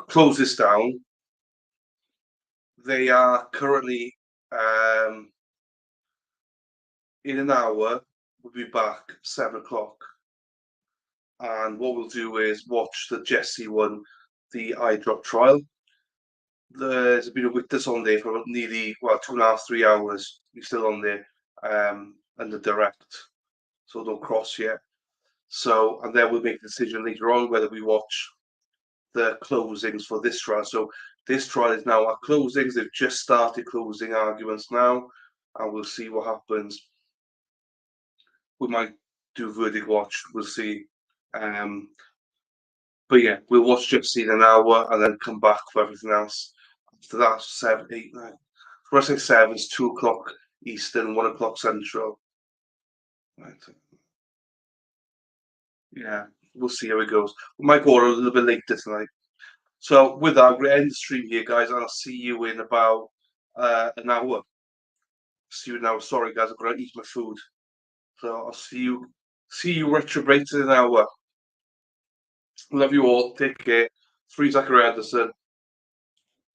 Speaker 1: close this down. They are currently, in an hour, we'll be back 7 o'clock. And what we'll do is watch the Jesse one, the eye drop trial. There's been a witness on there for nearly, well, 2.5, 3 hours. He's still on there, under direct, so don't cross yet. So, and then we'll make a decision later on whether we watch the closings for this trial. So this trial is now at closings. They've just started closing arguments now, and we'll see what happens. We might do verdict watch. We'll see. But yeah, we'll watch Jesse in an hour and then come back for everything else. After that, 7, 8, 9. For us, 7 is 2 o'clock Eastern, 1 o'clock Central. Right. Yeah, we'll see how it goes. We might go a little bit later tonight. So with that, we're going to end the stream here, guys, and I'll see you in about an hour. See you now. Sorry, guys, I've got to eat my food. So I'll see you retrograde in an hour. Love you all. Take care. Free Zachary Anderson.